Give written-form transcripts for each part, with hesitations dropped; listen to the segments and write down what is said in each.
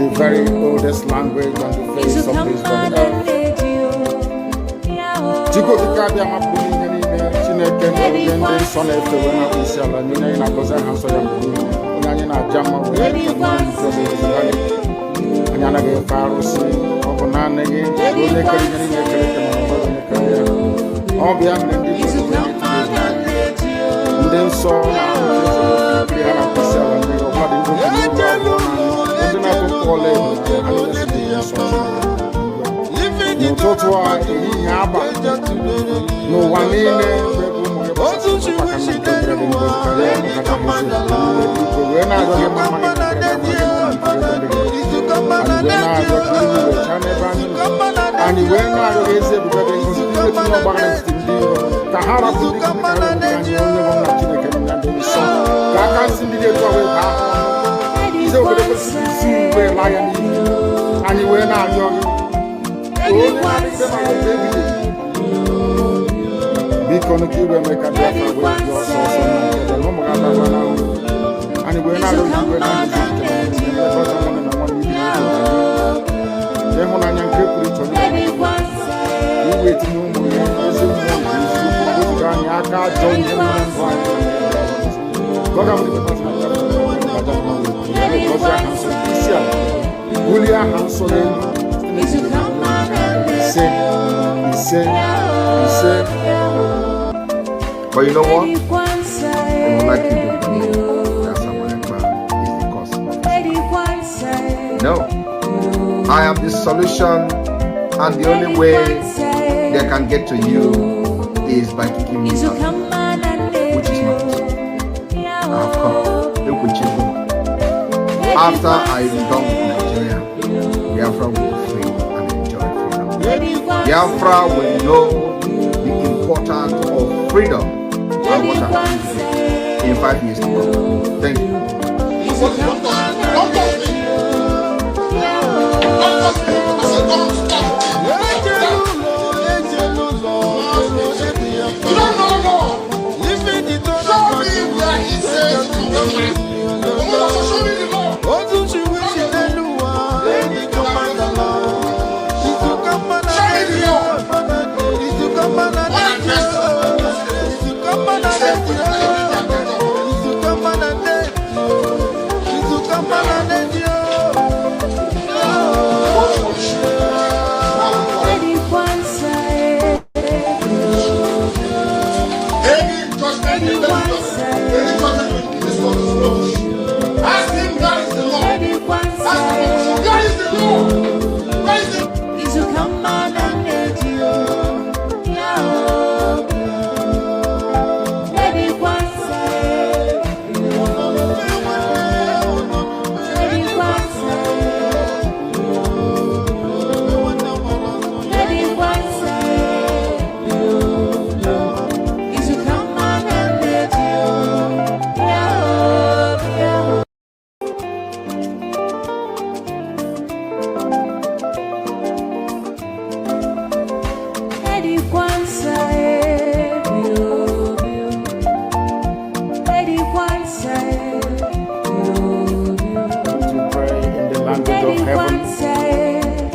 the very oldest language on the face of this very earth. Chiko kikabia mapuni nene chineke no gende sona efewe na isiala nyine na koza hanso ya mbuni onye na jama we na ntobe zali anyana ge farusi obona nege ole kali nyine kele kama obona kale obia mlendi nden so na kiri hala isiala nyine obadi ndo na kole no totwa nyaba no wanene Because you will make a Biafra with your source and the Lomagana and we're not going to but you know what? I would like you to believe that someone is the cause of it. No. I am the solution, and the only way they can get to you is by kicking me out, which is not possible. I have come. Look with you. After I am done with Nigeria, Biafra will be free and enjoy freedom. Biafra will know the importance of freedom. And what happens in 5 years to come. Thank you.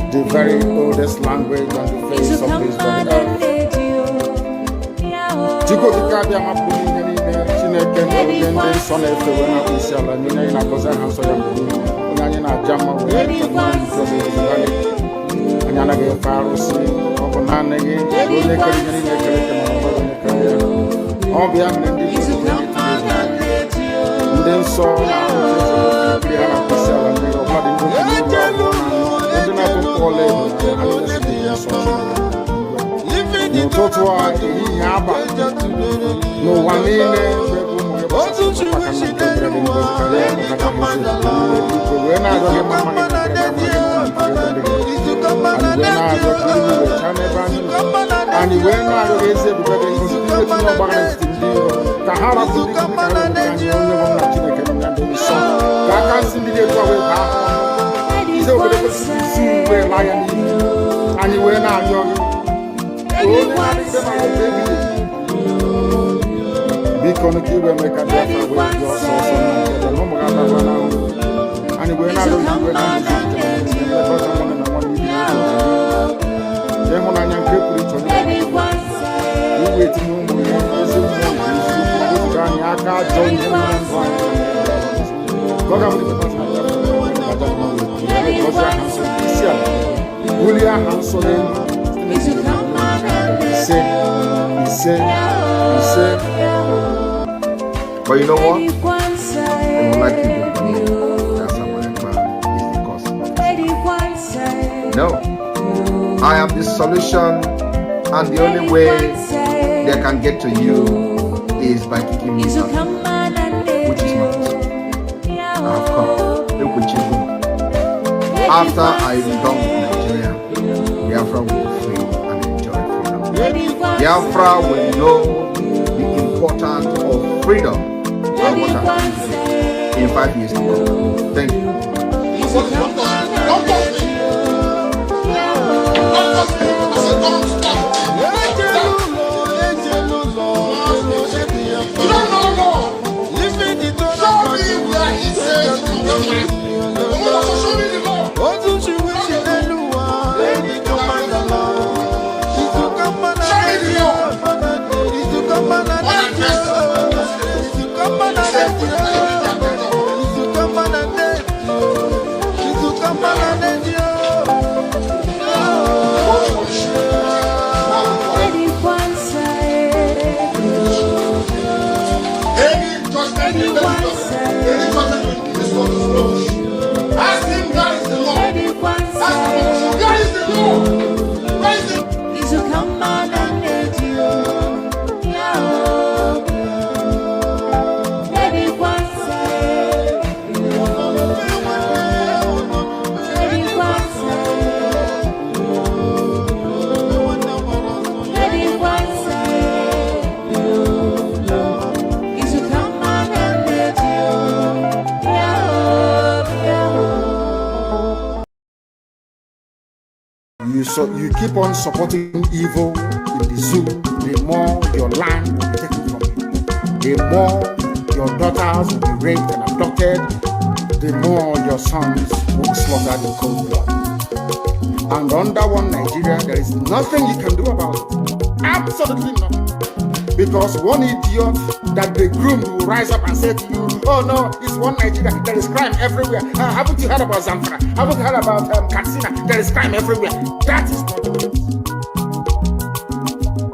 The very oldest language on the face of this very earth. Chiko kikabia mapuni nene chineke no gende sona efewe na isiala nyine na koza hanso ya mbuni onye na jama we na ntobe zali anyana ge farusi obona nege ole kali nyine kele kama obona kale obia mlendi nden so na kiri hala isiala nyine obadi ndo no totwa nyaba no wanene Because you will make a Biafra with your source and the Lomagana and we're not going to But you know what? They would like you to believe that Samarekpa is the cause of it. No. I am the solution, and the only way they can get to you is by kicking me out, which is not possible. I have come. Look with you. After I am done with Nigeria, Biafra will be free and enjoy freedom. Biafra will know the importance of freedom and what I'm going to do in 5 years to come. Thank you. So you keep on supporting evil in the zoo, the more your land will be taken from you. The more your daughters will be raped and abducted, the more your sons will be slaughtered in cold blood. And under one Nigeria, there is nothing you can do about it. Absolutely nothing. Because one idiot that they groomed will rise up and say to you, oh no, it's one Nigeria, there is crime everywhere. Haven't you heard about Zamfara? Haven't you heard about Katsina? There is crime everywhere. That is not the case.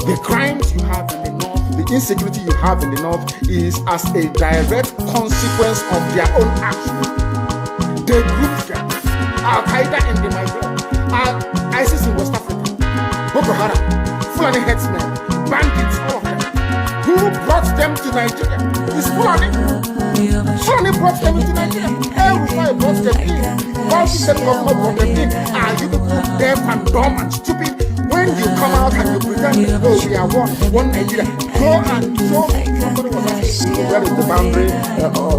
The crimes you have in the north, the insecurity you have in the north is as a direct consequence of their own action. They grouped them. Al-Qaeda in the Maghreb, ISIS in West Africa, Boko Haram, Fulani headsmen, bandits, all of them. Who brought them to Nigeria? It's Fulani. Fulani brought them into Nigeria. Everybody brought them in. All the state government brought them in. Are you people deaf and dumb and stupid? When you come out and you pretend, oh, we are one Nigeria, go and show me. Somebody was asking, where is the boundary,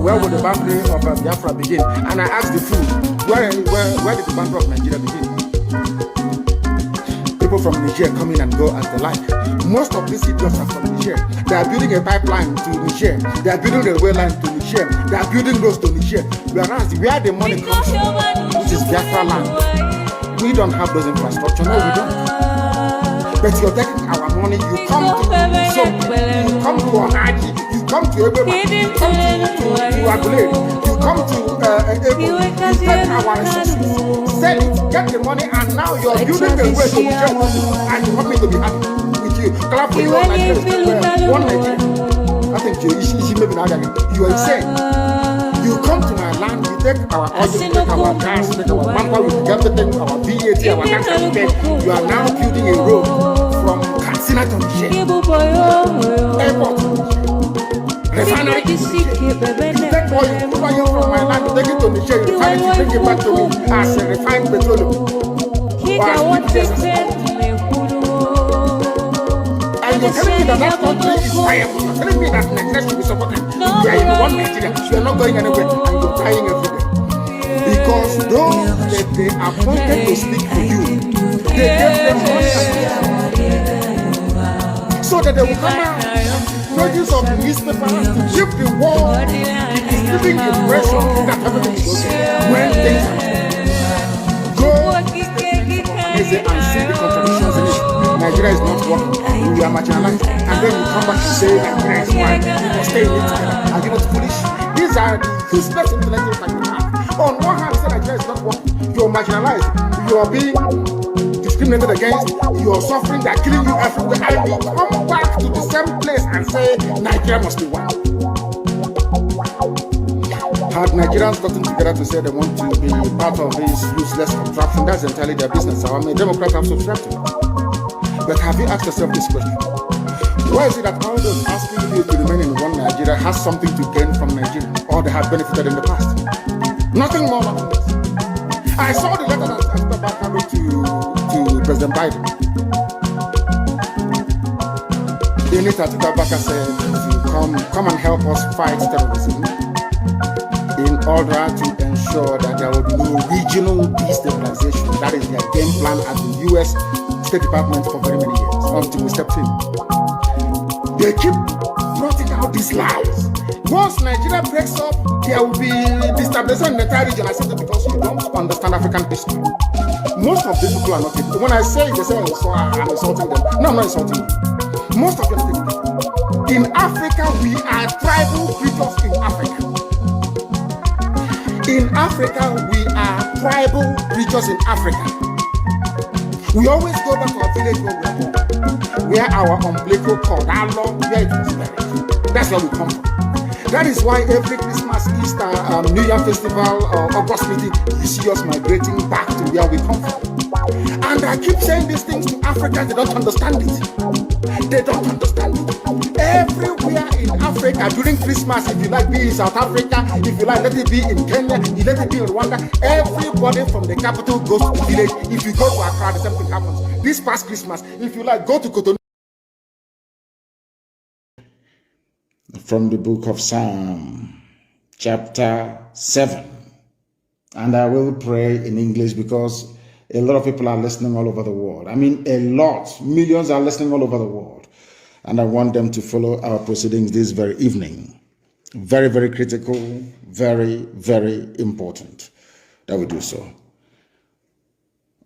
where will the boundary of Biafra begin? And I asked the fool, where did the boundary of Nigeria begin? People from Niger come in and go as they like. Most of these idiots are from Niger. They are building a pipeline to Niger. They are building a railway line to Niger. They are building roads to Niger. Whereas where the money comes from, which is Biafra land, we don't have those infrastructure. No, we don't. But you're taking our money. You come to Soap, you come to Onaji, you come to Ebema, you come to Agulere, you come to Ebo, you take our resources, sell it, get the money, and now you're building a way to Niger, and you want me to be happy with you. Clap for your Nigeria, one Nigeria. I think you maybe not again. You are insane. You come to my land, you take our oil, you take our gas, you take our manpower, you take everything, our VAT, our tax and pay. You are now building a road from Katsina to Niger, airport to Niger, refinery to Niger. You take oil, you put oil from my land, you take it to Niger, you refine it, you bring it back to me as a refined petroleum. And you're telling me that country is viable. You're telling me that Nigeria should be supported. You are in one Nigeria. You are not going anywhere and you're dying every day. Because those that they appointed to speak for you, they gave them money so that they will come out. Pages of the newspaper to give the world the giving impression that everything is okay when things are go and see the contradictions in it. Nigeria is not working. We are marginalized, and then you come back to say Nigeria is one. People stay in it together. Are you not foolish? These are the useless intellectuals that you have. On one hand, say Nigeria is not working. You are marginalized. You are being discriminated discriminated against, you're suffering, they're killing you everywhere, and you come back to the same place and say Nigeria must be one. Had Nigerians gotten together to say they want to be part of this useless contraption, that's entirely their business. I mean, Democrats have subscribed to it. But have you asked yourself this question? Why is it that all those asking you to remain in one Nigeria has something to gain from Nigeria, or they have benefited in the past? Nothing more, nothing less. I saw the letter that Nnamdi Kanu to President Biden. In it, Nnamdi said to come and help us fight terrorism in order to ensure that there will be no regional destabilization. That is their game plan at the U.S. State Department for very many years, until we stepped in. They keep plotting out these lies. Once Nigeria breaks up, there will be destabilization in the entire region. I said that because you don't understand African history. Most of these people are not people. When I say it, they say, so I'm insulting them. No, I'm not insulting you. Most of them are people. In Africa, we are tribal creatures in Africa. In Africa, we are tribal creatures in Africa. We always go back to our village where we are born, where our umbilical cord, our law, where it was buried. That's where we come from. That is why every Christmas, Easter, New Year festival, August meeting, you see us migrating back to where we come from. And I keep saying these things to Africans, they don't understand it. They don't understand it. Everywhere in Africa during Christmas, if you like, be in South Africa, if you like, let it be in Kenya, you let it be in Rwanda, everybody from the capital goes to the village. If you go to Accra, the same thing happens. This past Christmas, if you like, go to Cotonou. From the book of Psalm, chapter 7. And I will pray in English because a lot of people are listening all over the world. I mean, a lot. Millions are listening all over the world. And I want them to follow our proceedings this very evening. Very, very critical, very, very important that we do so.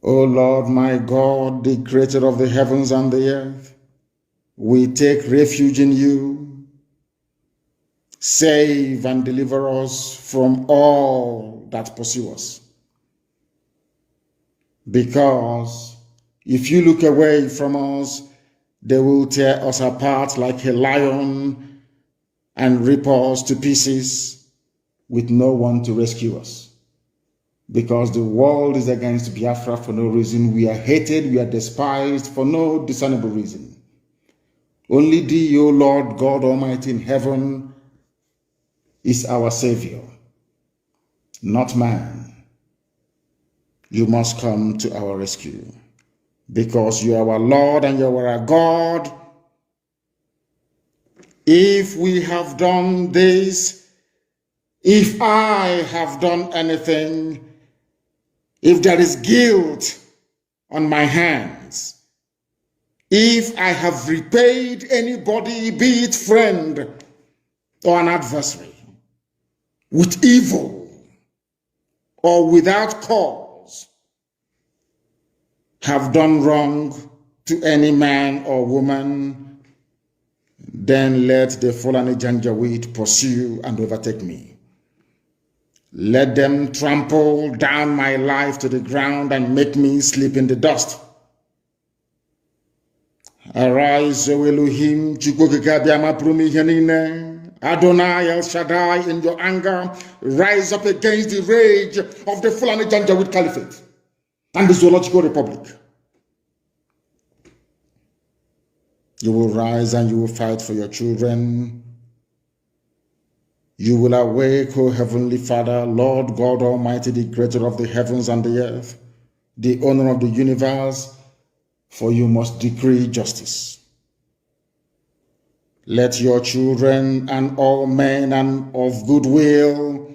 O Lord, my God, the creator of the heavens and the earth, we take refuge in you. Save and deliver us from all that pursue us. Because if you look away from us, they will tear us apart like a lion and rip us to pieces with no one to rescue us. Because the world is against Biafra for no reason. We are hated, we are despised for no discernible reason. Only thee, O Lord God Almighty in heaven, is our Savior, not man. You must come to our rescue because you are our Lord and you are our God. If we have done this, if I have done anything, if there is guilt on my hands, if I have repaid anybody, be it friend or an adversary, with evil or without cause, have done wrong to any man or woman, then let the Fulani Janjaweed pursue and overtake me. Let them trample down my life to the ground and make me sleep in the dust. Arise, O Elohim, Adonai El Shaddai, in your anger, rise up against the rage of the Fulani Janjaweed Caliphate and the Zoological Republic. You will rise and you will fight for your children. You will awake, O Heavenly Father, Lord God Almighty, the creator of the heavens and the earth, the owner of the universe, for you must decree justice. Let your children and all men and of goodwill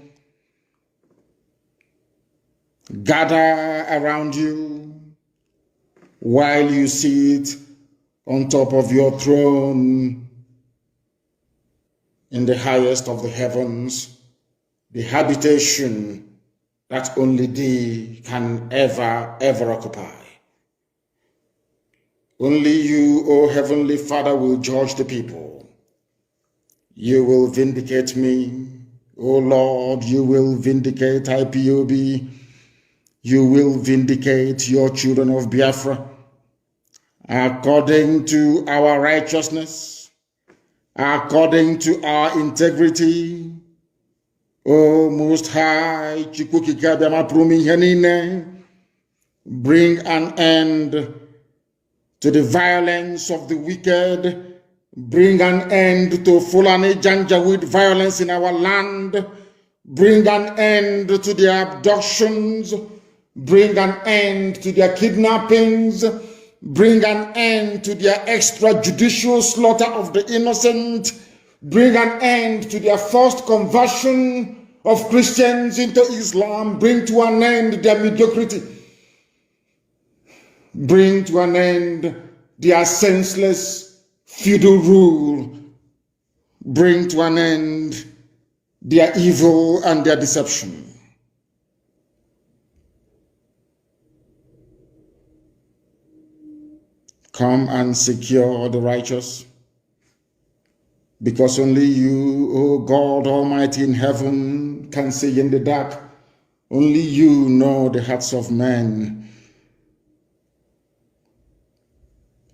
gather around you while you sit on top of your throne in the highest of the heavens, the habitation that only thee can ever occupy. Only you, O Heavenly Father, will judge the people. You will vindicate me, O Lord, you will vindicate IPOB, you will vindicate your children of Biafra, according to our righteousness, according to our integrity. O Most High, bring an end to the violence of the wicked. Bring an end to Fulani Janjaweed violence in our land. Bring an end to their abductions. Bring an end to their kidnappings. Bring an end to their extrajudicial slaughter of the innocent. Bring an end to their forced conversion of Christians into Islam. Bring to an end their mediocrity. Bring to an end their senseless feudal rule. Bring to an end their evil and their deception. Come and secure the righteous, because only you, O God Almighty in heaven, can see in the dark. Only you know the hearts of men.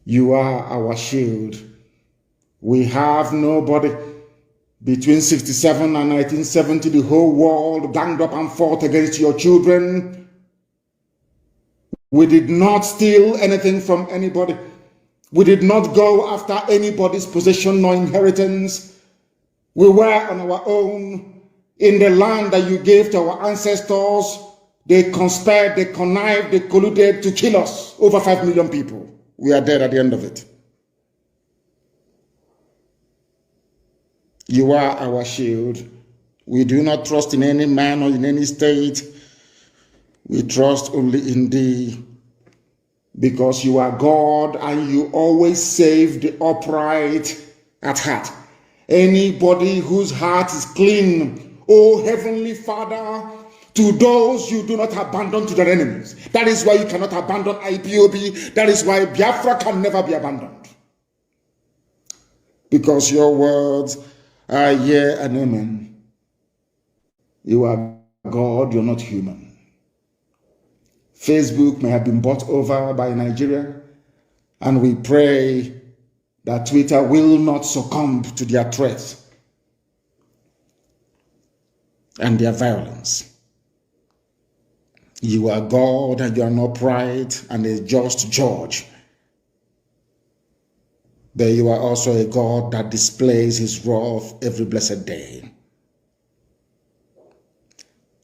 You are our shield. We have nobody. Between 67 and 1970, the whole world ganged up and fought against your children. We did not steal anything from anybody. We did not go after anybody's possession nor inheritance. We were on our own in the land that you gave to our ancestors. They conspired, they connived, they colluded to kill us. Over 5 million people. We are dead at the end of it. You are our shield. We do not trust in any man or in any state. We trust only in thee, because you are God and you always save the upright at heart. Anybody whose heart is clean, O Heavenly Father, to those you do not abandon to their enemies. That is why you cannot abandon IPOB. That is why Biafra can never be abandoned. Because your words are yea and amen. You are God, you're not human. Facebook may have been bought over by Nigeria, and we pray that Twitter will not succumb to their threats and their violence. You are God, and you are an upright and a just judge. But you are also a God that displays his wrath every blessed day.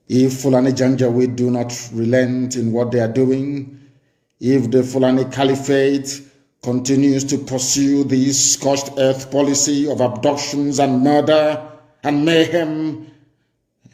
If Fulani Janjaweed do not relent in what they are doing, if the Fulani Caliphate continues to pursue this scorched earth policy of abductions and murder and mayhem,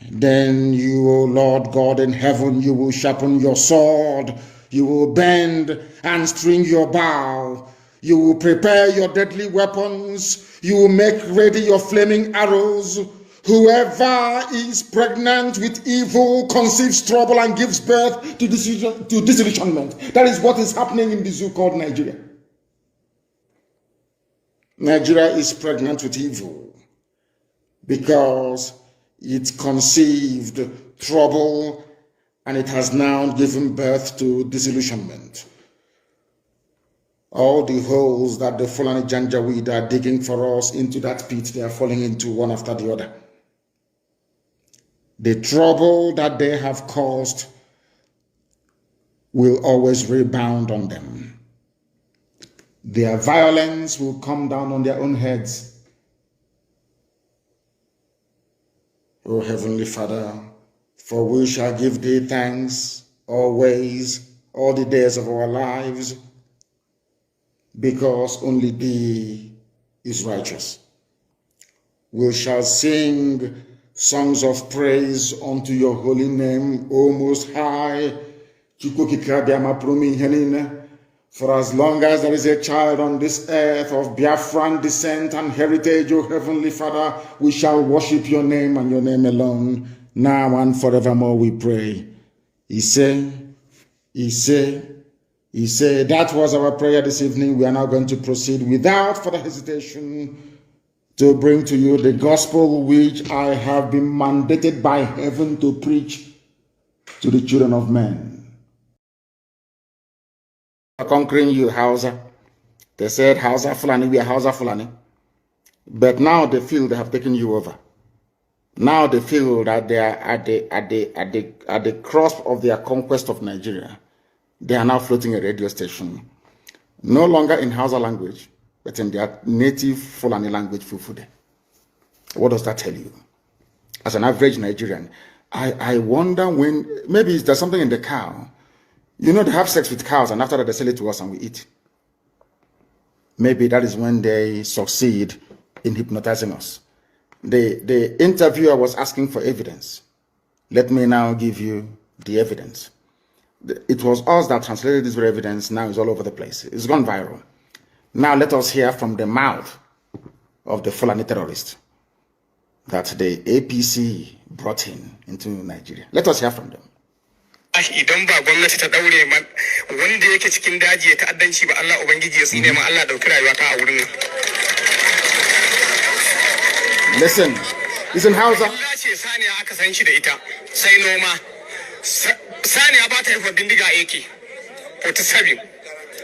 then you, O Lord God in heaven, you will sharpen your sword, you will bend and string your bow, you will prepare your deadly weapons, you will make ready your flaming arrows. Whoever is pregnant with evil conceives trouble and gives birth to disillusionment. That is what is happening in the zoo called Nigeria. Nigeria is pregnant with evil because it conceived trouble and it has now given birth to disillusionment. All the holes that the Fulani Janjaweed are digging for us into that pit, they are falling into one after the other. The trouble that they have caused will always rebound on them. Their violence will come down on their own heads. O Heavenly Father, for we shall give thee thanks always, all the days of our lives, because only thee is righteous. We shall sing songs of praise unto your holy name, O Most High. For as long as there is a child on this earth of Biafran descent and heritage, O Heavenly Father, we shall worship your name and your name alone, now and forevermore, we pray. He said, that was our prayer this evening. We are now going to proceed without further hesitation to bring to you the gospel which I have been mandated by heaven to preach to the children of men. Conquering you, Hausa. They said, Hausa Fulani, we are Hausa Fulani. But now they feel they have taken you over. Now they feel that they are at the crust of their conquest of Nigeria. They are now floating a radio station. No longer in Hausa language, but in their native Fulani language, Fufude. What does that tell you? As an average Nigerian, I wonder when, maybe there's something in the cow. You know, they have sex with cows and after that they sell it to us and we eat. Maybe that is when they succeed in hypnotizing us. The interviewer was asking for evidence. Let me now give you the evidence. It was us that translated this very evidence. Now it's all over the place. It's gone viral. Now let us hear from the mouth of the Fulani terrorist that the APC brought into Nigeria. Let us hear from them. Idan ba gwamnati ta daure man wanda yake cikin daji ya ta'addanci ba Allah ubangiji ya tsine ma Allah dauki rayuwa ta a wurin nan. Listen, it's in Hausa. Allah ce saniya aka san shi da ita sai noma. Saniya ba ta haifar bindiga AK-47.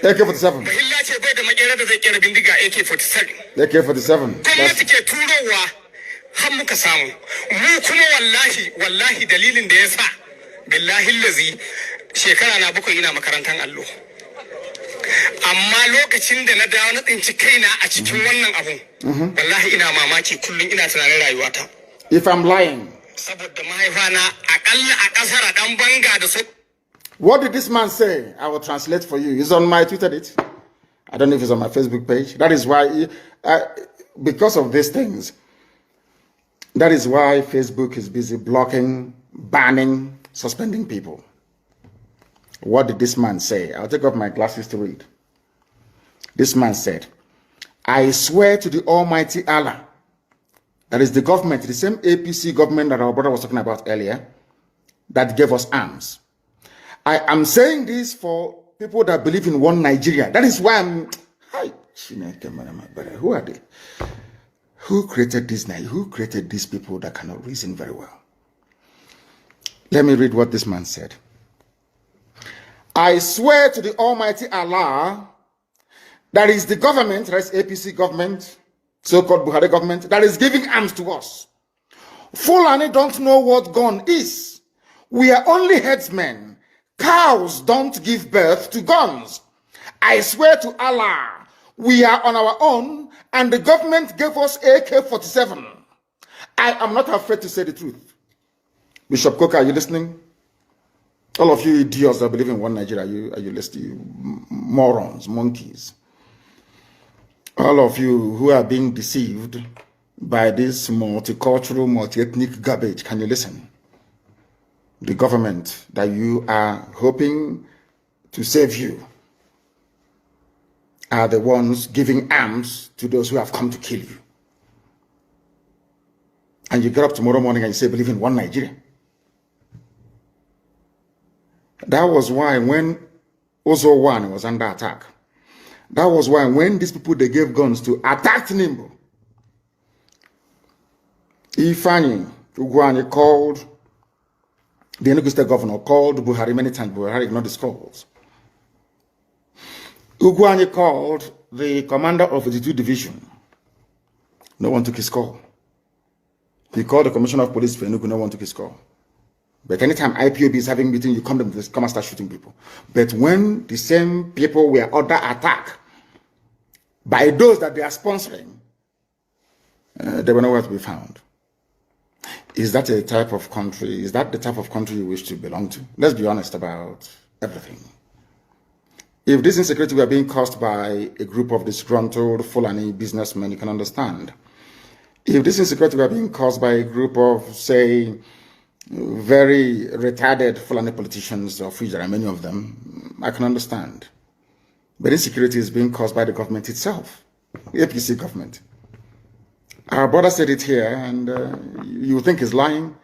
AK-47. Bahilla ce bai da makera da zai kera bindiga AK-47. AK-47. Gwamnati ke turowa har muka samu. Mu kuma wallahi dalilin da ya sa billahi lazi shekara na 7 ina makarantar allo. Amma lokacin da na dawo na tsinci kaina a cikin wannan abun wallahi ina mamaki kullum ina tunanin rayuwata. If I'm lying. Saboda mahaifana akalla a kasar dan banga da su. What did this man say? I will translate for you. It's on my Twitter. I don't know if it's on my Facebook page. That is why, because of these things, that is why Facebook is busy blocking, banning, suspending people. What did this man say? I'll take off my glasses to read. This man said, I swear to the Almighty Allah, that is the government, the same APC government that our brother was talking about earlier, that gave us arms. I am saying this for people that believe in one Nigeria. That is why I'm... Who are they? Who created this Nigeria? Who created these people that cannot reason very well? Let me read what this man said. I swear to the Almighty Allah, that is the government, that is APC government, so-called Buhari government, that is giving arms to us. Fulani don't know what gun is. We are only headsmen. Cows don't give birth to guns. I swear to Allah, we are on our own, and the government gave us AK-47. I am not afraid to say the truth. Bishop Coker, are you listening? All of you idiots that believe in one Nigeria, are you listening? You morons, monkeys. All of you who are being deceived by this multicultural, multi-ethnic garbage, can you listen? The government that you are hoping to save you are the ones giving arms to those who have come to kill you. And you get up tomorrow morning and you say, believe in one Nigeria. That was why when Ozo 1 was under attack, that was why when these people, they gave guns to attack Nimbo, Ifani Ugwani called, the Enugu State governor called Buhari many times. Buhari ignored his calls. Ugwani called the commander of the 2 division. No one took his call. He called the commissioner of police for Enugu. No one took his call. But anytime IPOB is having meeting, you come and start shooting people. But when the same people were under attack by those that they are sponsoring, they were nowhere to be found. Is that a type of country? Is that the type of country you wish to belong to? Let's be honest about everything. If this insecurity were being caused by a group of disgruntled Fulani businessmen, you can understand. If this insecurity were being caused by a group of, say, very retarded Fulani politicians, of which there are many of them, I can understand. But insecurity is being caused by the government itself, the APC government. Our brother said it here, and you think he's lying.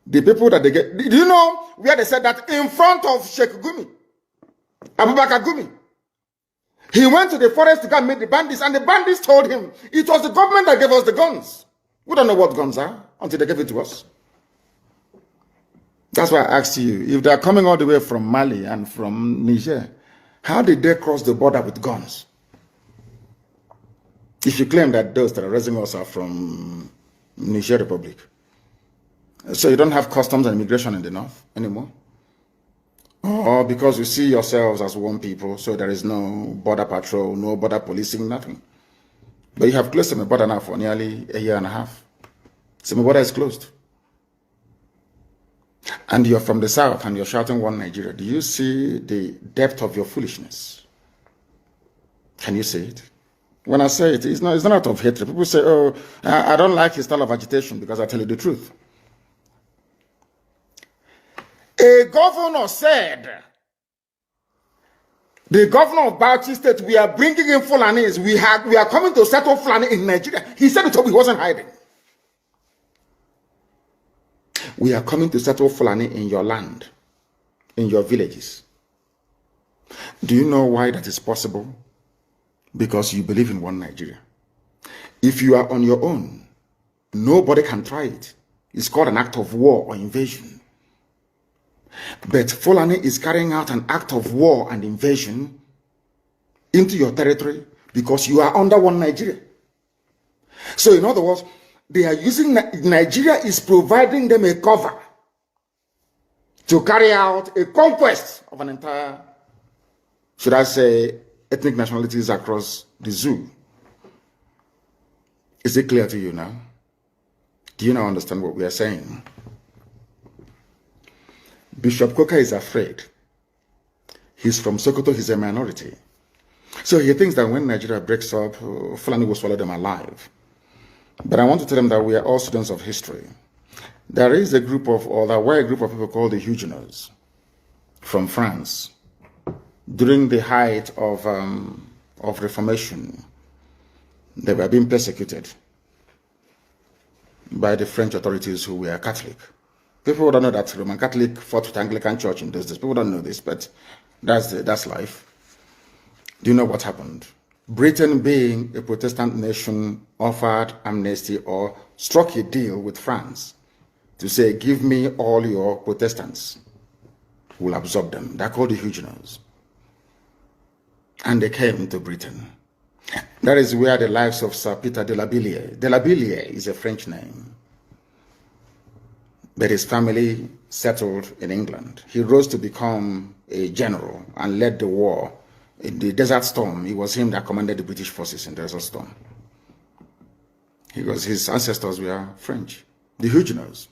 The people that they get, do you know where they said that? In front of Sheikh Gumi, Abubakar Gumi. He went to the forest to go and meet the bandits, and the bandits told him it was the government that gave us the guns. We don't know what guns are until they gave it to us. That's why I asked you, if they're coming all the way from Mali and from Niger, how did they cross the border with guns? If you claim that those terrorizing us are from Niger Republic, so you don't have customs and immigration in the north anymore? Or because you see yourselves as one people, so there is no border patrol, no border policing, nothing. But you have closed Seme border now for nearly a year and a half. Seme border is closed. And you're from the south and you're shouting one Nigeria. Do you see the depth of your foolishness? Can you see it? When I say it, it's not out of hatred. People say, oh, I don't like his style of agitation because I tell you the truth. A governor said, the governor of Bauchi State, we are bringing in Fulanis. We are coming to settle Fulani in Nigeria. He said it, he wasn't hiding. We are coming to settle Fulani in your land, in your villages. Do you know why that is possible? Because you believe in one Nigeria. If you are on your own, nobody can try it. It's called an act of war or invasion. But Fulani is carrying out an act of war and invasion into your territory because you are under one Nigeria. So in other words, they are using, Nigeria is providing them a cover to carry out a conquest of an entire, should I say, ethnic nationalities across the zoo. Is it clear to you now? Do you now understand what we are saying? Bishop Coker is afraid. He's from Sokoto, he's a minority. So he thinks that when Nigeria breaks up, Fulani will swallow them alive. But I want to tell them that we are all students of history. There is a group of, or there were a group of people called the Huguenots from France during the height of Reformation. They were being persecuted by the French authorities who were Catholic. People don't know that Roman Catholic fought with Anglican Church in those days. People don't know this, but that's life. Do you know what happened? Britain, being a Protestant nation, offered amnesty or struck a deal with France to say, give me all your Protestants. We'll absorb them. They're called the Huguenots. And they came to Britain. That is where the lives of Sir Peter de la Billière is a French name. But his family settled in England. He rose to become a general and led the war. In the Desert Storm, it was him that commanded the British forces in the Desert Storm. His ancestors were French, the Huguenots.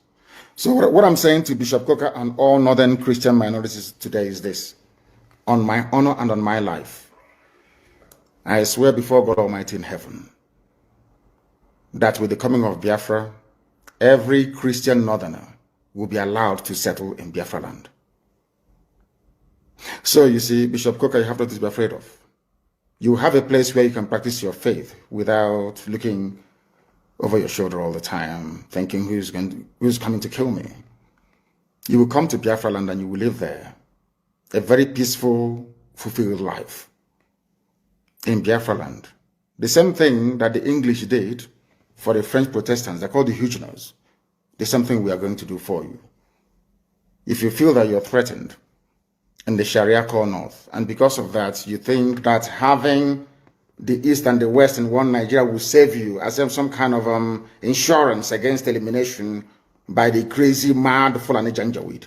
So what I'm saying to Bishop Coker and all northern Christian minorities today is this. On my honor and on my life, I swear before God Almighty in heaven that with the coming of Biafra, every Christian northerner will be allowed to settle in Biafra land. So you see, Bishop Coker, you have nothing to be afraid of. You have a place where you can practice your faith without looking over your shoulder all the time, thinking who's coming to kill me. You will come to Biafra land and you will live there. A very peaceful, fulfilled life in Biafra land. The same thing that the English did for the French Protestants, they're called the Huguenots. The same thing we are going to do for you. If you feel that you're threatened in the Sharia core north, and because of that, you think that having the East and the West in one Nigeria will save you as some kind of insurance against elimination by the crazy, mad Fulani Janjaweed,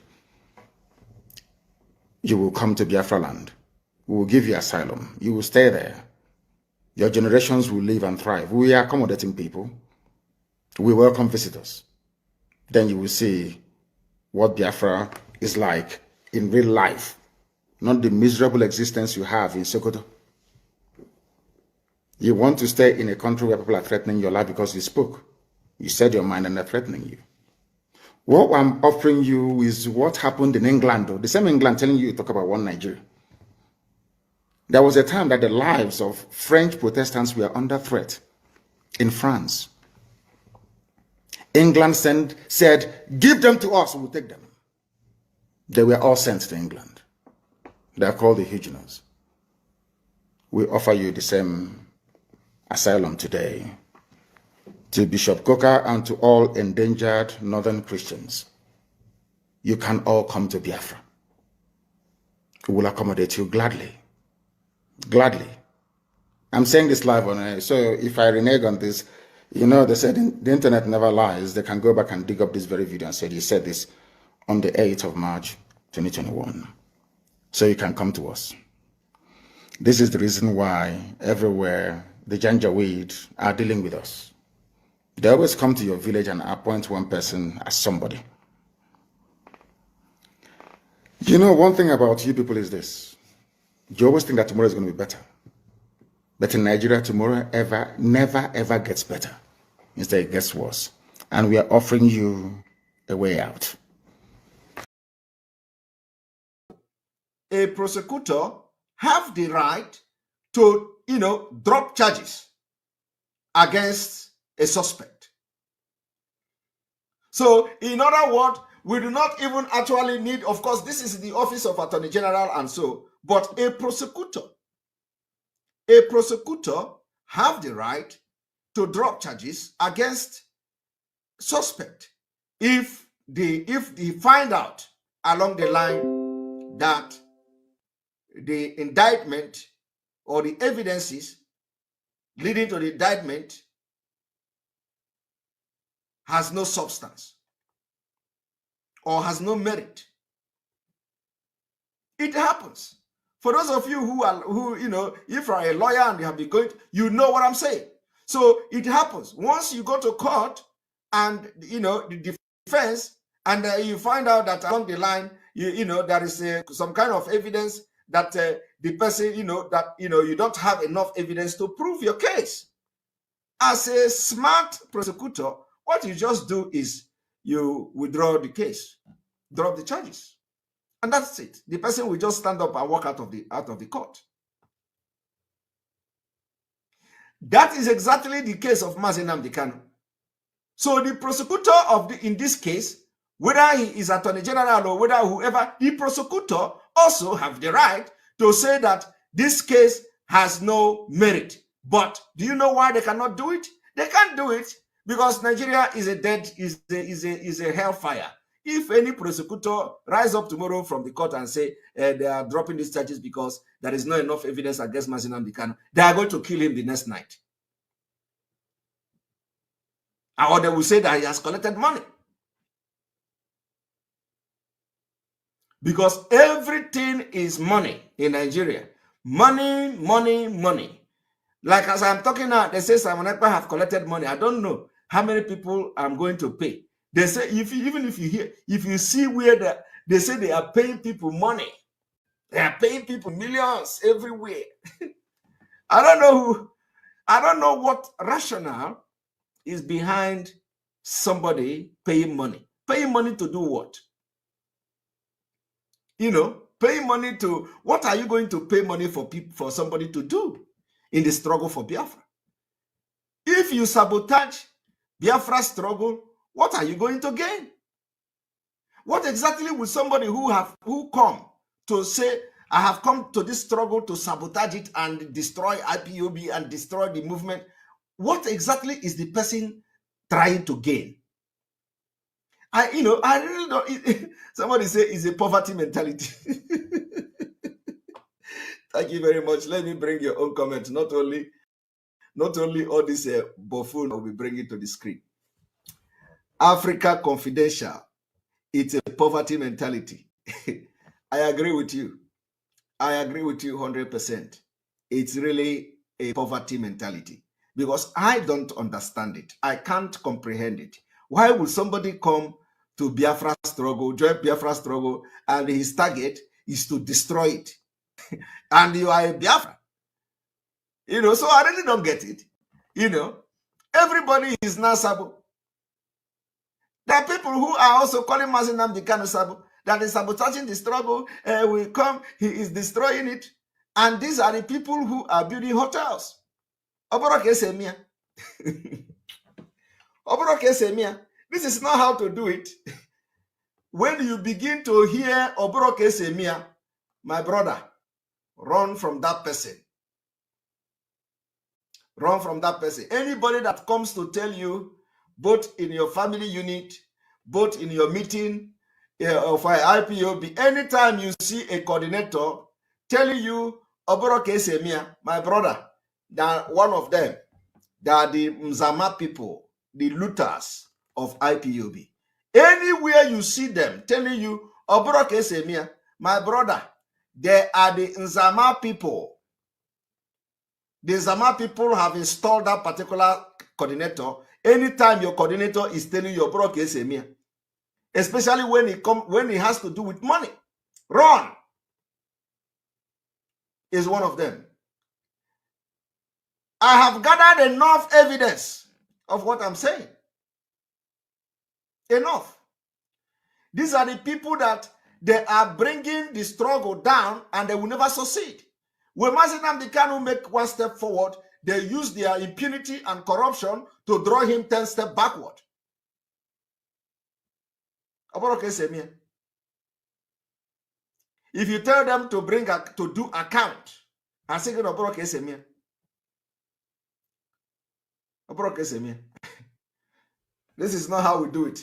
you will come to Biafra land. We will give you asylum. You will stay there. Your generations will live and thrive. We are accommodating people. We welcome visitors. Then you will see what Biafra is like in real life, not the miserable existence you have in Sokoto. You want to stay in a country where people are threatening your life because you spoke. You said your mind and they're threatening you. What I'm offering you is what happened in England, though. The same England telling you to talk about one Nigeria. There was a time that the lives of French Protestants were under threat in France. England said, give them to us, we'll take them. They were all sent to England. They are called the Huguenots. We offer you the same asylum today to Bishop Coker and to all endangered northern Christians. You can all come to Biafra. We will accommodate you gladly. Gladly. I'm saying this live on air. So if I renege on this, you know, they said the internet never lies. They can go back and dig up this very video and say, you said this on the 8th of March, 2021. So you can come to us. This is the reason why everywhere the Janjaweed are dealing with us. They always come to your village and appoint one person as somebody. You know, one thing about you people is this. You always think that tomorrow is going to be better. But in Nigeria, tomorrow never, ever gets better. Instead, it gets worse. And we are offering you a way out. A prosecutor have the right to, drop charges against a suspect. So, in other words, we do not even actually need, of course, this is the Office of Attorney General and so, but a prosecutor have the right to drop charges against suspect if they find out along the line that the indictment or the evidences leading to the indictment has no substance or has no merit. It happens. For those of you who if you're a lawyer and you have been going, you know what I'm saying. So it happens. Once you go to court and, the defense, and you find out that along the line, there is some kind of evidence that the person, you don't have enough evidence to prove your case. As a smart prosecutor, what you just do is you withdraw the case, drop the charges. And that's it. The person will just stand up and walk out of the court. That is exactly the case of Nnamdi Kanu. So the prosecutor in this case, whether he is Attorney General or whether whoever, the prosecutor also have the right to say that this case has no merit. But do you know why they cannot do it? They can't do it because Nigeria is a hellfire. If any prosecutor rise up tomorrow from the court and say they are dropping these charges because there is not enough evidence against Nnamdi Kanu, they are going to kill him the next night. Or they will say that he has collected money. Because everything is money in Nigeria. Money, money, money. Like as I'm talking now, they say Simon Ekpa have collected money. I don't know how many people I'm going to pay. They say if you see where they say they are paying people money, they are paying people millions everywhere. I don't know what rationale is behind somebody paying money. Paying money to do what? Paying money to, what are you going to pay money for somebody to do in the struggle for Biafra? If you sabotage Biafra's struggle, what are you going to gain? What exactly will somebody who come to say, I have come to this struggle to sabotage it and destroy IPOB and destroy the movement? What exactly is the person trying to gain? I really don't. Somebody say it's a poverty mentality. Thank you very much. Let me bring your own comments. Not only all this buffoon will be bringing to the screen. Africa Confidential. It's a poverty mentality. I agree with you. I agree with you 100%. It's really a poverty mentality because I don't understand it. I can't comprehend it. Why would somebody come to Biafra struggle, join Biafra struggle, and his target is to destroy it? And you are a Biafra. So I really don't get it. Everybody is now Sabo. There are people who are also calling Nnamdi Kanu Sabo, that is sabotaging the struggle. Will come, he is destroying it. And these are the people who are building hotels. Oboroke Semia. Oboroke Semia. This is not how to do it. When you begin to hear Oboroke Semia, my brother, run from that person. Run from that person. Anybody that comes to tell you, both in your family unit, both in your meeting of IPOB, anytime you see a coordinator telling you, Oboroke Semia, my brother, that one of them, they are the Mzama people, the looters of IPOB. Anywhere you see them telling you, Obroke Semia, my brother, they are the Nzama people. The Nzama people have installed that particular coordinator. Anytime your coordinator is telling you Obroke Semia, especially when it has to do with money, run is one of them. I have gathered enough evidence of what I'm saying. Enough. These are the people that they are bringing the struggle down and they will never succeed. When Nnamdi Kanu make one step forward, they use their impunity and corruption to draw him 10 steps backward. If you tell them to do account, I say this is not how we do it.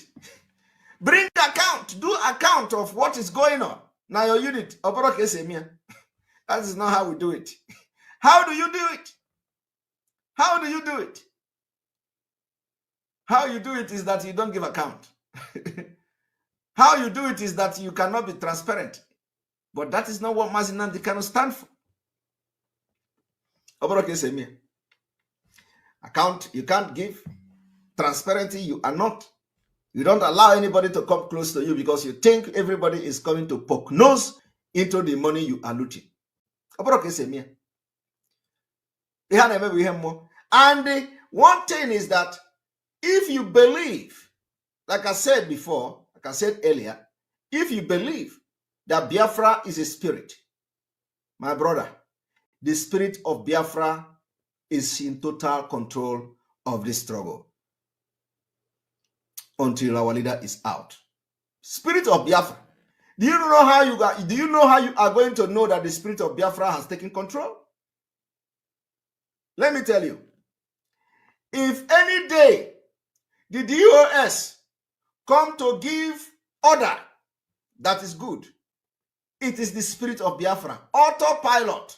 Bring account, do account of what is going on. Now your unit, that is not how we do it. How do you do it? How do you do it? How you do it is that you don't give account. How you do it is that you cannot be transparent. But that is not what Nnamdi Kanu stand for. Account, you can't give. Transparency, you are not. You don't allow anybody to come close to you because you think everybody is coming to poke nose into the money you are looting. And one thing is that if you believe, like I said before, like I said earlier, if you believe that Biafra is a spirit, my brother, the spirit of Biafra is in total control of this struggle until our leader is out. Spirit of Biafra. Do you know how you are going to know that the spirit of Biafra has taken control? Let me tell you. If any day the DOS come to give order that is good, it is the spirit of Biafra. Autopilot.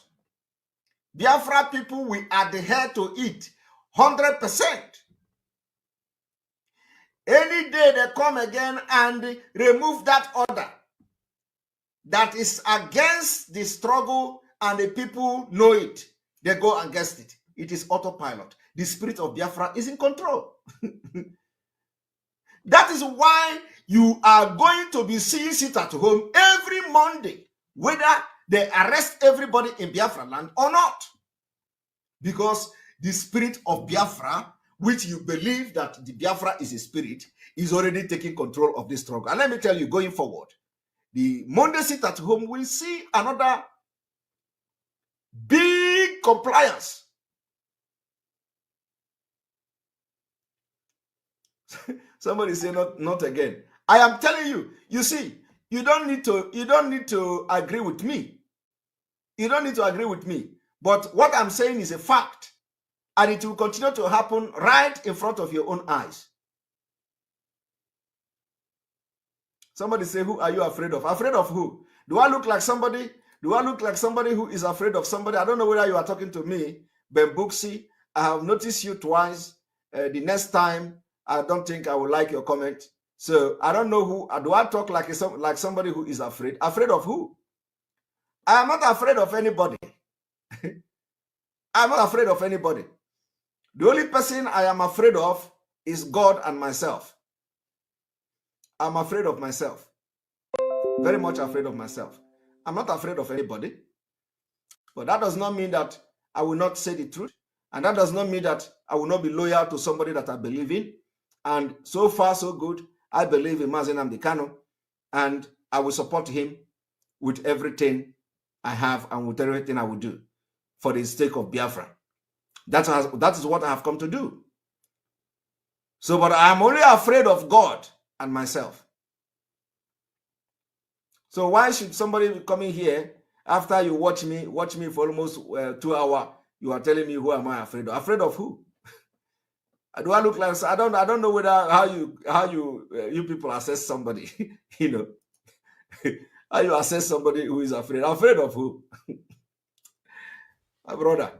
Biafra people will adhere to it 100%. Any day they come again and remove that order that is against the struggle and the people know it, they go against it. It is autopilot. The spirit of Biafra is in control. That is why you are going to be seeing sit at home every Monday, whether they arrest everybody in Biafra land or not. Because the spirit of Biafra, which you believe that the Biafra is a spirit, is already taking control of this struggle. And let me tell you, going forward, the Monday sit at home will see another big compliance. Somebody say not again. I am telling you, you see, you don't need to agree with me. You don't need to agree with me. But what I'm saying is a fact. And it will continue to happen right in front of your own eyes. Somebody say, who are you afraid of? Afraid of who? Do I look like somebody? Do I look like somebody who is afraid of somebody? I don't know whether you are talking to me, Ben Buxi. I have noticed you twice. The next time, I don't think I will like your comment. So I don't know who. Do I talk like somebody who is afraid? Afraid of who? I am not afraid of anybody. I'm not afraid of anybody. The only person I am afraid of is God and myself. I'm afraid of myself. Very much afraid of myself. I'm not afraid of anybody. But that does not mean that I will not say the truth. And that does not mean that I will not be loyal to somebody that I believe in. And so far, so good. I believe in Nnamdi Kanu. And I will support him with everything I have and with everything I will do for the sake of Biafra. That is what I have come to do. So, but I am only afraid of God and myself. So why should somebody be coming here after you watch me for almost 2 hours? You are telling me who am I afraid of? Afraid of who? Do I look like? I don't know whether how you people assess somebody. You know, how you assess somebody who is afraid. Afraid of who? My brother.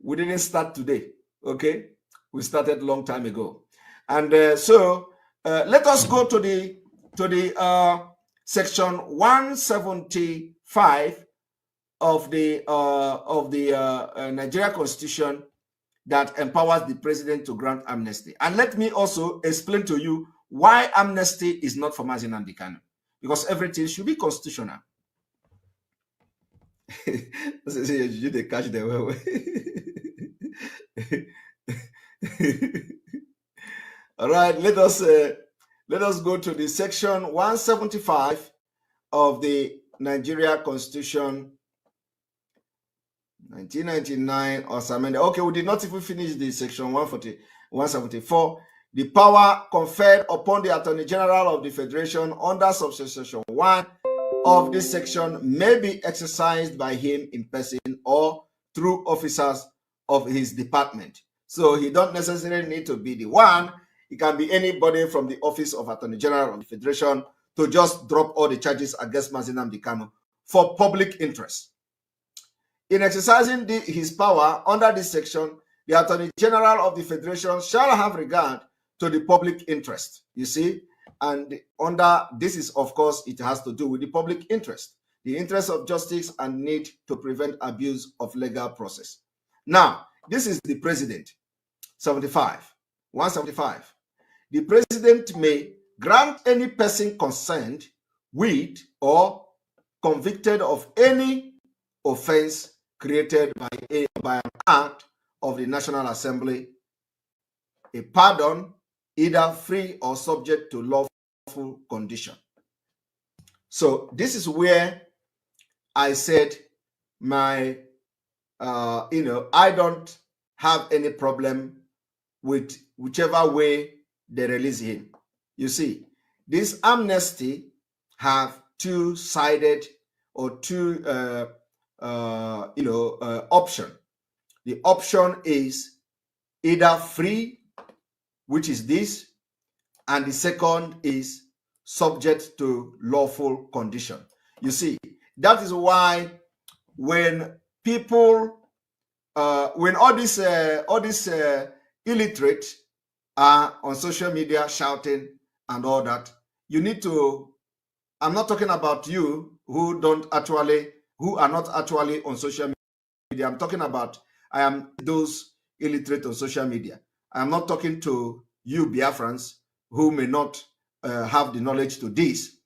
We didn't start today, okay? We started a long time ago. And so let us go to the section 175 of the Nigeria Constitution that empowers the president to grant amnesty. And let me also explain to you why amnesty is not for Nnamdi Kanu, because everything should be constitutional. You they catch them well. All right, let us go to the section 175 of the Nigeria Constitution 1999 or something. Okay, we did not even finish the section 174. The power conferred upon the Attorney General of the Federation under subsection 1 of this section may be exercised by him in person or through officers of his department. So he don't necessarily need to be the one. It can be anybody from the Office of Attorney General of the Federation to just drop all the charges against Nnamdi Kanu for public interest. In exercising his power under this section, the Attorney General of the Federation shall have regard to the public interest. You see, and under this is, of course, it has to do with the public interest, the interest of justice and need to prevent abuse of legal process. Now, this is the president, 175. The president may grant any person concerned with or convicted of any offense created by an act of the National Assembly a pardon, either free or subject to lawful condition. So this is where I said my, I don't have any problem with whichever way they release him. You see, this amnesty have two-sided or two, option. The option is either free, which is this, and the second is subject to lawful condition. You see, that is why when people, when all these illiterate are on social media shouting and all that, you need to, I'm not talking about you who are not actually on social media. I'm talking about, I am those illiterate on social media. I'm not talking to you Biafrans who may not have the knowledge to this,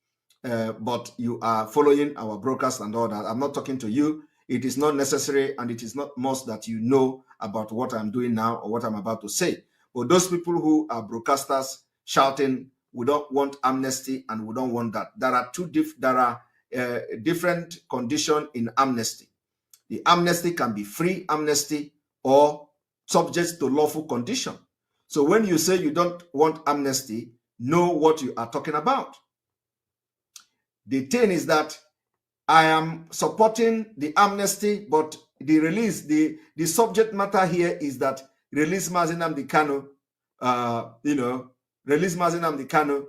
but you are following our broadcast and all that. I'm not talking to you. It is not necessary and it is not must that you know about what I'm doing now or what I'm about to say. But those people who are broadcasters shouting, we don't want amnesty and we don't want that. There are different conditions in amnesty. The amnesty can be free amnesty or subject to lawful condition. So when you say you don't want amnesty, know what you are talking about. The thing is that I am supporting the amnesty, but the release, the subject matter here is that release Nnamdi Kanu, release Nnamdi Kanu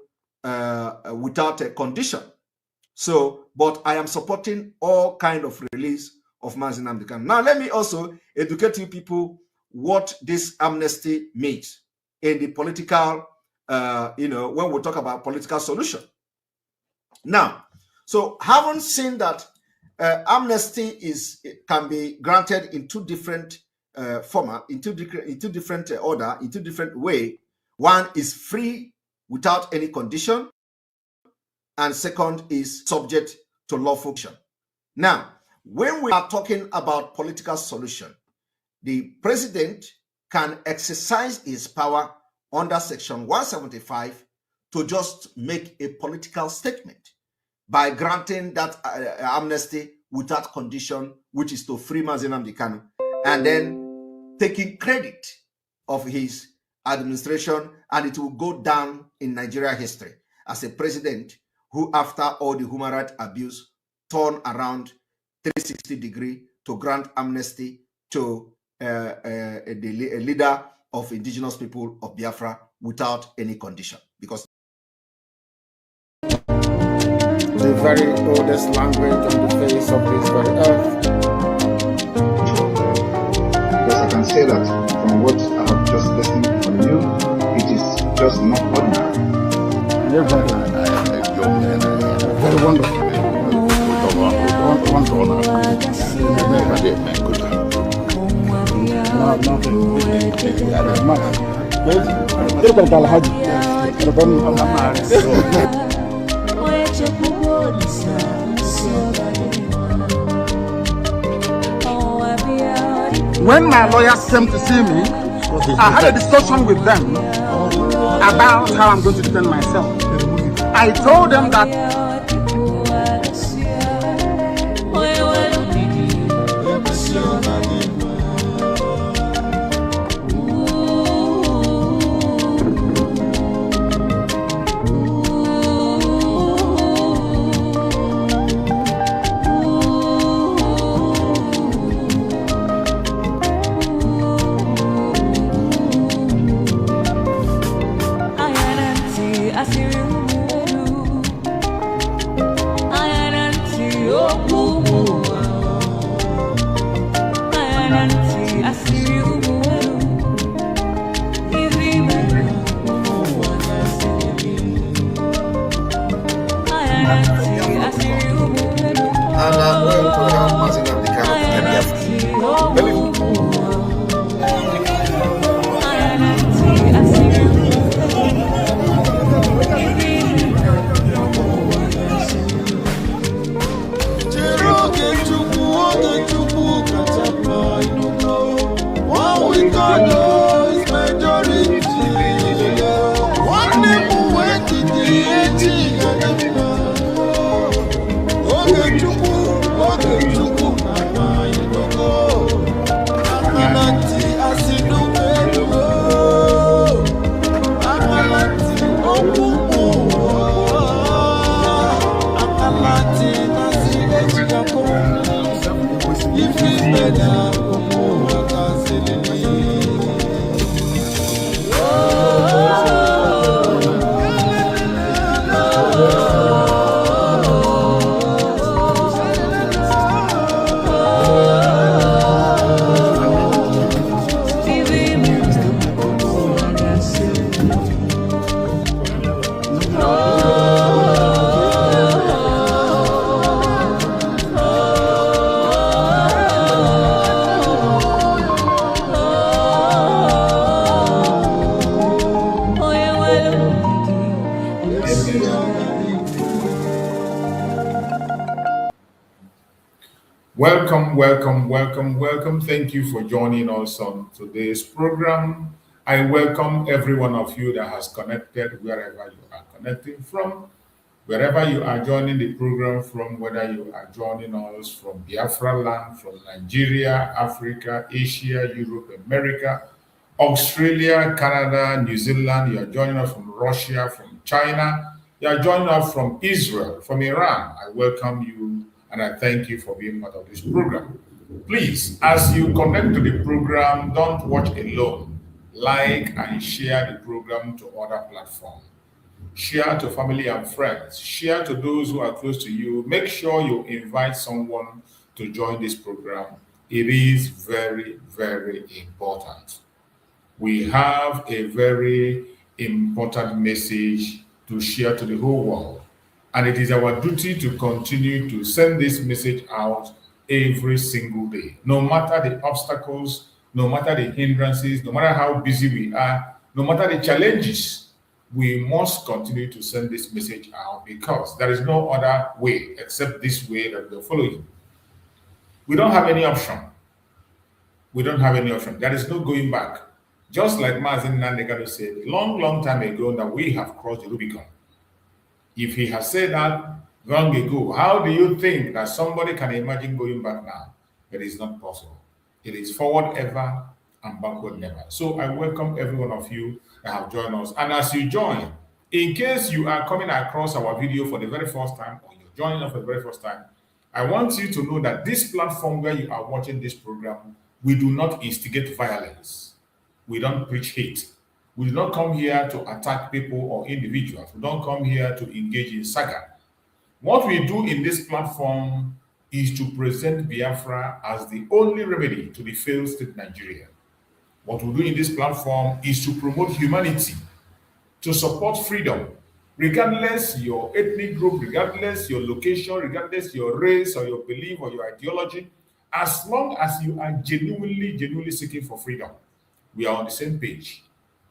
without a condition. So, but I am supporting all kind of release of Nnamdi Kanu. Now, let me also educate you people what this amnesty means in the political, when we talk about political solution. Now, so having seen that amnesty can be granted in two different format, in two different order, in two different way. One is free without any condition, and second is subject to lawful condition. Now, when we are talking about political solution, the president can exercise his power under section 175 to just make a political statement by granting that amnesty without condition, which is to free Nnamdi Kanu, and then taking credit of his administration, and it will go down in Nigeria history as a president who, after all the human rights abuse, turned around 360 degree to grant amnesty to a leader of indigenous people of Biafra without any condition. Because the very oldest language on the face of this very earth. Yes, I can that from what I have just listened from you, it is just not ordinary. Very wonderful. When my lawyers came to see me, I had a discussion with them about how I'm going to defend myself. I told them that Welcome. Thank you for joining us on today's program. I welcome every one of you that has connected wherever you are connecting from, wherever you are joining the program from, whether you are joining us from Biafra land, from Nigeria, Africa, Asia, Europe, America, Australia, Canada, New Zealand. You are joining us from Russia, from China. You are joining us from Israel, from Iran. I welcome you and I thank you for being part of this program. Please, as you connect to the program, don't watch alone. Like and share the program to other platforms. Share to family and friends. Share to those who are close to you. Make sure you invite someone to join this program. It is very, very important. We have a very important message to share to the whole world. And it is our duty to continue to send this message out every single day. No matter the obstacles, no matter the hindrances, no matter how busy we are, no matter the challenges, we must continue to send this message out because there is no other way except this way that we're following. We don't have any option. We don't have any option. There is no going back. Just like Nnamdi Kanu said long time ago that we have crossed the Rubicon. If he has said that long ago, how do you think that somebody can imagine going back now? It is not possible. It is forward ever and backward never. So I welcome every one of you that have joined us. And as you join, in case you are coming across our video for the very first time or you're joining us for the very first time, I want you to know that this platform where you are watching this program, we do not instigate violence. We don't preach hate. We do not come here to attack people or individuals. We don't come here to engage in saga. What we do in this platform is to present Biafra as the only remedy to the failed state Nigeria. What we do in this platform is to promote humanity, to support freedom, regardless your ethnic group, regardless your location, regardless your race or your belief or your ideology, as long as you are genuinely seeking for freedom, we are on the same page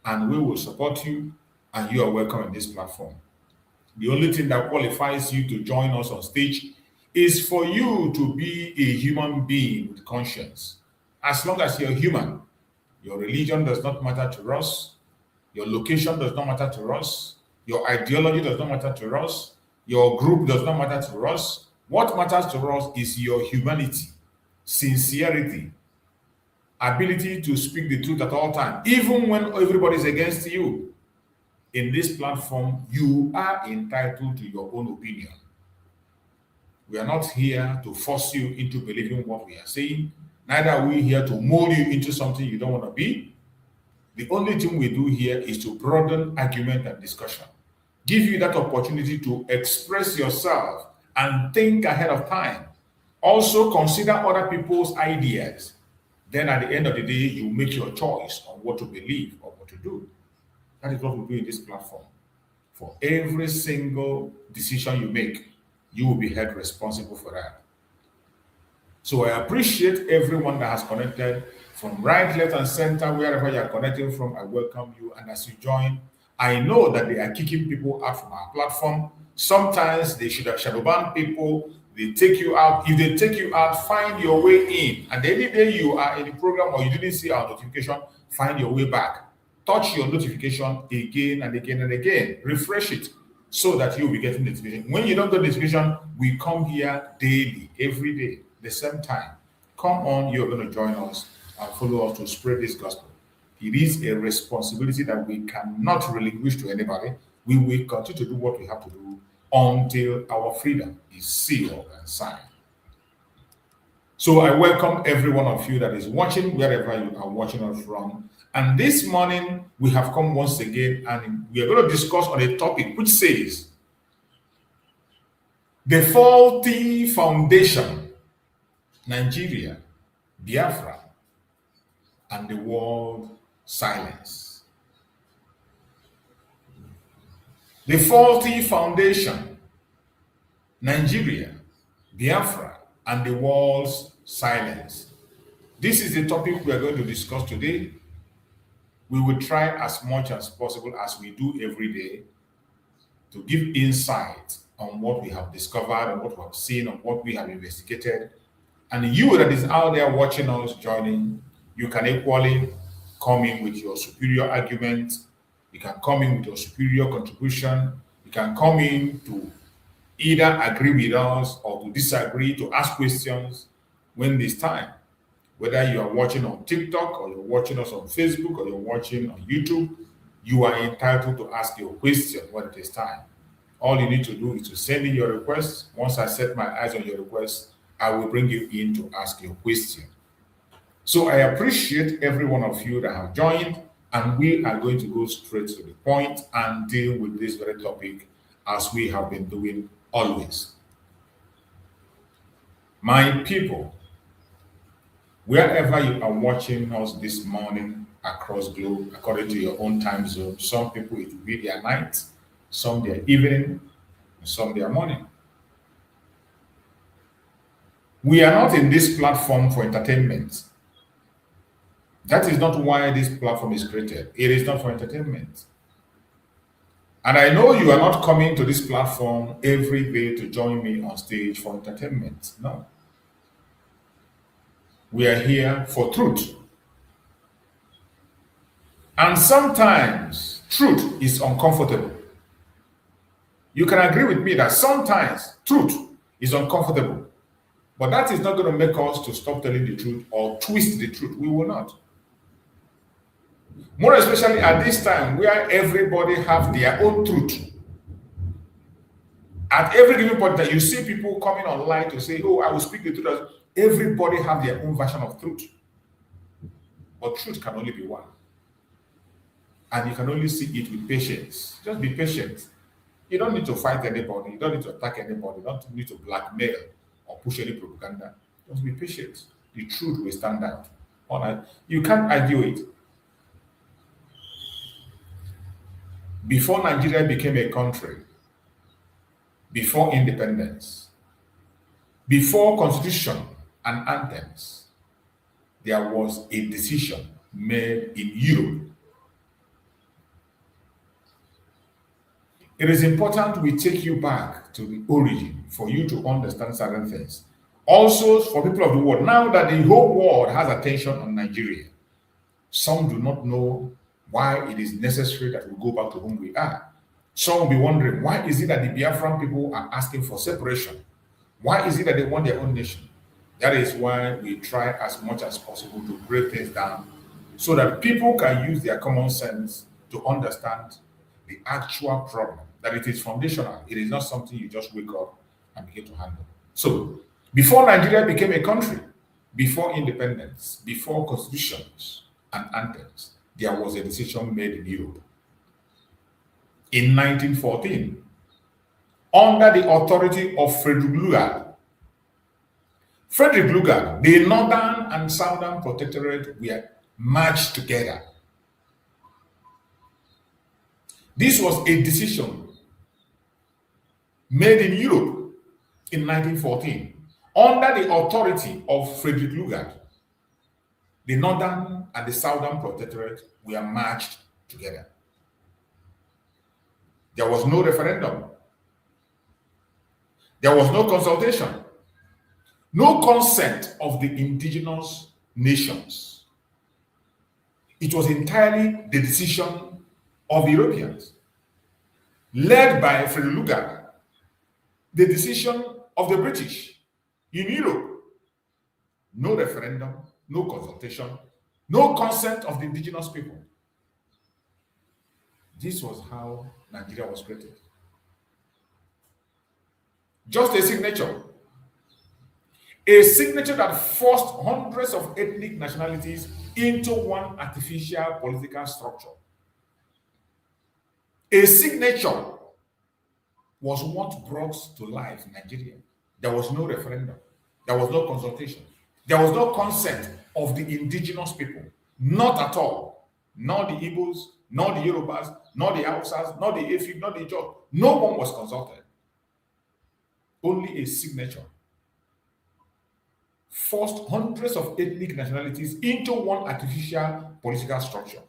and we will support you and you are welcome on this platform. The only thing that qualifies you to join us on stage is for you to be a human being with conscience. As long as you're human, your religion does not matter to us, your location does not matter to us, your ideology does not matter to us, your group does not matter to us. What matters to us is your humanity, sincerity, ability to speak the truth at all times, even when everybody is against you. In this platform, you are entitled to your own opinion. We are not here to force you into believing what we are saying. Neither are we here to mold you into something you don't want to be. The only thing we do here is to broaden argument and discussion, give you that opportunity to express yourself and think ahead of time. Also consider other people's ideas. Then at the end of the day, you make your choice on what to believe or what to do. That is what we do in this platform. For every single decision you make, you will be held responsible for that. So I appreciate everyone that has connected from right, left, and center, wherever you are connecting from. I welcome you. And as you join, I know that they are kicking people out from our platform. Sometimes they should have shadow ban people. They take you out. If they take you out, find your way in. And any day you are in the program or you didn't see our notification, find your way back. Touch your notification again and again and again. Refresh it so that you'll be getting notification. When you don't get notification, we come here daily, every day, the same time. Come on, you're going to join us and follow us to spread this gospel. It is a responsibility that we cannot relinquish to anybody. We will continue to do what we have to do until our freedom is sealed and signed. So I welcome every one of you that is watching, wherever you are watching us from. And this morning, we have come once again and we are going to discuss on a topic which says, the faulty foundation, Nigeria, Biafra, and the world silence. The faulty foundation, Nigeria, Biafra, and the world's silence. This is the topic we are going to discuss today. We will try as much as possible, as we do every day, to give insight on what we have discovered, and what we have seen, and what we have investigated. And you that is out there watching us, joining, you can equally come in with your superior argument. You can come in with your superior contribution. You can come in to either agree with us or to disagree, to ask questions when it's time. Whether you are watching on TikTok or you're watching us on Facebook or you're watching on YouTube, you are entitled to ask your question when it is time. All you need to do is to send in your request. Once I set my eyes on your request, I will bring you in to ask your question. So I appreciate every one of you that have joined, and we are going to go straight to the point and deal with this very topic as we have been doing always. My people, wherever you are watching us this morning across globe, according to your own time zone, some people it will be their night, some their evening, and some their morning. We are not in this platform for entertainment. That is not why this platform is created. It is not for entertainment. And I know you are not coming to this platform every day to join me on stage for entertainment. No. We are here for truth. And sometimes truth is uncomfortable. You can agree with me that sometimes truth is uncomfortable. But that is not going to make us to stop telling the truth or twist the truth. We will not. More especially at this time where everybody have their own truth. At every given point that you see people coming online to say, oh, I will speak the truth. Everybody have their own version of truth. But truth can only be one. And you can only see it with patience. Just be patient. You don't need to fight anybody. You don't need to attack anybody. You don't need to blackmail or push any propaganda. Just be patient. The truth will stand out. You can't argue it. Before Nigeria became a country, before independence, before constitution and anthems, there was a decision made in Europe. It is important we take you back to the origin for you to understand certain things. Also, for people of the world, now that the whole world has attention on Nigeria, some do not know why it is necessary that we go back to whom we are. Some will be wondering, why is it that the Biafran people are asking for separation? Why is it that they want their own nation? That is why we try as much as possible to break things down so that people can use their common sense to understand the actual problem, that it is foundational. It is not something you just wake up and begin to handle. So, before Nigeria became a country, before independence, before constitutions and anthems, there was a decision made in Europe. In 1914, under the authority of Frederick Lugard, the northern and southern protectorate were merged together. This was a decision made in Europe in 1914 under the authority of Frederick Lugard. The northern and the southern protectorate were merged together. There was no referendum. There was no consultation. No consent of the indigenous nations. It was entirely the decision of Europeans, led by Frederick Lugard, the decision of the British in Europe. No referendum, no consultation, no consent of the indigenous people. This was how Nigeria was created. Just a signature. A signature that forced hundreds of ethnic nationalities into one artificial political structure. A signature was what brought to life Nigeria. There was no referendum. There was no consultation. There was no consent of the indigenous people. Not at all. Not the Igbos, not the Yorubas, not the Hausas, not the Efik, not the Ijaw. No one was consulted. Only a signature forced hundreds of ethnic nationalities into one artificial political structure.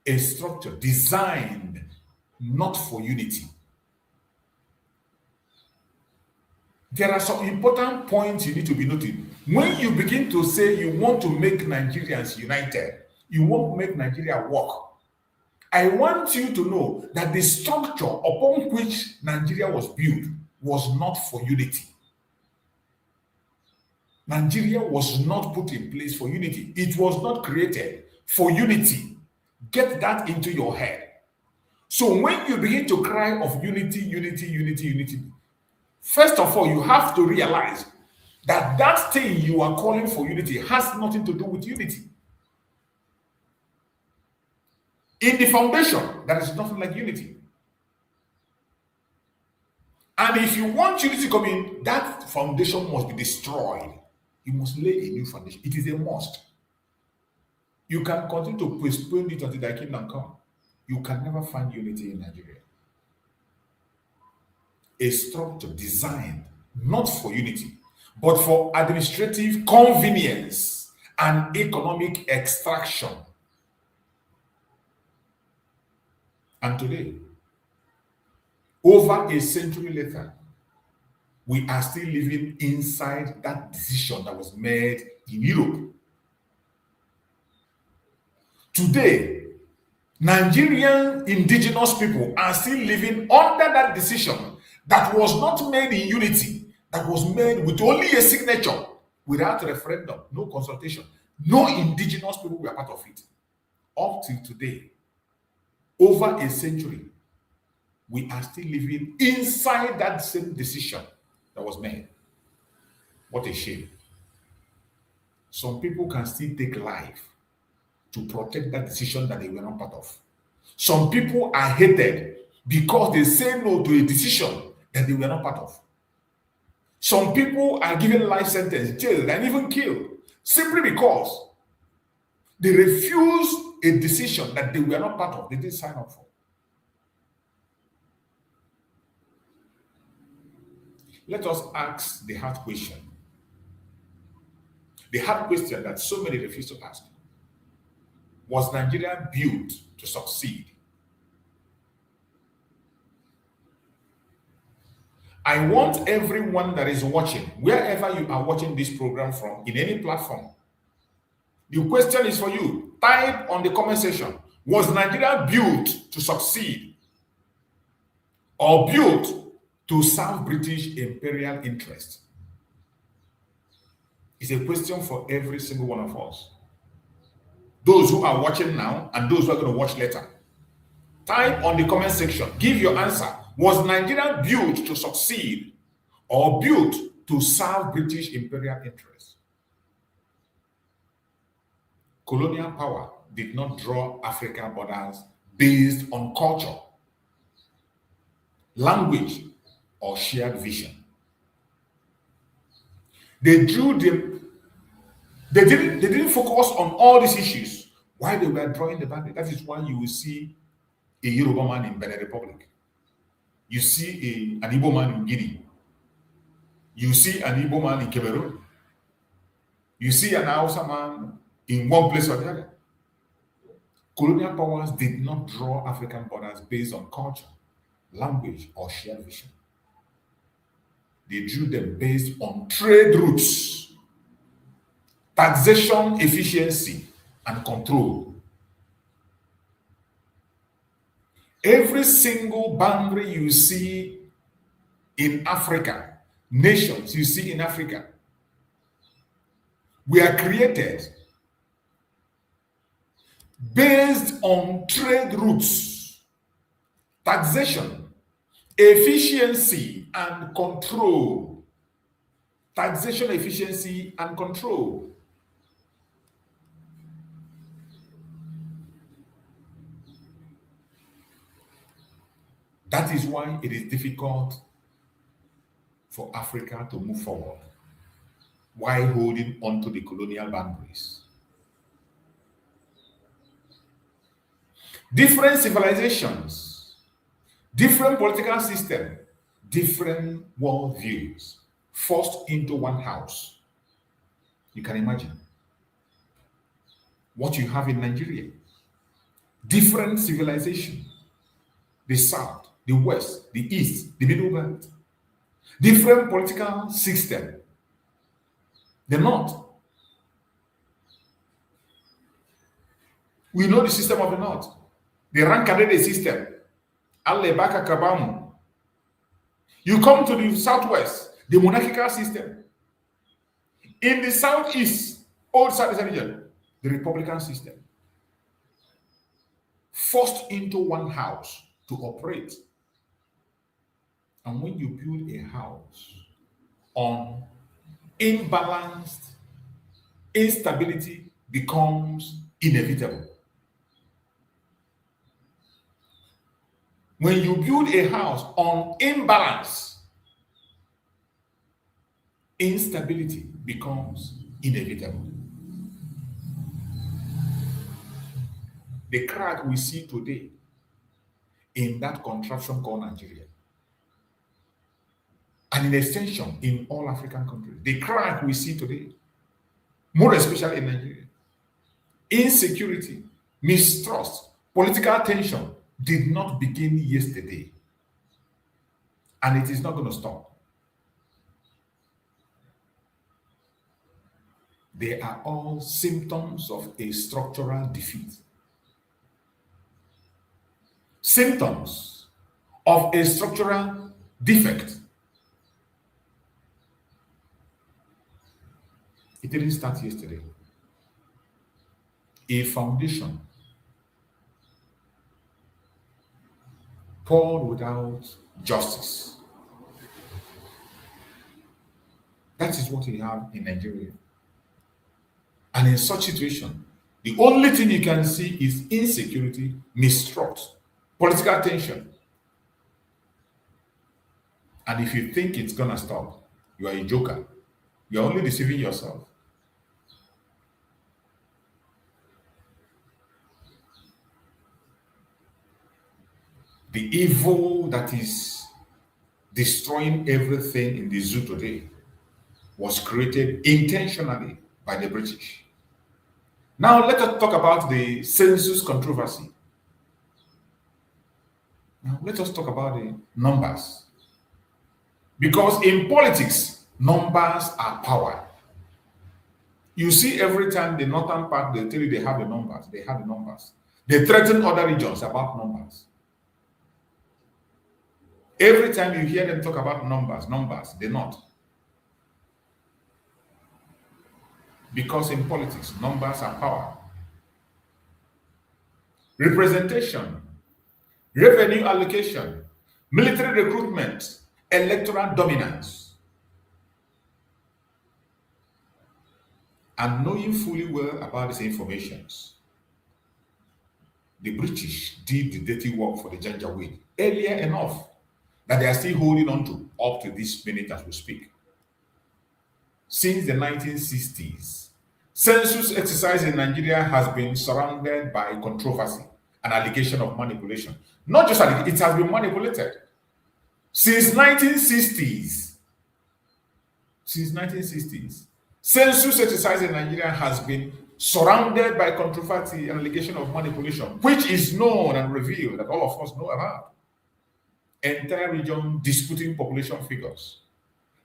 A structure designed not for unity. There are some important points you need to be noted. When you begin to say you want to make Nigerians united, you want to make Nigeria work, I want you to know that the structure upon which Nigeria was built was not for unity. Nigeria was not put in place for unity. It was not created for unity. Get that into your head. So when you begin to cry of unity, unity, unity, unity, first of all, you have to realize that that thing you are calling for unity has nothing to do with unity. In the foundation, there is nothing like unity. And if you want unity to come in, that foundation must be destroyed. You must lay a new foundation. It is a must. You can continue to postpone it until thy kingdom come. You can never find unity in Nigeria. A structure designed not for unity, but for administrative convenience and economic extraction. And today, over a century later, we are still living inside that decision that was made in Europe. Today, Nigerian indigenous people are still living under that decision that was not made in unity, that was made with only a signature, without referendum, no consultation. No indigenous people were part of it. Up till today, over a century, we are still living inside that same decision that was made. What a shame. Some people can still take life to protect that decision that they were not part of. Some people are hated because they say no to a decision that they were not part of. Some people are given life sentence, jailed, and even killed simply because They refused a decision that they were not part of, they didn't sign up for. Let us ask the hard question. The hard question that so many refuse to ask. Was Nigeria built to succeed? I want everyone that is watching, wherever you are watching this program from, in any platform, the question is for you. Type on the comment section, was Nigeria built to succeed or built to serve British imperial interests? It's a question for every single one of us. Those who are watching now and those who are going to watch later. Type on the comment section, give your answer. Was Nigeria built to succeed or built to serve British imperial interests? Colonial power did not draw African borders based on culture, language, or shared vision. They didn't focus on all these issues while they were drawing the boundary. That is why you will see a Yoruba man in Benin Republic. You see an Igbo man in Guinea. You see an Igbo man in Cameroon. You see an Hausa man in one place or the other. Colonial powers did not draw African borders based on culture, language, or shared vision. They drew them based on trade routes, taxation efficiency, and control. Every single boundary you see in Africa, nations you see in Africa, were created based on trade routes, taxation, efficiency, and control. Taxation, efficiency, and control. That is why it is difficult for Africa to move forward while holding onto the colonial boundaries. Different civilizations, different political systems, different worldviews forced into one house. You can imagine what you have in Nigeria. Different civilization, the South, the West, the East, the Middle Belt. Different political system. The North. We know the system of the North. The Rankadede system. Alebaka Kabamu. You come to the Southwest, the monarchical system. In the Southeast, old Southeastern region, the Republican system. Forced into one house to operate. And when you build a house on imbalanced, instability becomes inevitable. When you build a house on imbalance, instability becomes inevitable. The crack we see today in that contraption called Nigeria, and in extension in all African countries, the crack we see today, more especially in Nigeria, insecurity, mistrust, political tension did not begin yesterday, and it is not going to stop. They are all symptoms of a structural defeat. Symptoms of a structural defect. It didn't start yesterday. A foundation poured without justice. That is what we have in Nigeria. And in such situation, the only thing you can see is insecurity, mistrust, political tension. And if you think it's gonna stop, you are a joker. You're only deceiving yourself. The evil that is destroying everything in the zoo today was created intentionally by the British. Now let us talk about the census controversy. Now let us talk about the numbers. Because in politics, numbers are power. You see, every time the northern part, they tell you they have the numbers. They have the numbers. They threaten other regions about numbers. Every time you hear them talk about numbers, they're not. Because in politics, numbers are power. Representation, revenue allocation, military recruitment, electoral dominance. And knowing fully well about these informations, the British did the dirty work for the Janjaweed earlier enough that they are still holding on to up to this minute as we speak. Since the 1960s, census exercise in Nigeria has been surrounded by controversy and allegation of manipulation. Not just it has been manipulated. Since 1960s, census exercise in Nigeria has been surrounded by controversy and allegation of manipulation, which is known and revealed that all of us know about. Entire region disputing population figures.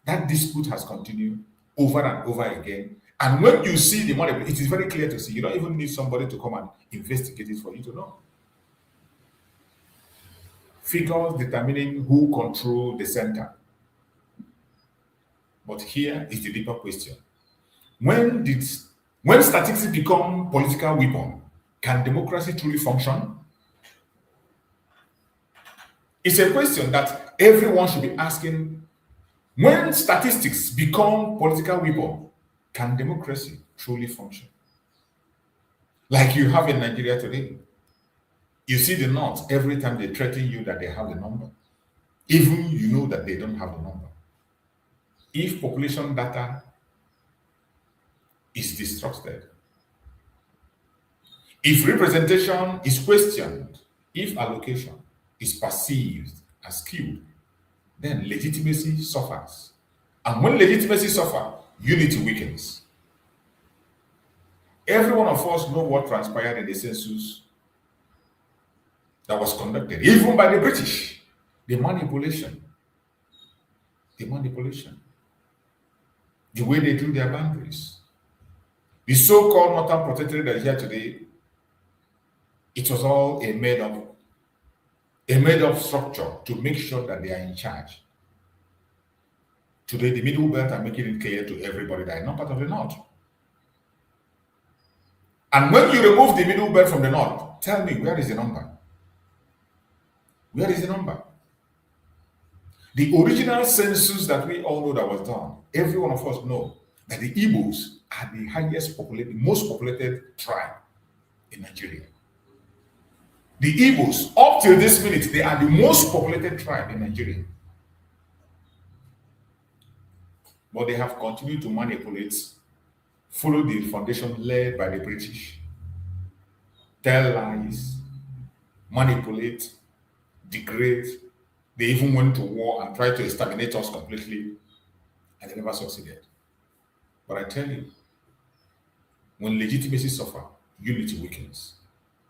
That dispute has continued over and over again. And when you see the money, it is very clear to see. You don't even need somebody to come and investigate it for you to know. Figures determining who controls the center. But here is the deeper question. When statistics become political weapon, can democracy truly function? It's a question that everyone should be asking. When statistics become political weapon, can democracy truly function? Like you have in Nigeria today. You see the North, every time they threaten you that they have the number, even you know that they don't have the number. If population data is distrusted, if representation is questioned, if allocation is perceived as skewed, then legitimacy suffers. And when legitimacy suffers, unity weakens. Every one of us know what transpired in the census that was conducted, even by the British. The manipulation. The way they drew their boundaries. The so-called Northern Protectorate that is here today, it was all a made-up structure to make sure that they are in charge. Today, the Middle Belt are making it clear to everybody that are not part of the North. And when you remove the Middle Belt from the North, tell me, where is the number? Where is the number? The original census that we all know that was done, every one of us know that the Igbos are the most populated tribe in Nigeria. The Igbos, up till this minute, they are the most populated tribe in Nigeria. But they have continued to manipulate, follow the foundation led by the British, tell lies, manipulate, degrade. They even went to war and tried to exterminate us completely, and they never succeeded. But I tell you, when legitimacy suffers, unity weakens.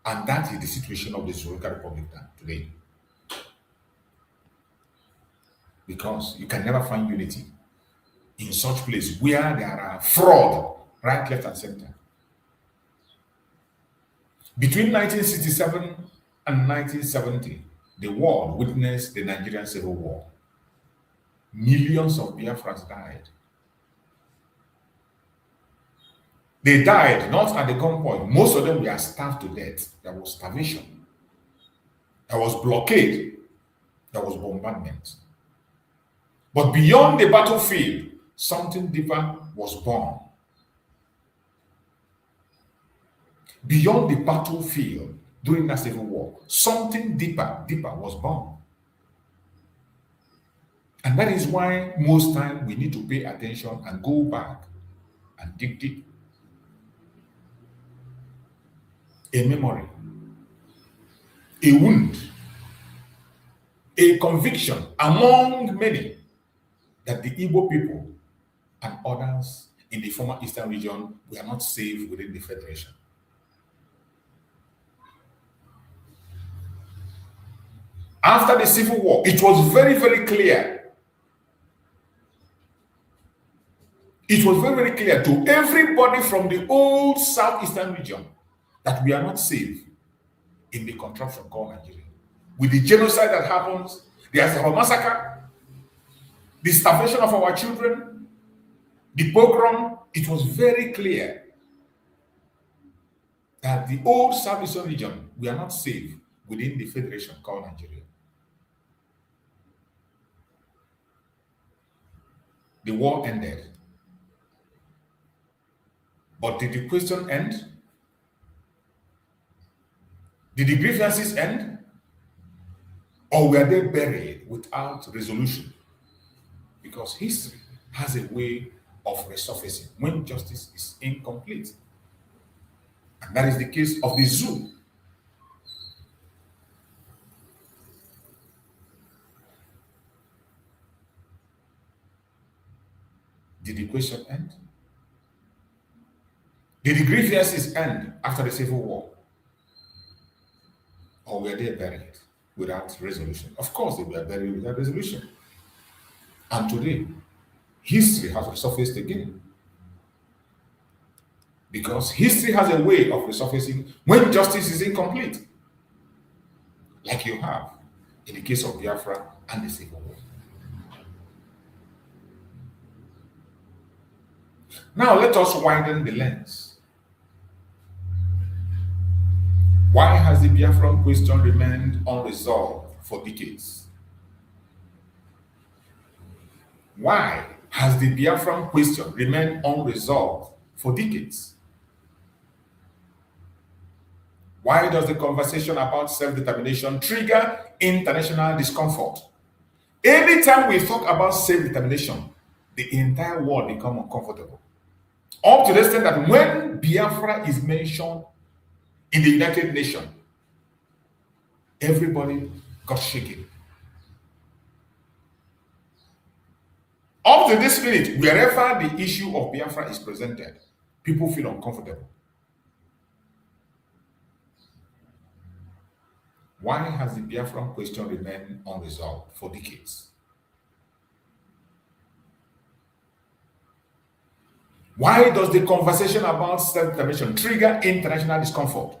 And that is the situation of the Zoological Republic today. Because you can never find unity in such place where there are fraud, right, left, and center. Between 1967 and 1970, the world witnessed the Nigerian Civil War. Millions of Biafrans died. They died not at the gunpoint. Most of them were starved to death. There was starvation. There was blockade. There was bombardment. But beyond the battlefield, something deeper was born. Beyond the battlefield during that civil war, something deeper was born. And that is why most time we need to pay attention and go back and dig deep. A memory, a wound, a conviction among many that the Igbo people and others in the former Eastern region were not safe within the Federation. After the Civil War, it was very, very clear. It was very, very clear to everybody from the old Southeastern region that we are not safe in the contraption called Nigeria. With the genocide that happens, the Asaba massacre, the starvation of our children, the pogrom, it was very clear that the old Southeastern region, we are not safe within the federation called Nigeria. The war ended. But did the question end? Did the grievances end? Or were they buried without resolution? Because history has a way of resurfacing when justice is incomplete. And that is the case of the zoo. Did the question end? Did the grievances end after the Civil War? Or were they buried without resolution? Of course, they were buried without resolution. And today, history has resurfaced again. Because history has a way of resurfacing when justice is incomplete. Like you have in the case of Biafra and the Civil War. Now let us widen the lens. Why has the Biafran question remained unresolved for decades? Why has the Biafran question remained unresolved for decades? Why does the conversation about self-determination trigger international discomfort? Anytime we talk about self-determination, the entire world becomes uncomfortable. Up to the extent that when Biafra is mentioned in the United Nations, everybody got shaken. Up to this minute, wherever the issue of Biafra is presented, people feel uncomfortable. Why has the Biafran question remained unresolved for decades? Why does the conversation about self-determination trigger international discomfort?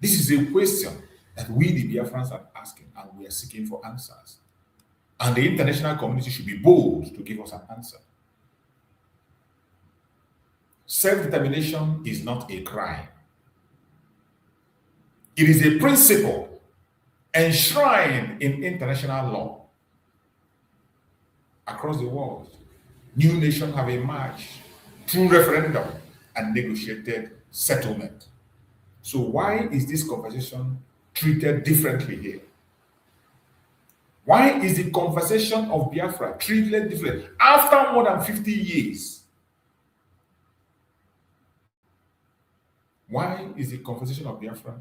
This is a question that we, the Biafrans, are asking, and we are seeking for answers. And the international community should be bold to give us an answer. Self-determination is not a crime. It is a principle enshrined in international law. Across the world, new nations have emerged through referendum and negotiated settlement. So why is this conversation treated differently here? Why is the conversation of Biafra treated differently after more than 50 years? Why is the conversation of Biafra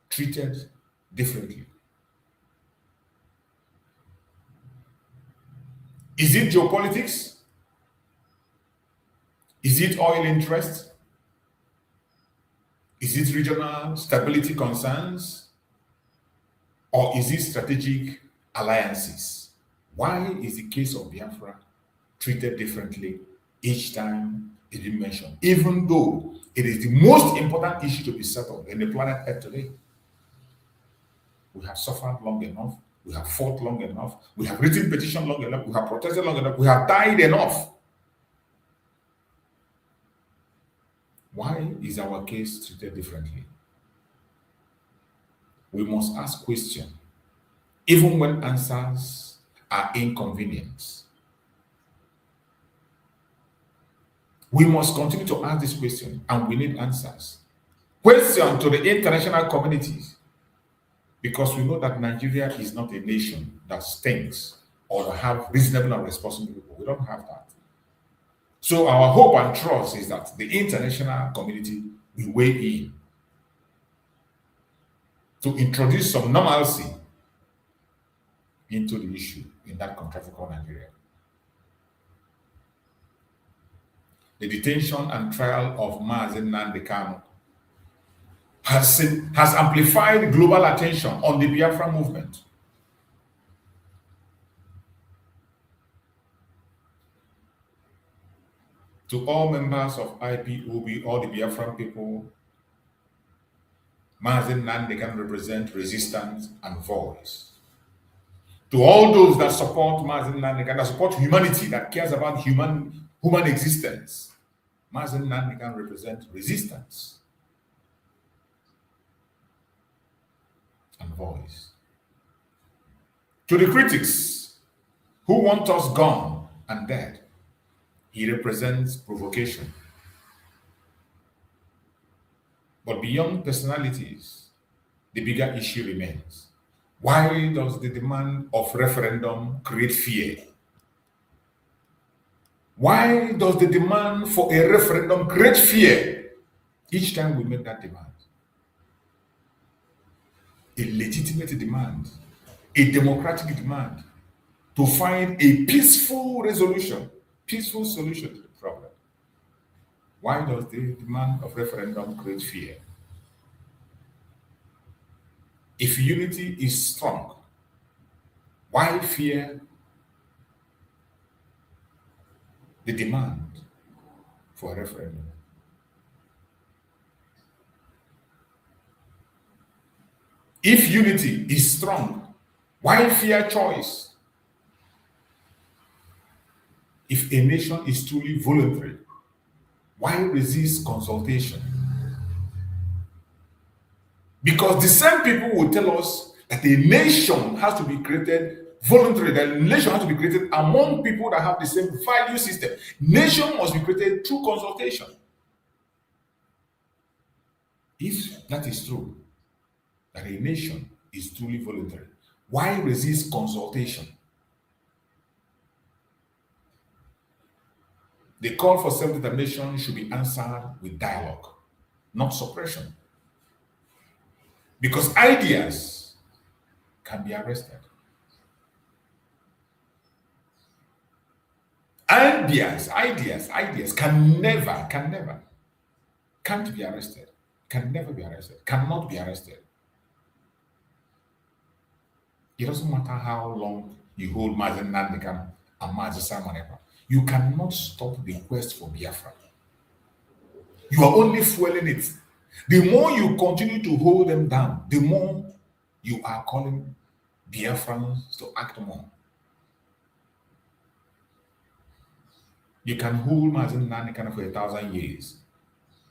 treated differently? Is it geopolitics? Is it oil interest? Is it regional stability concerns? Or is it strategic alliances? Why is the case of Biafra treated differently each time it is mentioned, even though it is the most important issue to be settled in the planet Earth today? We have suffered long enough. We have fought long enough. We have written petition long enough. We have protested long enough. We have died enough. Why is our case treated differently? We must ask questions, even when answers are inconvenient. We must continue to ask this question, and we need answers. Question to the international communities, because we know that Nigeria is not a nation that stinks or have reasonable and responsible people. We don't have that. So our hope and trust is that the international community will weigh in to introduce some normalcy, into the issue in that contrafrical Nigeria. The detention and trial of Nnamdi Kanu has amplified global attention on the Biafra movement. To all members of IPOB, all the Biafran people, Nnamdi Kanu represent resistance and voice. To all those that support Nnamdi Kanu, that support humanity, that cares about human existence, Nnamdi Kanu represent resistance and voice. To the critics who want us gone and dead, he represents provocation. But beyond personalities, the bigger issue remains. Why does the demand of referendum create fear? Why does the demand for a referendum create fear each time we make that demand? A legitimate demand, a democratic demand to find a peaceful resolution, peaceful solution to the problem. Why does the demand of referendum create fear? If unity is strong, why fear the demand for a referendum? If unity is strong, why fear choice? If a nation is truly voluntary, why resist consultation? Because the same people will tell us that a nation has to be created voluntarily, that a nation has to be created among people that have the same value system. Nation must be created through consultation. If that is true, that a nation is truly voluntary, why resist consultation? The call for self-determination should be answered with dialogue, not suppression. Because ideas can be arrested. Ideas can't be arrested, can never be arrested, cannot be arrested. It doesn't matter how long you hold Nnamdi Kanu and Mazi Simon Ekpa. You cannot stop the quest for Biafra. You are only fueling it. The more you continue to hold them down, the more you are calling Biafrans to act more. You can hold Nnamdi Kanu for 1,000 years.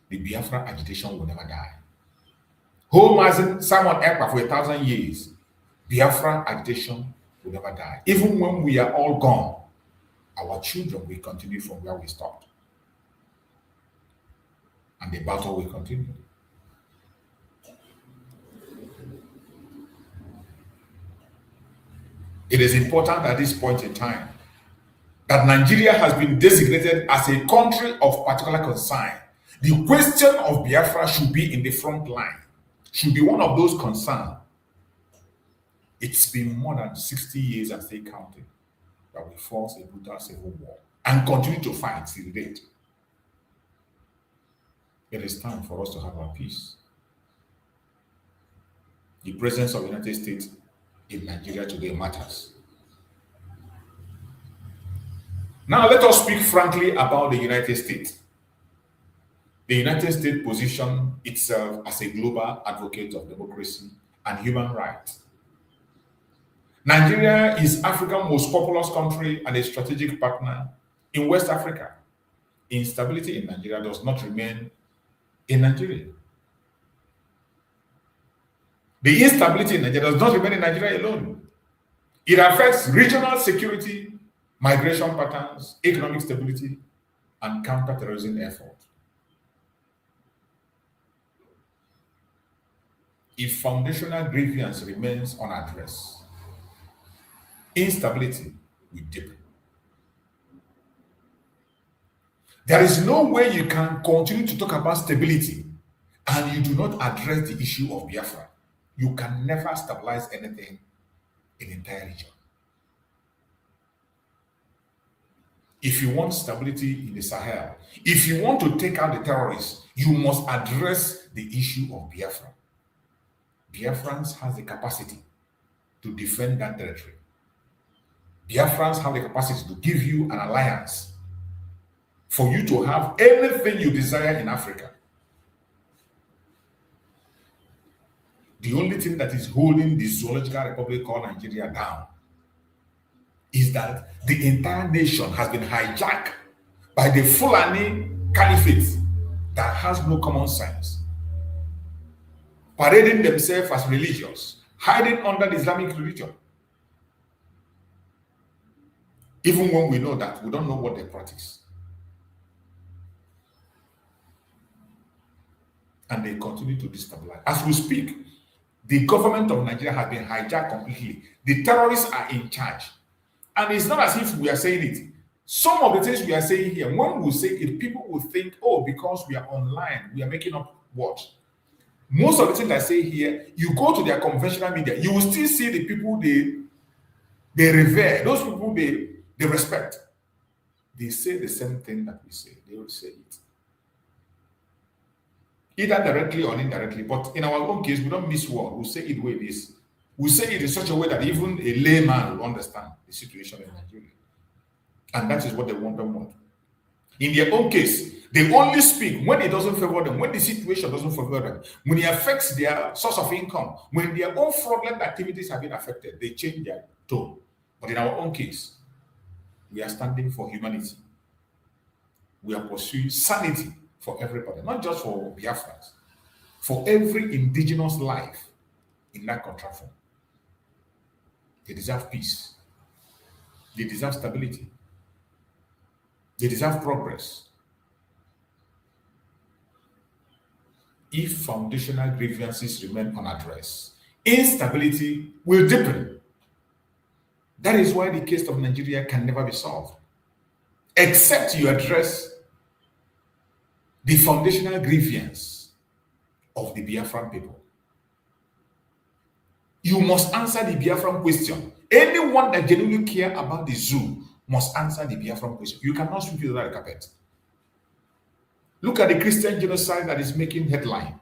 The Biafra agitation will never die. Hold Mazi Simon Ekpa for 1,000 years. Biafra agitation will never die. Even when we are all gone, our children will continue from where we stopped. And the battle will continue. It is important at this point in time that Nigeria has been designated as a country of particular concern. The question of Biafra should be in the front line, should be one of those concerns. It's been more than 60 years and still counting that we fought a brutal civil war and continue to fight till date. It is time for us to have our peace. The presence of the United States in Nigeria today matters. Now let us speak frankly about the United States. The United States positions itself as a global advocate of democracy and human rights. Nigeria is Africa's most populous country and a strategic partner in West Africa. Instability in Nigeria does not remain in Nigeria. The instability in Nigeria does not remain in Nigeria alone. It affects regional security, migration patterns, economic stability, and counter-terrorism efforts. If foundational grievance remains unaddressed, instability will deepen. There is no way you can continue to talk about stability and you do not address the issue of Biafra. You can never stabilize anything in the entire region. If you want stability in the Sahel, if you want to take out the terrorists, you must address the issue of Biafra. Biafrans has the capacity to defend that territory. Biafrans have the capacity to give you an alliance for you to have anything you desire in Africa. The only thing that is holding the zoological republic called Nigeria down is that the entire nation has been hijacked by the Fulani Caliphate that has no common sense, parading themselves as religious, hiding under the Islamic religion. Even when we know that, we don't know what they practice. And they continue to destabilize. As we speak, the government of Nigeria has been hijacked completely. The terrorists are in charge. And it's not as if we are saying it. Some of the things we are saying here, when we say it, people will think, oh, because we are online, we are making up what? Most of the things I say here, you go to their conventional media, you will still see the people they revere, those people they respect. They say the same thing that we say. They will say it. Either directly or indirectly. But in our own case, we don't miss word. We say it the way it is. We say it in such a way that even a layman will understand the situation in Nigeria. And that is what they want them want. In their own case, they only speak when it doesn't favor them, when the situation doesn't favor them, when it affects their source of income, when their own fraudulent activities have been affected, they change their tone. But in our own case, we are standing for humanity. We are pursuing sanity for everybody, not just for Biafrans, for every indigenous life in that contraction. They deserve peace. They deserve stability. They deserve progress. If foundational grievances remain unaddressed, instability will deepen. That is why the case of Nigeria can never be solved, except you address the foundational grievance of the Biafran people. You must answer the Biafran question. Anyone that genuinely cares about the zoo must answer the Biafran question. You cannot sweep it under the carpet. Look at the Christian genocide that is making headline.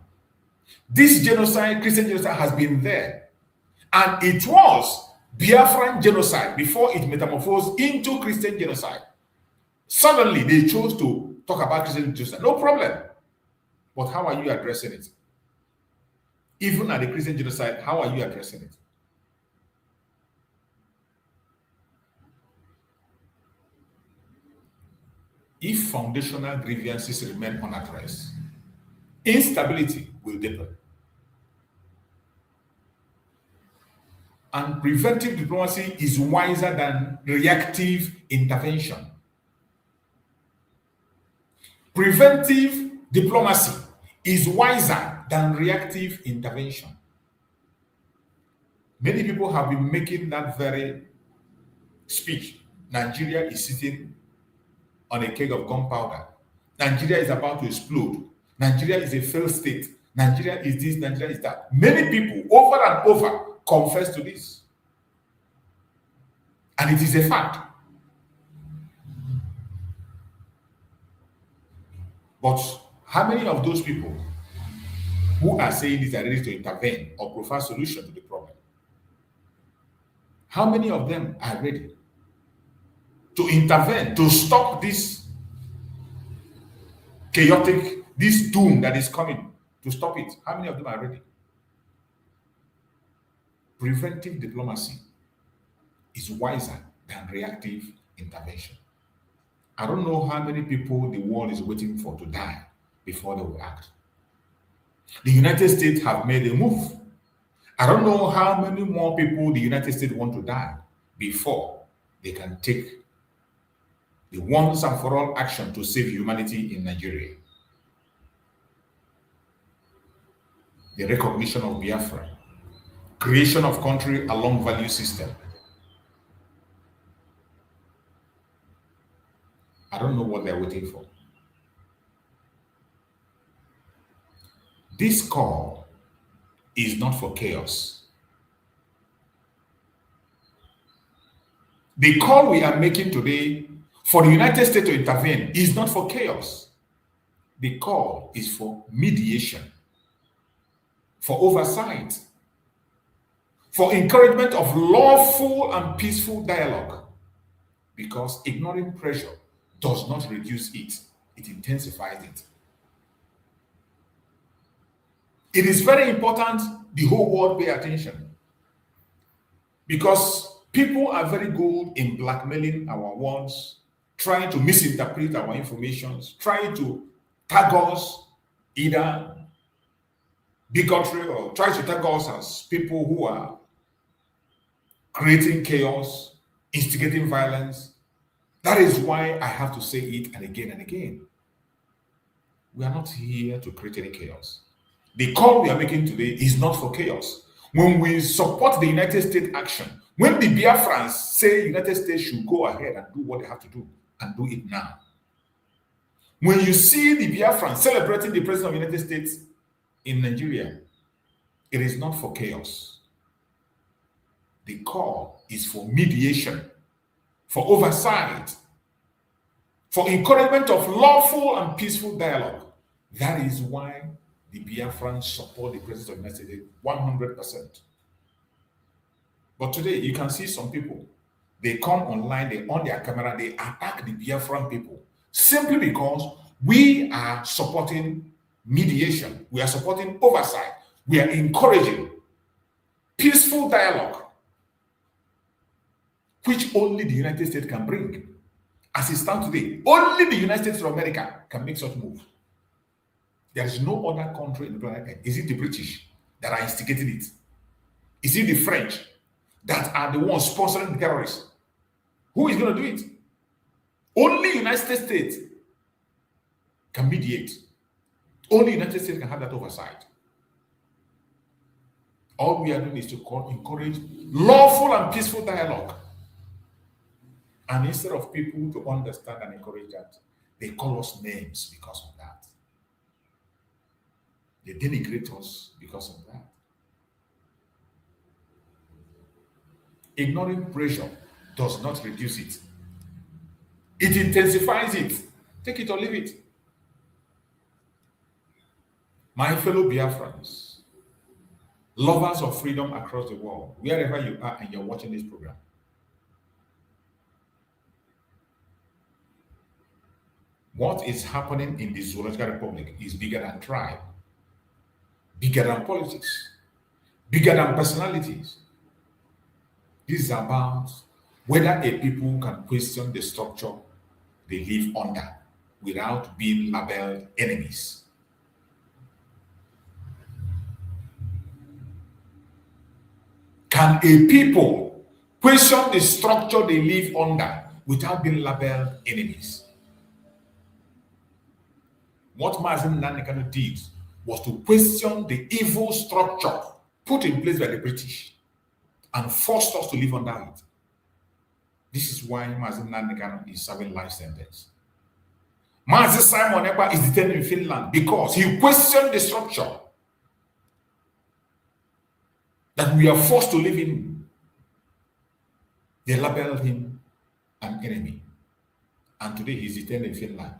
This genocide, Christian genocide, has been there. And it was Biafran genocide before it metamorphosed into Christian genocide. Suddenly, they chose to talk about Christian genocide. No problem. But how are you addressing it? Even at the Christian genocide, how are you addressing it? If foundational grievances remain unaddressed, instability will deepen. And preventive diplomacy is wiser than reactive intervention. Preventive diplomacy is wiser than reactive intervention. Many people have been making that very speech. Nigeria is sitting on a keg of gunpowder. Nigeria is about to explode. Nigeria is a failed state. Nigeria is this, Nigeria is that. Many people over and over confess to this. And it is a fact. But how many of those people who are saying this are ready to intervene or provide solution to the problem? How many of them are ready to intervene, to stop this chaotic, this doom that is coming, to stop it? How many of them are ready? Preventive diplomacy is wiser than reactive intervention. I don't know how many people the world is waiting for to die before they will act. The United States have made a move. I don't know how many more people the United States want to die before they can take the once and for all action to save humanity in Nigeria. The recognition of Biafra, creation of country along value system. I don't know what they're waiting for. This call is not for chaos. The call we are making today for the United States to intervene is not for chaos. The call is for mediation, for oversight, for encouragement of lawful and peaceful dialogue, because ignoring pressure does not reduce it, it intensifies it. It is very important the whole world pay attention, because people are very good in blackmailing our words, trying to misinterpret our information, trying to tag us either bigotry or try to tag us as people who are creating chaos, instigating violence. That is why I have to say it and again and again. We are not here to create any chaos. The call we are making today is not for chaos. When we support the United States action, when the Biafrans say the United States should go ahead and do what they have to do, and do it now. When you see the Biafrans celebrating the President of the United States in Nigeria, it is not for chaos. The call is for mediation, for oversight, for encouragement of lawful and peaceful dialogue. That is why the Biafrans support the President of the United States 100%. But today, you can see some people, they come online, they on their camera, they attack the Biafran people simply because we are supporting mediation, we are supporting oversight, we are encouraging peaceful dialogue, which only the United States can bring. As it stands today, only the United States of America can make such move. There is no other country in the planet. Is it the British that are instigating it? Is it the French that are the ones sponsoring the terrorists? Who is going to do it? Only United States can mediate. Only United States can have that oversight. All we are doing is to encourage lawful and peaceful dialogue. And instead of people to understand and encourage that, they call us names because of that. They denigrate us because of that. Ignoring pressure does not reduce it. It intensifies it. Take it or leave it. My fellow Biafrans, lovers of freedom across the world, wherever you are and you're watching this program, what is happening in the Zoological Republic is bigger than tribe, bigger than politics, bigger than personalities. This is about whether a people can question the structure they live under without being labeled enemies. Can a people question the structure they live under without being labeled enemies? What Nnamdi Kanu did was to question the evil structure put in place by the British and forced us to live under it. This is why Nnamdi Kanu is serving life sentence. Simon Ekpa is detained in Finland because he questioned the structure that we are forced to live in. They labeled him an enemy. And today he's detained in Finland.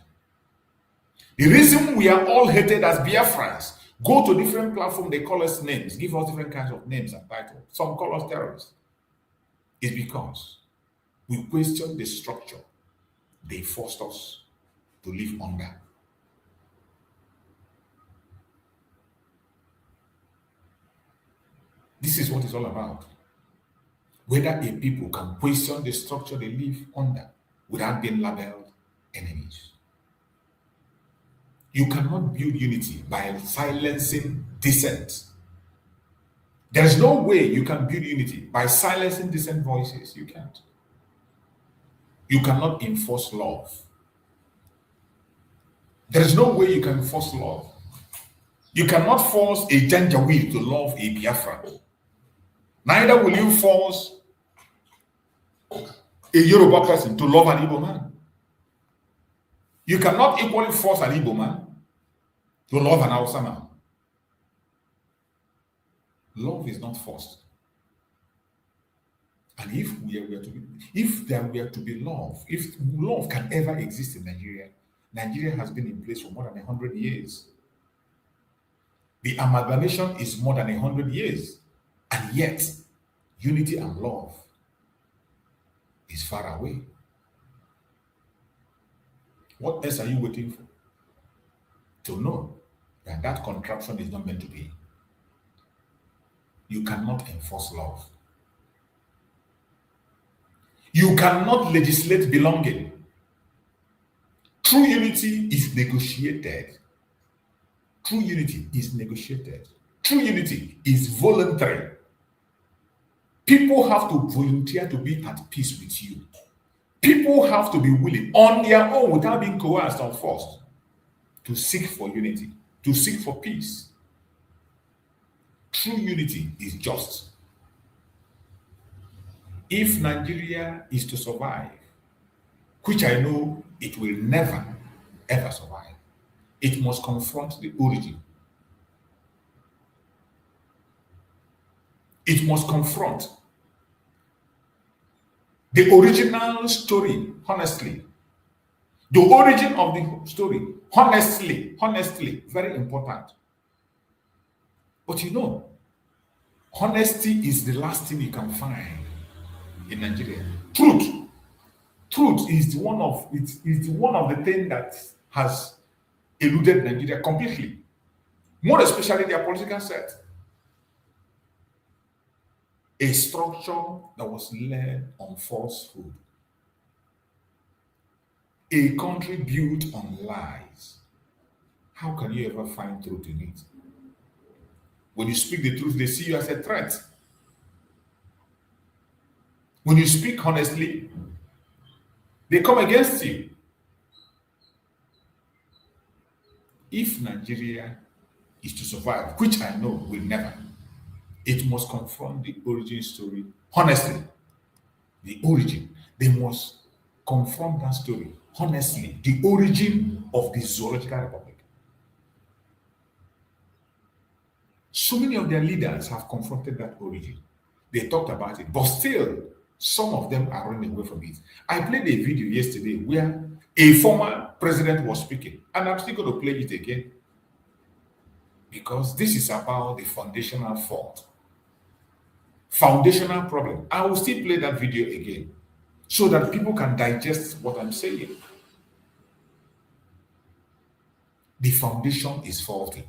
The reason we are all hated as Biafrans, go to different platforms, they call us names, give us different kinds of names and titles. Some call us terrorists. Is because we question the structure they forced us to live under. This is what it's all about. Whether a people can question the structure they live under without being labeled enemies. You cannot build unity by silencing dissent. There is no way you can build unity by silencing dissent voices. You can't. You cannot enforce love. There is no way you can enforce love. You cannot force a Janjaweed to love a Biafra. Neither will you force a Yoruba person to love an Igbo man. You cannot equally force an Igbo man to love an Hausa man. Love is not forced. And if there were to be love, if love can ever exist in Nigeria, Nigeria has been in place for more than 100 years. The amalgamation is more than 100 years. And yet, unity and love is far away. What else are you waiting for? To know that that contraption is not meant to be. You cannot enforce love. You cannot legislate belonging. True unity is negotiated. True unity is negotiated. True unity is voluntary. People have to volunteer to be at peace with you. People have to be willing on their own without being coerced or forced to seek for unity, to seek for peace. True unity is just. If Nigeria is to survive, which I know it will never, ever survive, it must confront the origin. It must confront the original story, honestly. The origin of the story, honestly, very important. But you know, honesty is the last thing you can find in Nigeria. Truth is one of the things that has eluded Nigeria completely. More especially their political set. A structure that was led on falsehood. A country built on lies. How can you ever find truth in it? When you speak the truth, they see you as a threat. When you speak honestly, they come against you. If Nigeria is to survive, which I know will never, it must confront the origin story. Honestly, the origin. They must confront that story. Honestly, the origin of the Zoological Republic. So many of their leaders have confronted that origin. They talked about it, but still, some of them are running away from it. I played a video yesterday where a former president was speaking, and I'm still going to play it again because this is about the foundational fault, foundational problem. I will still play that video again so that people can digest what I'm saying. The foundation is faulty.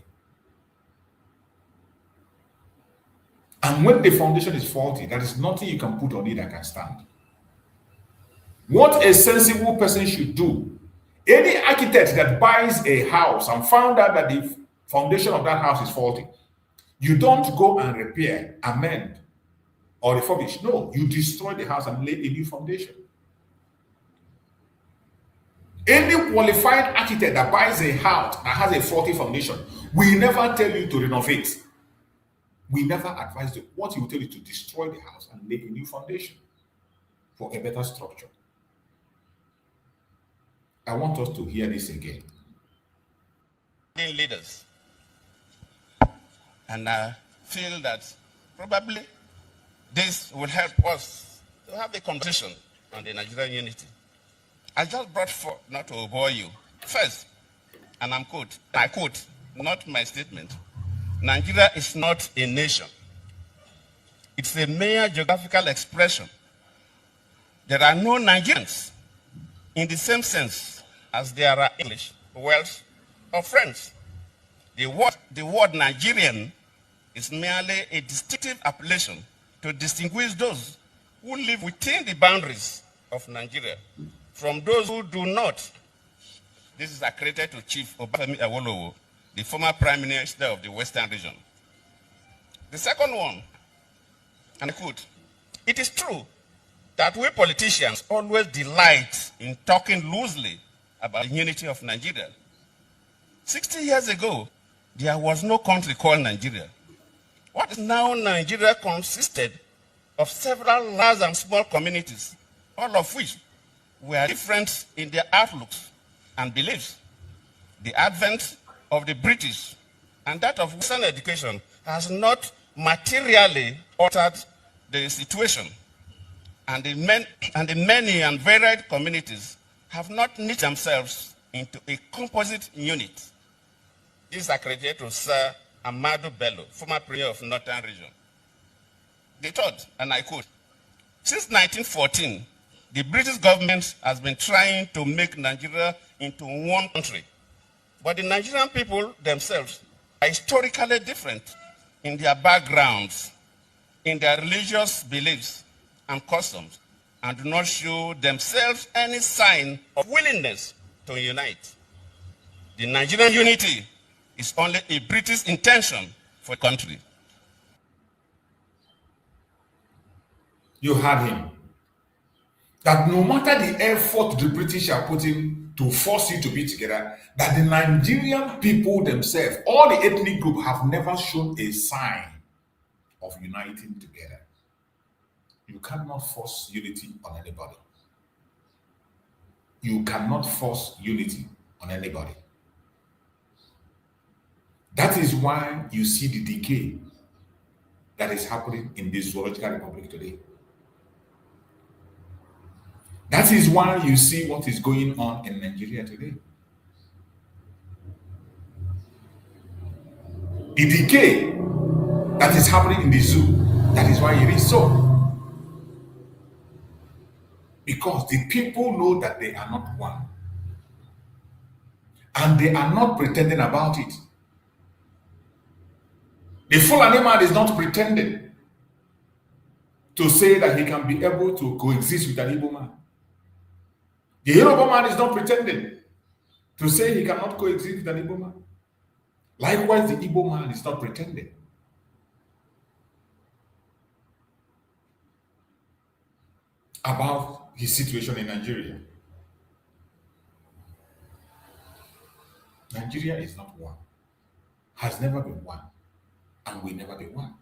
And when the foundation is faulty, there is nothing you can put on it that can stand. What a sensible person should do, any architect that buys a house and found out that the foundation of that house is faulty, you don't go and repair, amend, or refurbish. No, you destroy the house and lay a new foundation. Any qualified architect that buys a house that has a faulty foundation will never tell you to renovate. We never advise you. What he will tell you to destroy the house and lay a new foundation for a better structure. I want us to hear this again. Leaders, and I feel that probably this will help us to have a conversation on the Nigerian unity. I just brought forth, not to bore you. First, and I quote, not my statement, Nigeria is not a nation. It's a mere geographical expression. There are no Nigerians in the same sense as there are English, Welsh, or French. The word Nigerian is merely a distinctive appellation to distinguish those who live within the boundaries of Nigeria from those who do not. This is accredited to Chief Obafemi Awolowo, the former Prime Minister of the Western region. The second one, and I quote, it is true that we politicians always delight in talking loosely about the unity of Nigeria. 60 years ago, there was no country called Nigeria. What is now Nigeria consisted of several large and small communities, all of which were different in their outlooks and beliefs. The advent of the British and that of Western education has not materially altered the situation. and the many and varied communities have not knit themselves into a composite unit. This is accredited to Sir Amadou Bello, former Premier of Northern Region. They thought, and I quote, "Since 1914, the British government has been trying to make Nigeria into one country. But the Nigerian people themselves are historically different in their backgrounds, in their religious beliefs and customs, and do not show themselves any sign of willingness to unite. The Nigerian unity is only a British intention for the country." You heard him. That no matter the effort the British are putting to force you to be together, that the Nigerian people themselves, all the ethnic group, have never shown a sign of uniting together. You cannot force unity on anybody. You cannot force unity on anybody. That is why you see the decay that is happening in this zoological republic today. That is why you see what is going on in Nigeria today. The decay that is happening in the zoo, that is why it is so. Because the people know that they are not one. And they are not pretending about it. The Fulani man is not pretending to say that he can be able to coexist with an Igbo man. The Yoruba man is not pretending to say he cannot coexist with an Igbo man. Likewise, the Igbo man is not pretending. About his situation in Nigeria. Nigeria is not one, has never been one, and will never be one.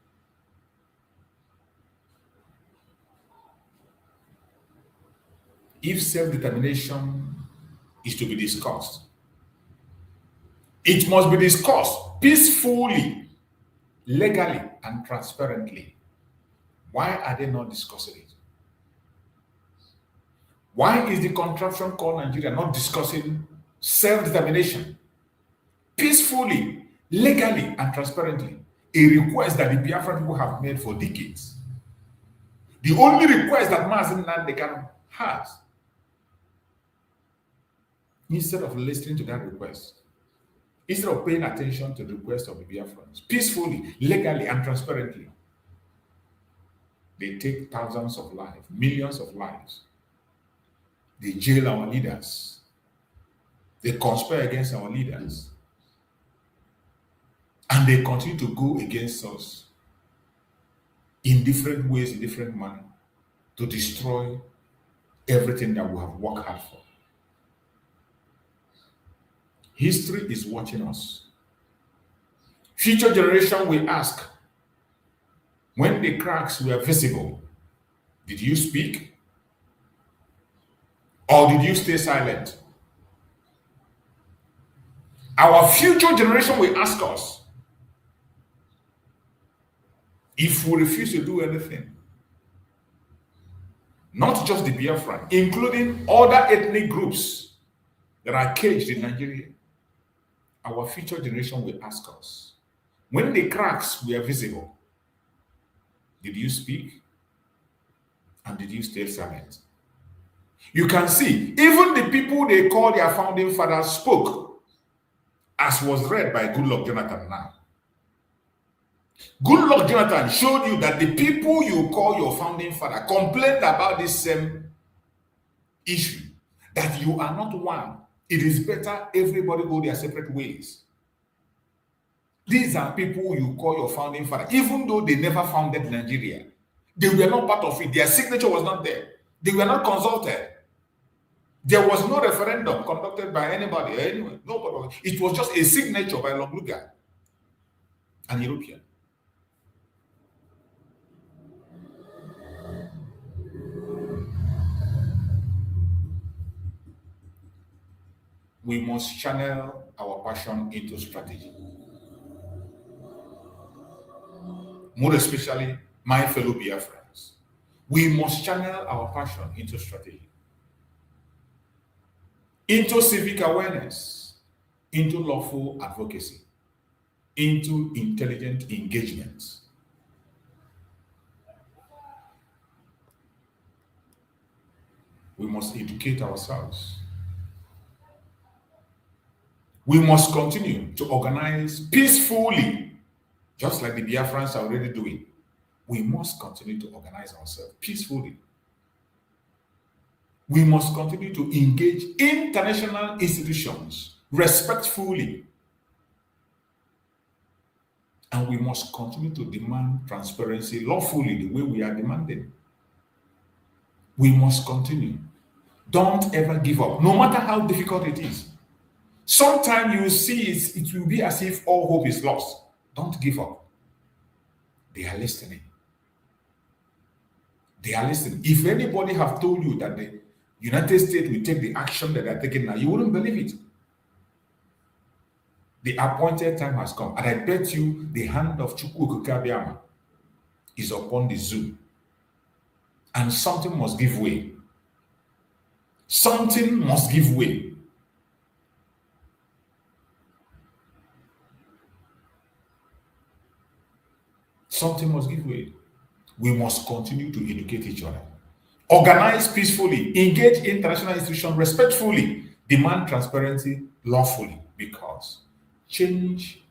If self-determination is to be discussed, it must be discussed peacefully, legally, and transparently. Why are they not discussing it? Why is the contraption called Nigeria not discussing self-determination peacefully, legally, and transparently? A request that the Biafra people have made for decades. The only request that Nnamdi Kanu has. Instead of listening to that request, instead of paying attention to the request of the Biafrans, peacefully, legally, and transparently, they take thousands of lives, millions of lives. They jail our leaders. They conspire against our leaders. And they continue to go against us in different ways, in different manners, to destroy everything that we have worked hard for. History is watching us. Future generation will ask, when the cracks were visible, did you speak? Or did you stay silent? Our future generation will ask us, if we refuse to do anything, not just the Biafra, including other ethnic groups that are caged in Nigeria, our future generation will ask us, when the cracks were visible, did you speak? And did you stay silent? You can see, even the people they call their founding fathers spoke, as was read by Goodluck Jonathan now. Goodluck Jonathan showed you that the people you call your founding father complained about this same issue, that you are not one. It is better everybody go their separate ways. These are people you call your founding father, even though they never founded Nigeria. They were not part of it. Their signature was not there. They were not consulted. There was no referendum conducted by anybody. Anyway, nobody. It was just a signature by Lugard, an European. We must channel our passion into strategy. More especially, my fellow Biafrans, We must channel our passion into strategy, into civic awareness, into lawful advocacy, into intelligent engagement. We must educate ourselves. We must continue to organize peacefully, just like the Biafrans are already doing. We must continue to organize ourselves peacefully. We must continue to engage international institutions respectfully. And we must continue to demand transparency lawfully the way we are demanding. We must continue. Don't ever give up, no matter how difficult it is. Sometimes you will see it will be as if all hope is lost. Don't give up. They are listening. They are listening. If anybody have told you that the United States will take the action that they're taking now, you wouldn't believe it. The appointed time has come, and I bet you the hand of Chukwu Kabiama is upon the zoo, and something must give way. Something must give way. Something must give way. We must continue to educate each other, organize peacefully, engage international institutions respectfully, demand transparency lawfully, because change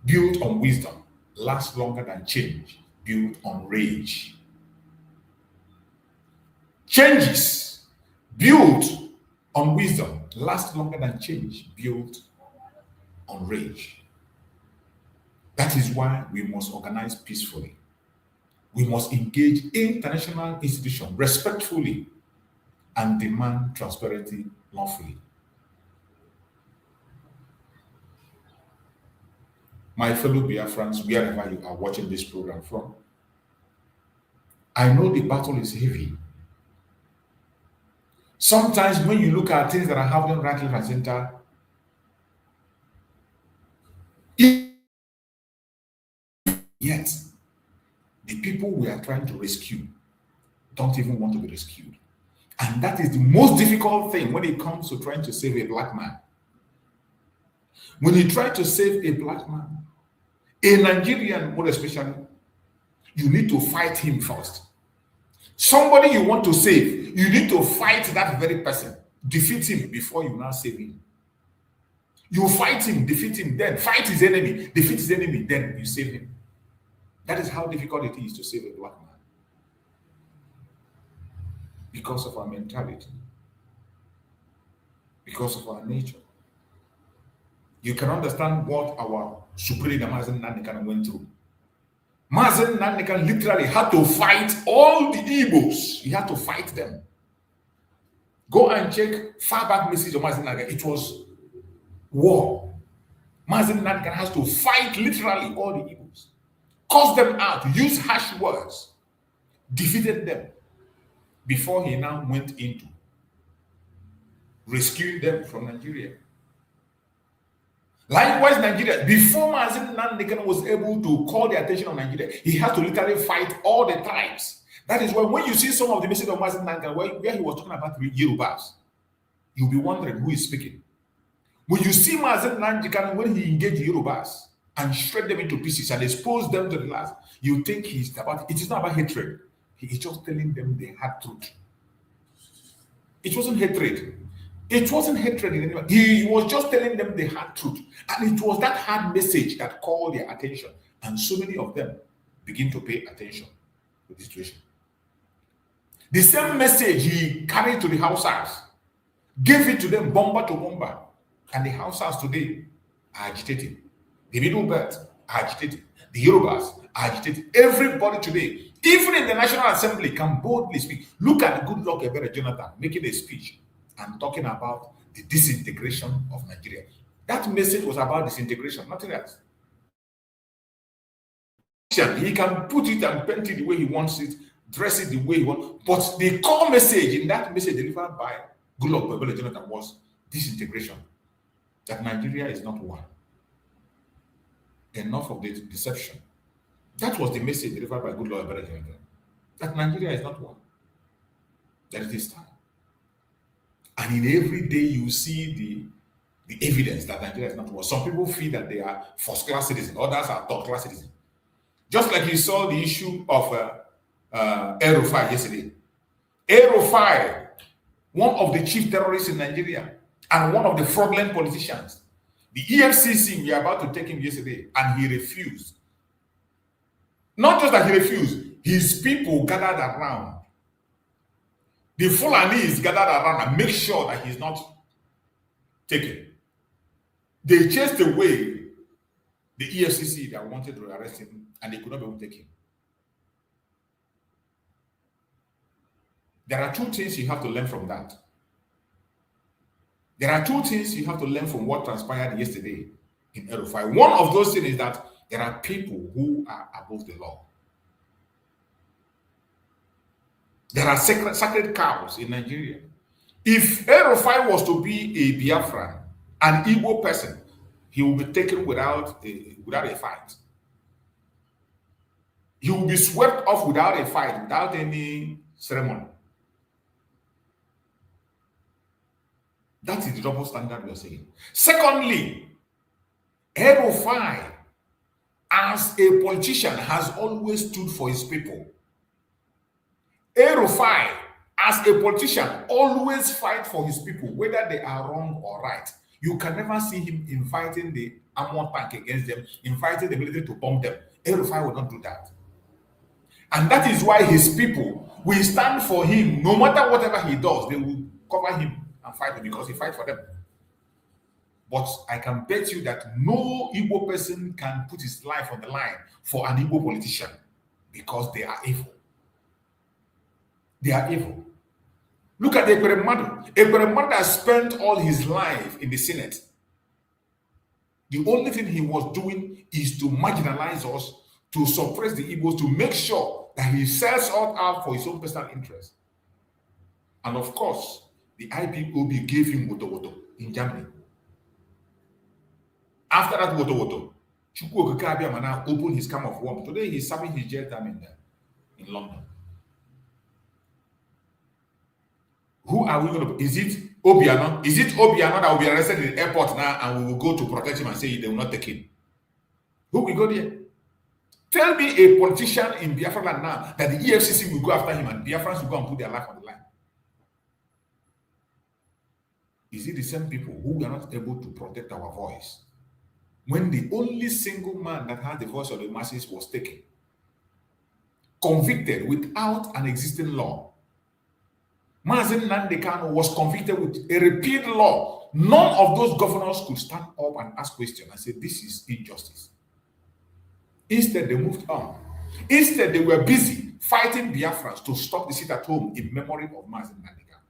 built on wisdom lasts longer than change built on rage. Changes built on wisdom last longer than change built on rage. That is why we must organize peacefully. We must engage international institutions respectfully and demand transparency lawfully. My fellow Biafrans, wherever you are watching this program from, I know the battle is heavy. Sometimes when you look at things that are happening right, left, and center, yet the people we are trying to rescue don't even want to be rescued. And that is the most difficult thing when it comes to trying to save a black man. When you try to save a black man, a Nigerian more especially, you need to fight him first. Somebody you want to save, you need to fight that very person, defeat him before you now save him. You fight him, defeat him, then fight his enemy, defeat his enemy, then you save him. That is how difficult it is to save a black man. Because of our mentality, because of our nature. You can understand what our superior leader Nnamdi Kanu went through. Nnamdi Kanu literally had to fight all the Igbos. He had to fight them. Go and check far back message of Nnamdi Kanu. It was war. Nnamdi Kanu has to fight literally all the Igbos, curse them out, use harsh words, defeated them before he now went into rescuing them from Nigeria. Likewise, Nigeria, before Nnamdi Kanu was able to call the attention of Nigeria, he had to literally fight all the tribes. That is why when you see some of the messages of Nnamdi Kanu, where he was talking about Yorubas, you'll be wondering who is speaking. When you see Nnamdi Kanu, when he engaged Yorubas and shred them into pieces and expose them to the last, you think it is not about hatred. He is just telling them the hard truth. It wasn't hatred. It wasn't hatred in any way. He was just telling them the hard truth. And it was that hard message that called their attention. And so many of them begin to pay attention to the situation. The same message he carried to the Hausas, gave it to them bomber to bomber. And the Hausas today are agitated. The Middle Belt are agitated. The Yorubas are agitated. Everybody today, even in the National Assembly, can boldly speak. Look at Goodluck Ebele Jonathan making a speech and talking about the disintegration of Nigeria. That message was about disintegration, nothing else. He can put it and paint it the way he wants it, dress it the way he wants. But the core message in that message delivered by Goodluck Ebele Jonathan was disintegration. That Nigeria is not one. Enough of the deception. That was the message delivered by Goodluck Ebele Jonathan. that Nigeria is not one. That it is time. And in every day you see the evidence that Nigeria is not one. Some people feel that they are first-class citizens, others are third-class citizens. Just like you saw the issue of El-Rufai yesterday. El-Rufai, one of the chief terrorists in Nigeria and one of the fraudulent politicians. The EFCC were about to take him yesterday and he refused. Not just that he refused, his people gathered around. The Fulanis gathered around and make sure that he's not taken. They chased away the EFCC that wanted to arrest him and they could not be able to take him. There are two things you have to learn from that. There are two things you have to learn from what transpired yesterday in El-Rufai. One of those things is that there are people who are above the law. There are sacred cows in Nigeria. If El-Rufai was to be a Biafran, an Igbo person, he will be taken without a fight. He will be swept off without a fight, without any ceremony. That is the double standard we are saying. Secondly, El-Rufai, as a politician, has always stood for his people. El-Rufai, as a politician, always fight for his people, whether they are wrong or right. You can never see him inviting the armor tank against them, inviting the military to bomb them. El-Rufai will not do that. And that is why his people will stand for him. No matter whatever he does, they will cover him and fight him because he fights for them. But I can bet you that no Igbo person can put his life on the line for an Igbo politician because they are evil. They are evil. Look at Ekweremadu. Ekweremadu spent all his life in the Senate. The only thing he was doing is to marginalize us, to suppress the Igbos, to make sure that he sells all out for his own personal interest. And of course, the IPOB gave him woto in Germany. After that woto, Chukwu Okike Abiamana opened his camp of worm. Today he's serving his jail time in London. Who are we going to? Is it Obiano? Is it Obiano that will be arrested in the airport now and we will go to protect him and say they will not take him? Who will go there? Tell me a politician in Biafra land now that the EFCC will go after him and Biafrans will go and put their life on the line. Is it the same people who are not able to protect our voice when the only single man that had the voice of the masses was taken, convicted without an existing law? Nnamdi Kanu was convicted with a repealed law. None of those governors could stand up and ask questions and say, this is injustice. Instead, they moved on. Instead, they were busy fighting Biafrans to stop the sit at home in memory of Nnamdi Kanu.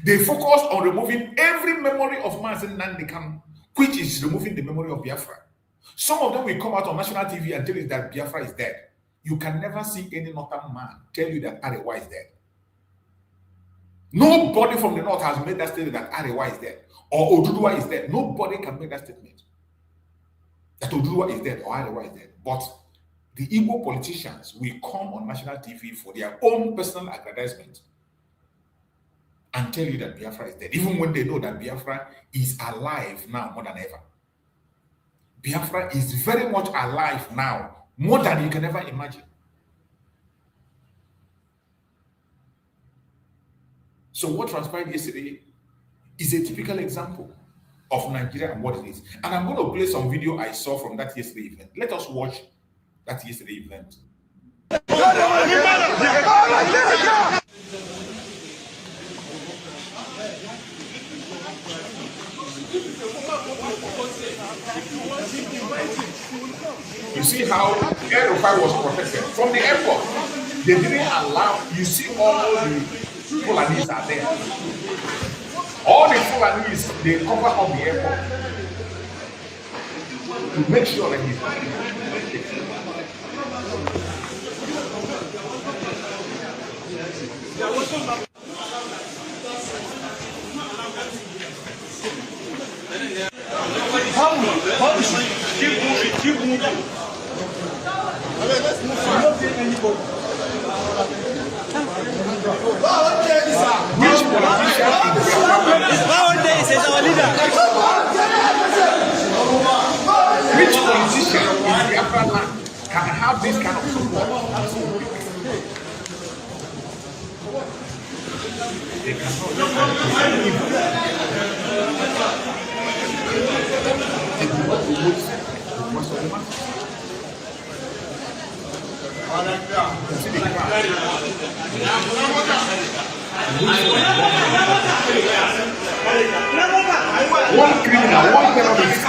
They focused on removing every memory of Nnamdi Kanu, which is removing the memory of Biafra. Some of them will come out on national TV and tell you that Biafra is dead. You can never see any northern man tell you that Arewa is dead. Nobody from the north has made that statement that Arewa is dead or Oduduwa is dead. Nobody can make that statement that Oduduwa is dead or Arewa is dead. But the Igbo politicians will come on national TV for their own personal aggrandizement and tell you that Biafra is dead, even when they know that Biafra is alive now more than ever. Biafra is very much alive now, more than you can ever imagine. So what transpired yesterday is a typical example of Nigeria and what it is. And I'm going to play some video I saw from that yesterday event. Let us watch that yesterday event. You see how El-Rufai was protected from the airport. They didn't allow, you see all the Fulanis are there. All the Fulanis, they cover up the airport to make sure that he's not. Keep moving. Let's move. have this kind of support, it's so weak. They cannot one criminal, one terrorist.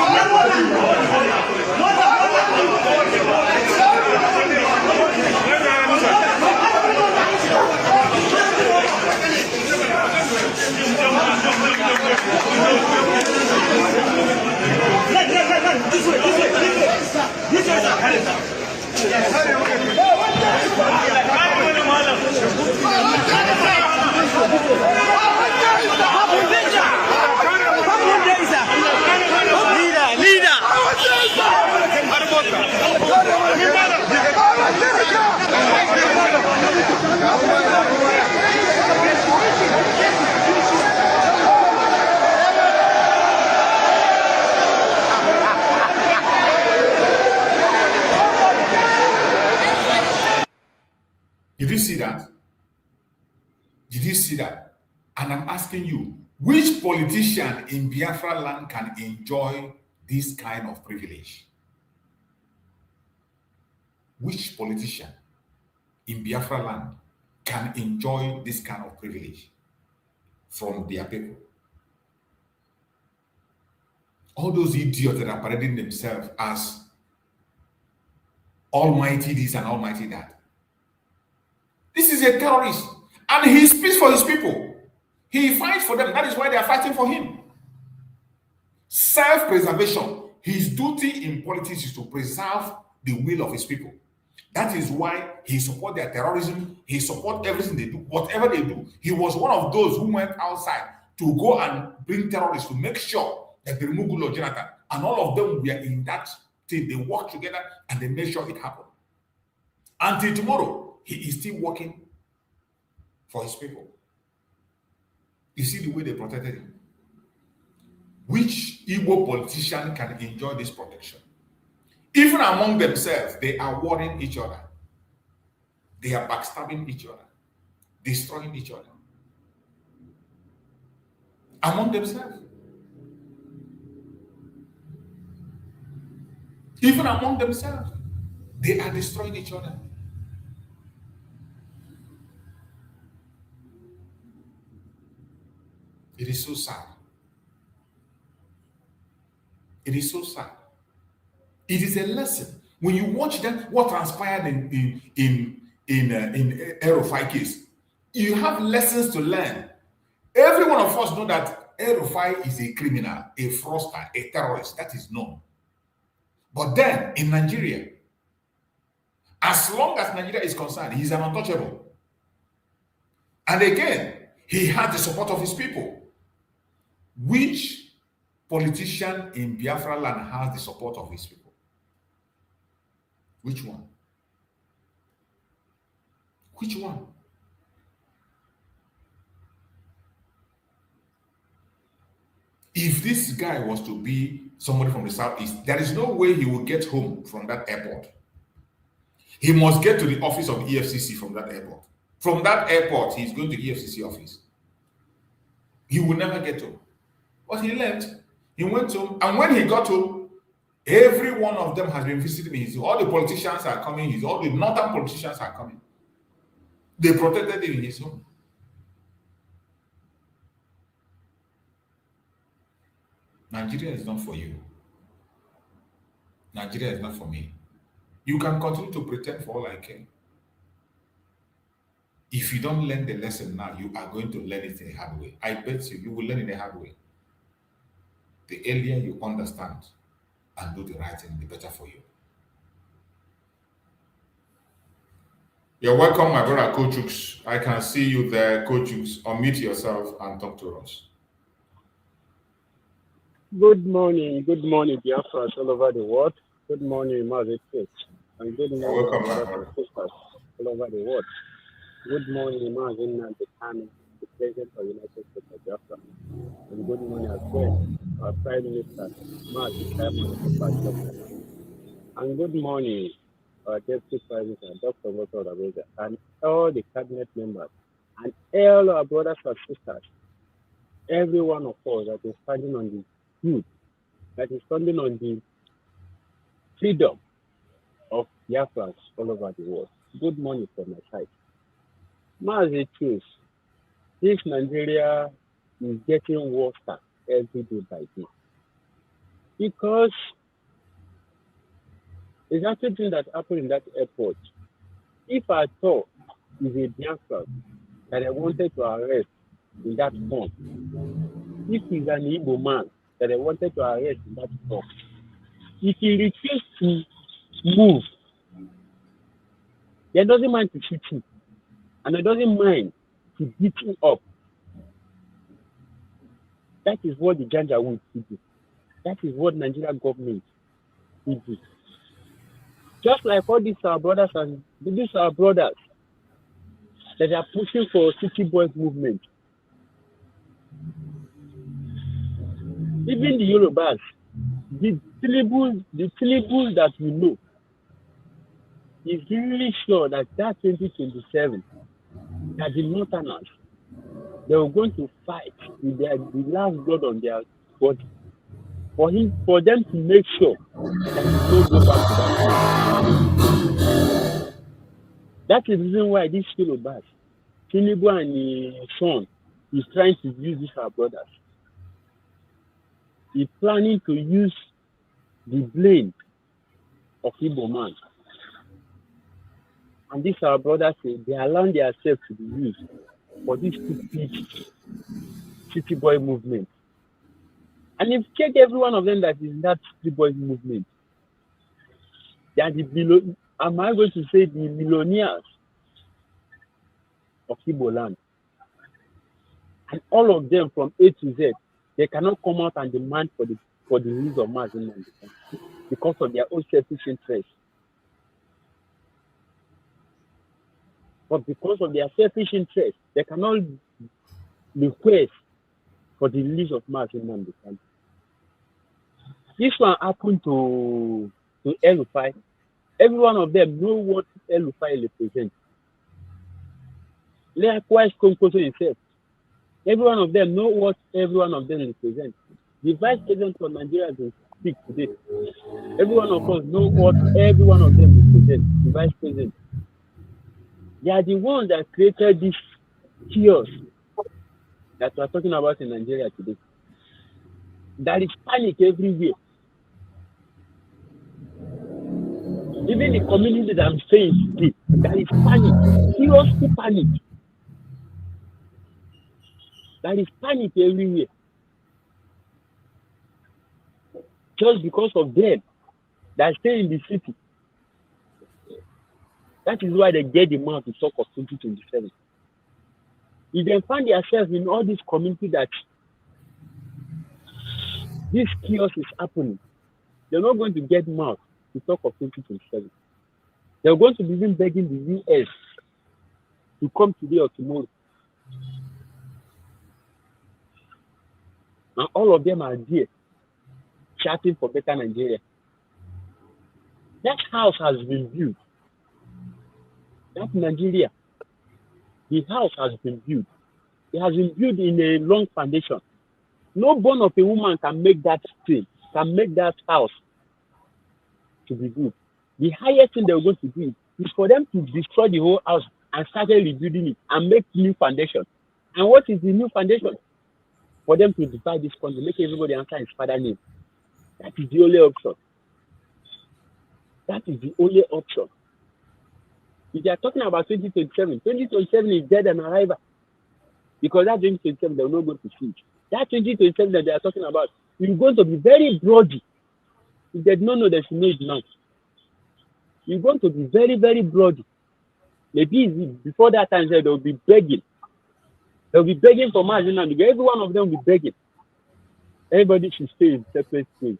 Did you see that? Did you see that? And I'm asking you, which politician in Biafra land can enjoy this kind of privilege? Which politician in Biafra land can enjoy this kind of privilege from their people? All those idiots that are parading themselves as almighty this and almighty that. This is a terrorist, and he speaks for his people. He fights for them. That is why they are fighting for him. Self-preservation. His duty in politics is to preserve the will of his people. That is why he supports their terrorism. He supports everything they do, whatever they do. He was one of those who went outside to go and bring terrorists to make sure that they remove Goodluck Jonathan. And all of them were in that thing. They worked together and they made sure it happened. Until tomorrow, he is still working for his people. You see the way they protected him. Which Igbo politician can enjoy this protection? Even among themselves, they are warring each other. They are backstabbing each other, destroying each other. Among themselves. Even among themselves, they are destroying each other. It is so sad. It is so sad. It is a lesson. When you watch them, what transpired in El-Rufai case, you have lessons to learn. Every one of us know that El-Rufai is a criminal, a fraudster, a terrorist. That is known. But then in Nigeria, as long as Nigeria is concerned, he is an untouchable. And again, he had the support of his people. Which politician in Biafra land has the support of his people? Which one? Which one? If this guy was to be somebody from the southeast, there is no way he will get home from that airport. He must get to the office of the EFCC from that airport. From that airport, he's going to the EFCC office. He will never get home. But he left. He went home. And when he got home, every one of them has been visiting him. All the politicians are coming. All the northern politicians are coming. They protected him in his home. Nigeria is not for you. Nigeria is not for me. You can continue to pretend for all I care. If you don't learn the lesson now, you are going to learn it in a hard way. I bet you will learn it in a hard way. The earlier you understand and do the right thing, the better for you. You're welcome, my brother Kochux. I can see you there, Kochux. Unmute yourself and talk to us. Good morning, Biafra all over the world. Good morning, Mazi Church. And good morning, brothers and sisters all over the world. Good morning, Mazi Nnamdi Kanu, the President of the United States of Biafra. And good morning as well, our Prime Minister, Mazi Kanu. And good morning, our Deputy Prime Minister, Dr. Motor Abega, and all the cabinet members, and all our brothers and sisters, every one of us that is standing on the truth, that is standing on the freedom of Biafrans all over the world. Good morning from my side. As it is, this Nigeria is getting worse every day by day. Because it's actually thing that happened in that airport. If I thought is a Biafran that I wanted to arrest in that form, if he's an Igbo man that I wanted to arrest in that form, if he refused to move, he doesn't mind to shoot him, and he doesn't mind to beat him up. That is what the Janjaweed will do. That is what Nigerian government will do. Just like all these our brothers and these are brothers that are pushing for city boys movement. Even the Yorubas, the syllables that we know is really sure that 2027, that the Northerners, they were going to fight with the last blood on their body for them to make sure that he don't go back to that place. That is the reason why these Yorubas, Tinubu and his son, is trying to use these our brothers. He's planning to use the blame of Igbo man. And these our brothers say they allow themselves to be used for this stupid city boy movement. And if you check every one of them that is in that city boy movement, they are am I going to say the millionaires of Igbo land? And all of them from A to Z, they cannot come out and demand for the release of Marginalization because of their own selfish interest. But because of their selfish interest, they cannot request for the release of Marginalization. This one happened to El-Rufai. Every one of them know what El-Rufai represents. Likewise, Konkoso himself. Every one of them know what every one of them represents. The Vice President of Nigeria will speak today. Every one of us know what every one of them represents. The Vice President. They are the ones that created this chaos that we are talking about in Nigeria today. There is panic everywhere. Even the community that I'm saying today, there is panic, serious panic. There is panic everywhere. Just because of them that stay in the city. That is why they get the mouth to talk of 2027. If they find themselves in all this community that this chaos is happening, they're not going to get mouth to talk of 2027. They're going to be even begging the US to come today or tomorrow. And all of them are there chatting for better Nigeria. That house has been built. That Nigeria, the house has been built. It has been built in a long foundation. No bone of a woman can make that thing, can make that house to be good. The highest thing they're going to do is for them to destroy the whole house and start rebuilding it and make new foundation. And what is the new foundation? For them to divide this country, make everybody answer his father's name. That is the only option. That is the only option. If they are talking about 2027, 2027 is dead and arrival. Because that 2027, they're not going to see it. That 2027 that they are talking about is going to be very bloody. If they don't know, they should know it now. It's going to be very, very bloody. Maybe before that time, they'll be begging. They'll be begging for Marginalization. Every one of them will be begging. Everybody should stay in separate place.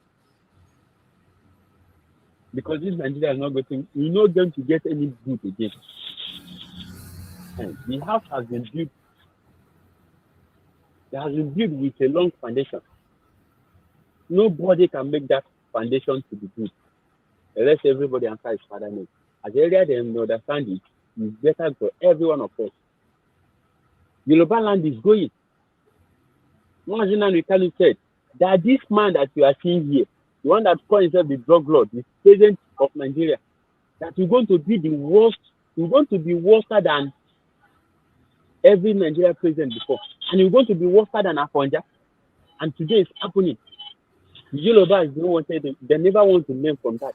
Because this Nigeria is not going to get any good again. And the house has been built. It has been built with a long foundation. Nobody can make that foundation to be good unless everybody answers his father's name. As earlier they understand it, it's better for every one of us. Yoruba land is going. Nnamdi Kanu said that this man that you are seeing here, the one that calls himself the drug lord, the president of Nigeria, that is going to be the worst, he's going to be worse than every Nigerian president before. And he's going to be worse than Afonja. And today it's happening. Yoruba is no one said they never want to learn from that.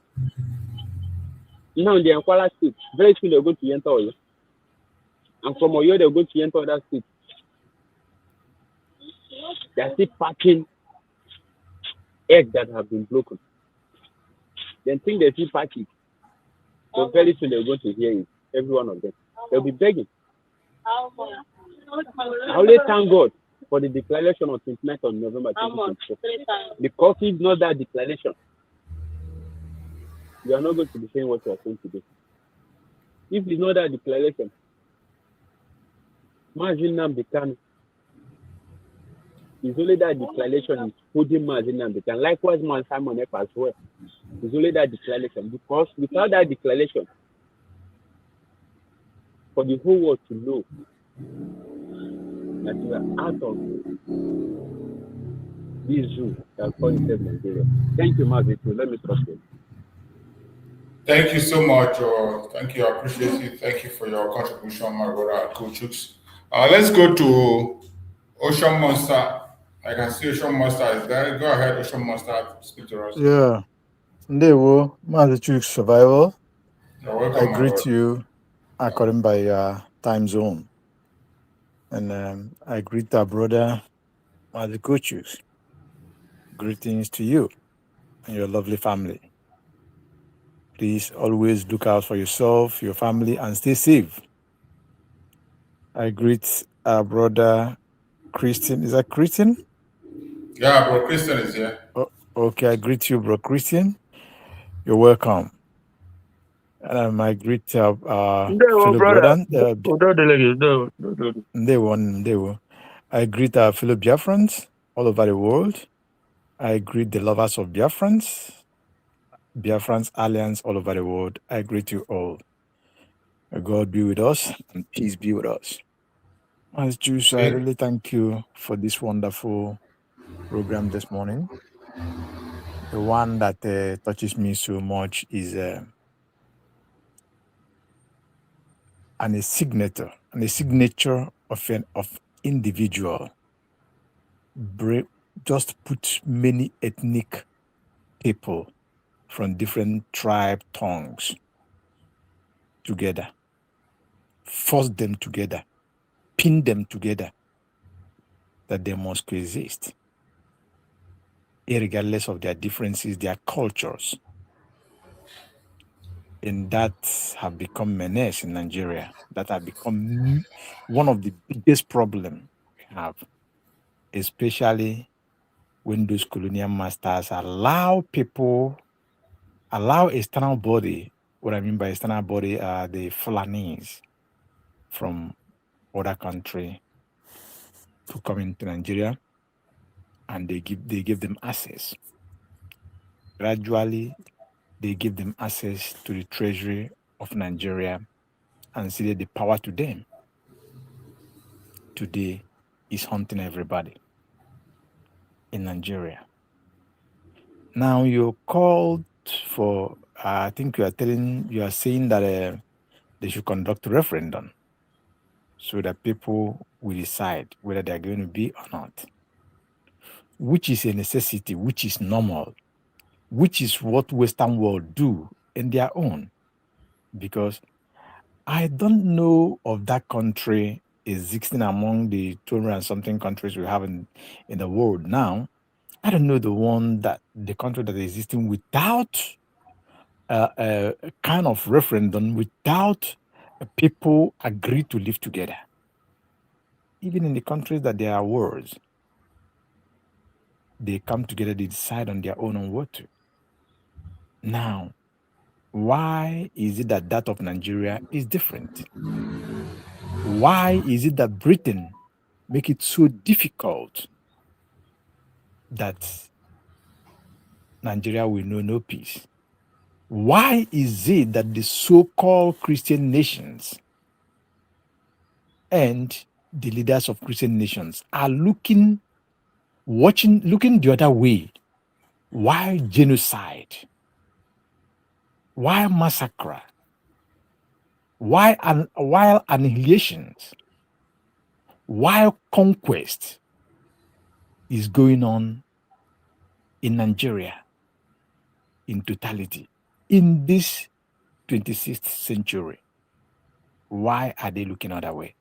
Now in the Ankwala state, very soon they're going to enter Oyo. And from Oyo, they're going to enter other states. They're still packing eggs that have been broken. Then think they still pack it. So very soon they're going to hear it. Every one of them. They'll be begging. I always thank God for the declaration on 29th of November 2024. Because it's not that declaration, you are not going to be saying what you are saying today. If it's not that declaration, Nnamdi Kanu, it's only that declaration is holding Nnamdi Kanu. Likewise, Simon F as well. It's only that declaration. Because without that declaration, for the whole world to know that you are out of this zoo that call itself Nigeria. Thank you, Margaret. Let me trust you. Thank you so much. Thank you. I appreciate you. Thank you for your contribution, my brother Kochuk. Let's go to Ocean Monster. I can see Ocean Monster is there. Go ahead, Ocean Monster. Speak to us. Yeah. Ndewo, Massachusetts Survival. You're welcome, I greet you according by your time zone. And I greet our brother, Massachusetts. Greetings to you and your lovely family. Please always look out for yourself, your family, and stay safe. I greet our brother, Christian. Is that Christian? Yeah, bro. Christian is here. Oh, okay, I greet you, bro. Christian. You're welcome. And I greet fellow brother. I greet our fellow Biafrans all over the world. I greet the lovers of Biafrans Alliance all over the world. I greet you all. May God be with us and peace be with us. As Jews, I really thank you for this wonderful program this morning. The one that touches me so much is a signature of individual. Just put many ethnic people from different tribe tongues together, force them together, pin them together, that they must coexist, regardless of their differences, their cultures. And that have become menace in Nigeria. That have become one of the biggest problems we have, especially when those colonial masters allow external body. What I mean by external body are the Fulanis from other country to come into Nigeria, and they give them access. Gradually, they give them access to the treasury of Nigeria and ceded the power to them. Today is hunting everybody in Nigeria. Now you're called for, I think you are saying that they should conduct a referendum so that people will decide whether they're going to be or not, which is a necessity, which is normal, which is what Western world do in their own. Because I don't know of that country existing among the 200 and something countries we have in the world now. I don't know the country that is existing without a kind of referendum, without people agree to live together. Even in the countries that there are wars, they come together, they decide on their own on what to. Now, why is it that of Nigeria is different? Why is it that Britain make it so difficult that Nigeria will know no peace? Why is it that the so-called Christian nations and the leaders of Christian nations are looking the other way? Why genocide? Why massacre? Why annihilations? Why conquest is going on in Nigeria in totality in this 26th century? Why are they looking other way?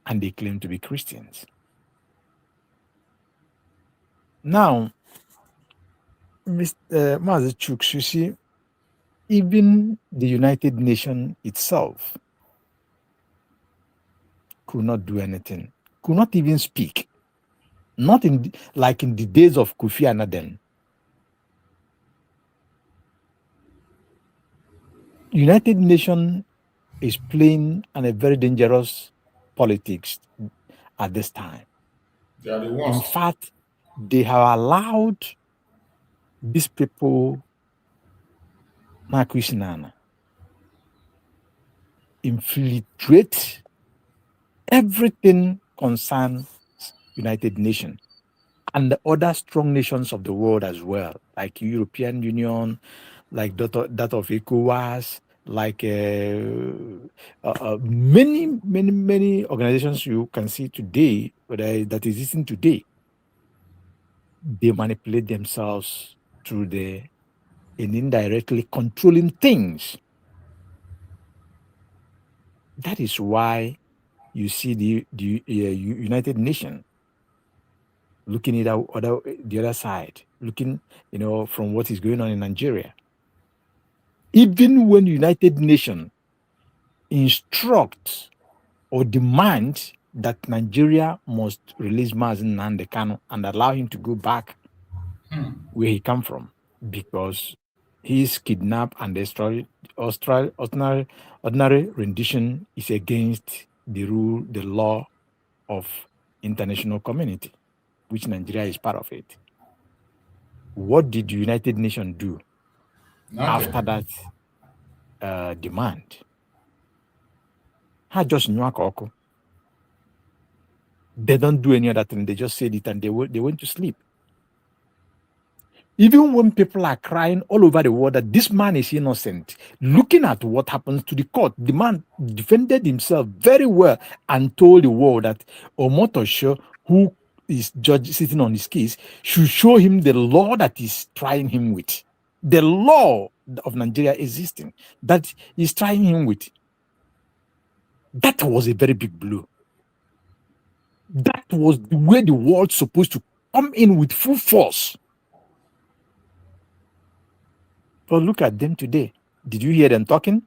And they claim to be Christians. Now, Mr. Mazichuk, you see, even the United Nations itself could not do anything, could not even speak. Not like in the days of Kofi Annan. United Nations is playing a very dangerous politics at this time. They are the worst. In fact, they have allowed these people, Marquis infiltrate everything concerns United Nations and the other strong nations of the world as well, like European Union, like that of ECOWAS, like many organizations you can see today that existing today. They manipulate themselves through and indirectly controlling things. That is why you see the United Nations looking at the other side, looking, from what is going on in Nigeria. Even when United Nations instruct or demand that Nigeria must release Nnamdi Kanu and allow him to go back where he come from, because his kidnap and destroy ordinary rendition is against the law of international community, which Nigeria is part of it. What did the United Nations do after that demand? Just they don't do any other thing. They just said it and they went to sleep. Even when people are crying all over the world that this man is innocent, looking at what happens to the court, the man defended himself very well and told the world that Omotosho, who is judge sitting on his case, should show him the law that is trying him with. The law of Nigeria existing that is trying him with. That was a very big blow. That was the way the world's supposed to come in with full force. But look at them today. Did you hear them talking?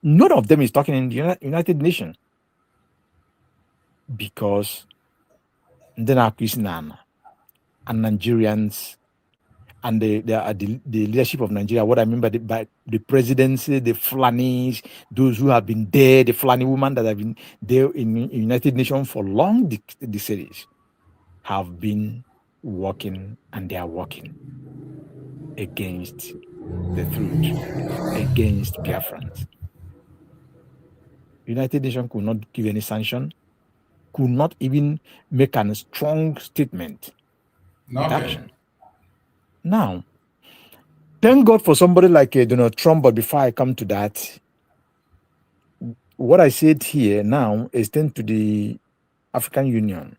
None of them is talking in the United Nations. Because then our Christian and Nigerians and the leadership of Nigeria, what I mean by the presidency, the Fulanis, those who have been there, the Fulani women that have been there in United Nations for long decades, have been working, and they are working against the truth, against Biafrans. United Nations could not give any sanction, could not even make a strong statement. Action. Now, thank God for somebody like Donald Trump, but before I come to that, what I said here now extends to the African Union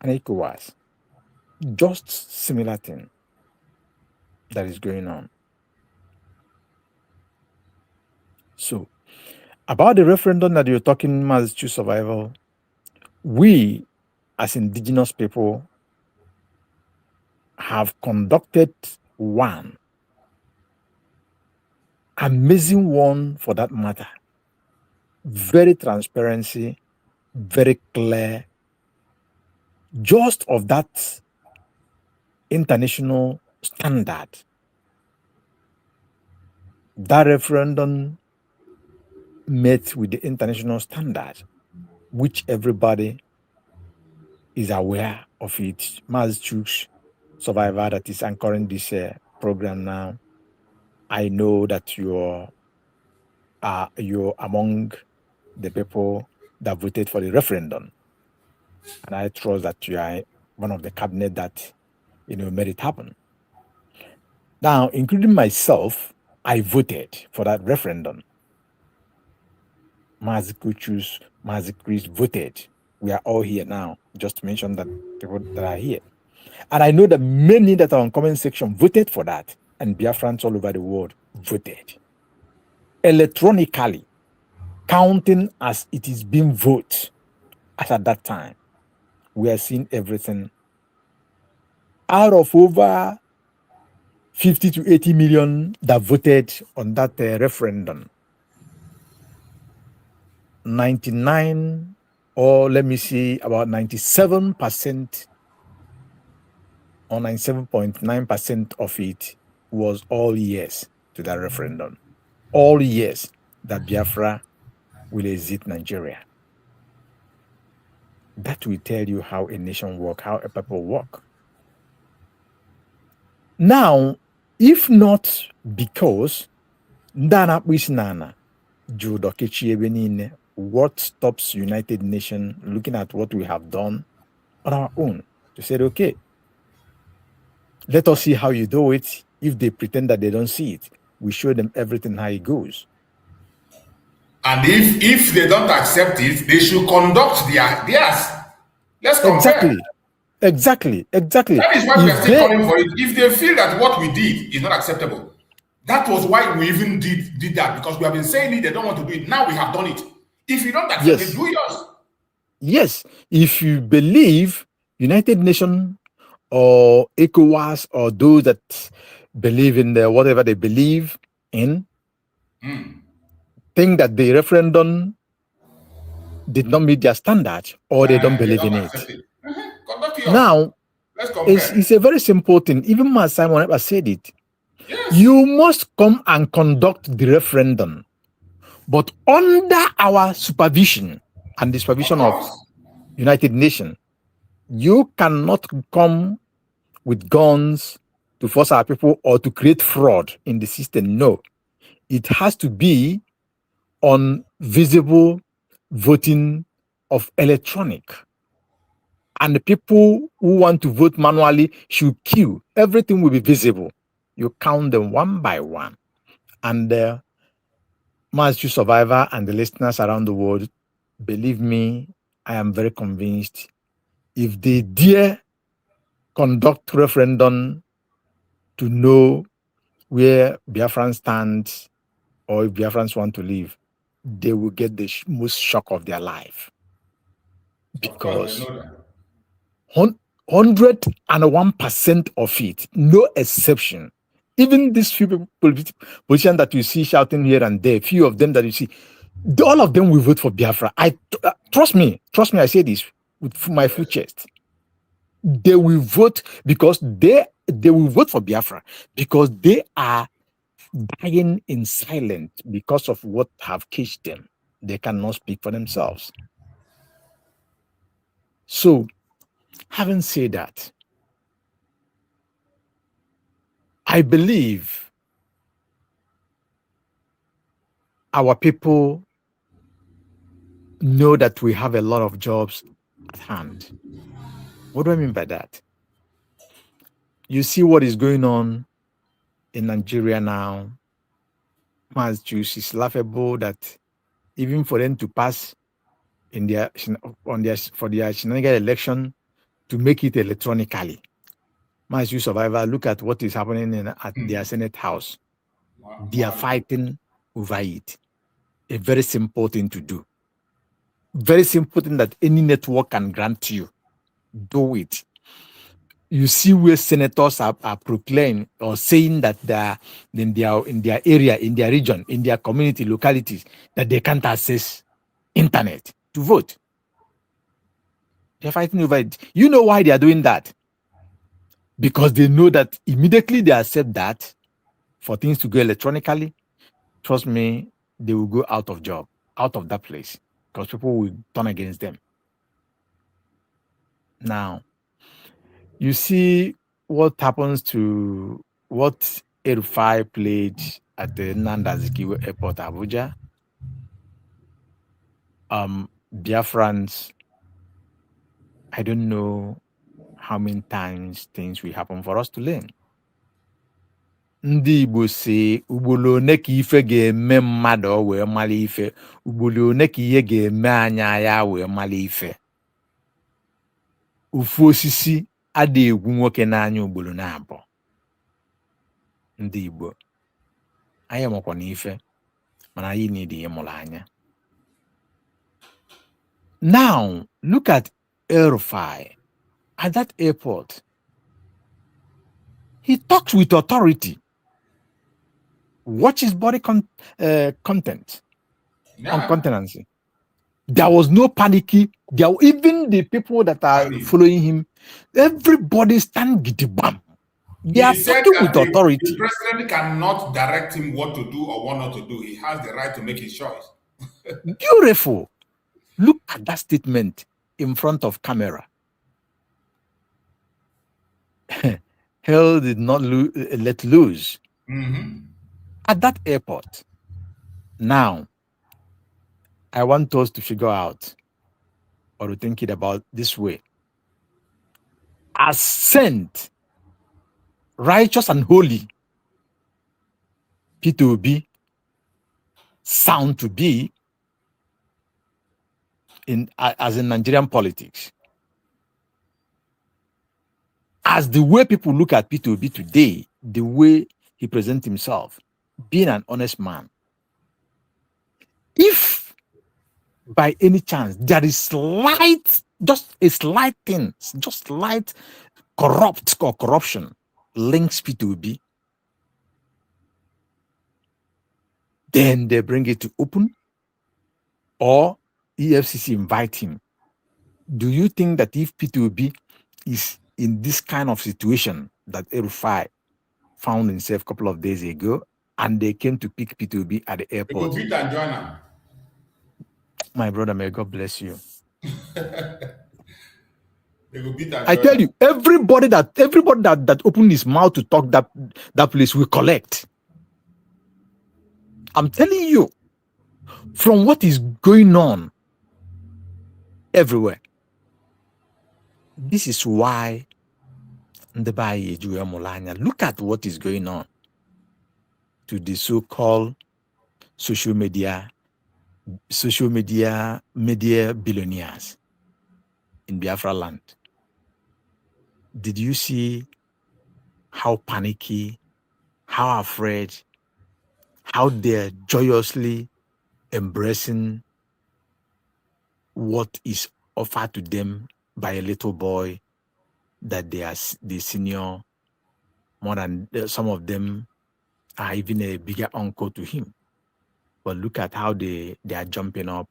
and ECOWAS. Just similar thing that is going on. So, about the referendum that you're talking, Massachusetts survival, we as indigenous people have conducted one amazing one for that matter. Very transparency, very clear, just of that international standard. That referendum met with the international standard, which everybody is aware of it. Massachusetts survivor that is anchoring this program now, I know that you're among the people that voted for the referendum, and I trust that you are one of the cabinet that made it happen. Now, including myself, I voted for that referendum. Mazi Kuchus, Mazi Chris voted. We are all here now, just to mention that people that are here. And I know that many that are on comment section voted for that, and Biafrans all over the world voted. Electronically, counting as it is being voted as at that time, we are seeing everything. Out of over 50 to 80 million that voted on that referendum, 99, or let me see, about 97% or 97.9% of it was all yes to that referendum. All yes that Biafra will exit Nigeria. That will tell you how a nation works, how a people work. Now, if not because Ndana Wisnana, Judokechi Ebenine, what stops United Nations looking at what we have done on our own to say, okay, let us see how you do it. If they pretend that they don't see it, we show them everything how it goes. And if they don't accept it, they should conduct theirs. Let's compare. Exactly. That is why we are still calling for it. If they feel that what we did is not acceptable, that was why we even did that, because we have been saying it, they don't want to do it. Now we have done it. If you don't accept it, do yours. Yes. If you believe United Nations or ECOWAS or those that believe in whatever they believe in, think that the referendum did not meet their standards or they don't believe in it. Now, it's a very simple thing. Even my Simon ever said it. Yes. You must come and conduct the referendum, but under our supervision and the supervision of United Nations. You cannot come with guns to force our people or to create fraud in the system. No, it has to be on visible voting of electronic. And the people who want to vote manually should queue. Everything will be visible. You count them one by one. And the Master Survivor and the listeners around the world, believe me, I am very convinced if they dare conduct referendum to know where Biafrans stand or if Biafrans want to leave, they will get the most shock of their life. Because 101% of it, no exception. Even these few politicians that you see shouting here and there, few of them that you see, all of them will vote for Biafra. Trust me, I say this with my full chest. They will vote because they will vote for Biafra because they are dying in silence because of what have caged them. They cannot speak for themselves. So, having said that, I believe our people know that we have a lot of jobs at hand. What do I mean by that? You see what is going on in Nigeria now. Mass Jews, is laughable that even for them to pass in for their shenanigan election to make it electronically. Mass Jews survivor, look at what is happening at their Senate House. They are fighting over it. A very simple thing to do. Very simple thing that any network can grant you. Do it. You see where senators are proclaiming or saying that in their area, in their region, in their community, localities, that they can't access internet to vote. They're fighting over it. You know why they are doing that? Because they know that immediately they accept that for things to go electronically, trust me, they will go out of job, out of that place, because people will turn against them. Now, you see what happens to what Erufai played at the Nnamdi Airport, Abuja. Biafrans, I don't know how many times things will happen for us to learn. Ndị Igbo si ugboro one ka ife ga-eme mmadụ o wee mara ife, ugboro one ka ihe ga-eme anya ya wee mara ife. Ofu osisi adịghị egwu nwoke n'anya ugboro na-abụ. Ndị Igbo, anyị makwa na ife, mana anyị need ịmụrụ anya. Now, look at Erufai at that airport. He talks with authority. Watch his body content on continency. There was no panicky. Even the people that are following him, everybody stand gidigam. They are talking with authority. The president cannot direct him what to do or what not to do. He has the right to make his choice. Beautiful. Look at that statement in front of camera. Hell did not let loose at that airport. Now, I want us to figure out or to think it about this way. As sent, righteous and holy, P2B, sound to be as in Nigerian politics. As the way people look at P2B today, the way he presents himself, being an honest man. If by any chance there is just a slight thing, just slight corruption links P2B, then they bring it to open or EFCC invite him. Do you think that if P2B is in this kind of situation that Erufai found himself a couple of days ago, and they came to pick P2B at the airport? They could beat and join him. My brother, may God bless you. I tell you, everybody that opened his mouth to talk that place will collect. I'm telling you, from what is going on everywhere. This is why look at what is going on to the so-called social media billionaires in Biafra land. Did you see how panicky, how afraid, how they're joyously embracing what is offered to them by a little boy that they are the senior, more than some of them are even a bigger uncle to him. But look at how they are jumping up,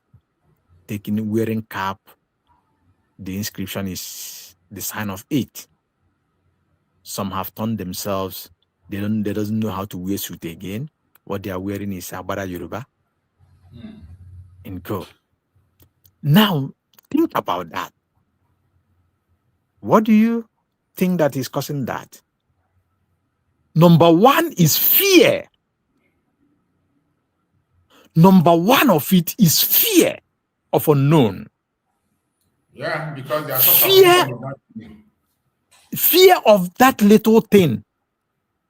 wearing cap. The inscription is the sign of 8. Some have turned themselves. They doesn't know how to wear suit again. What they are wearing is Abara Yoruba in go. Now think about that. What do you think that is causing that? Number one is fear. Number one of it is fear of unknown. Yeah, because they are fear of that little thing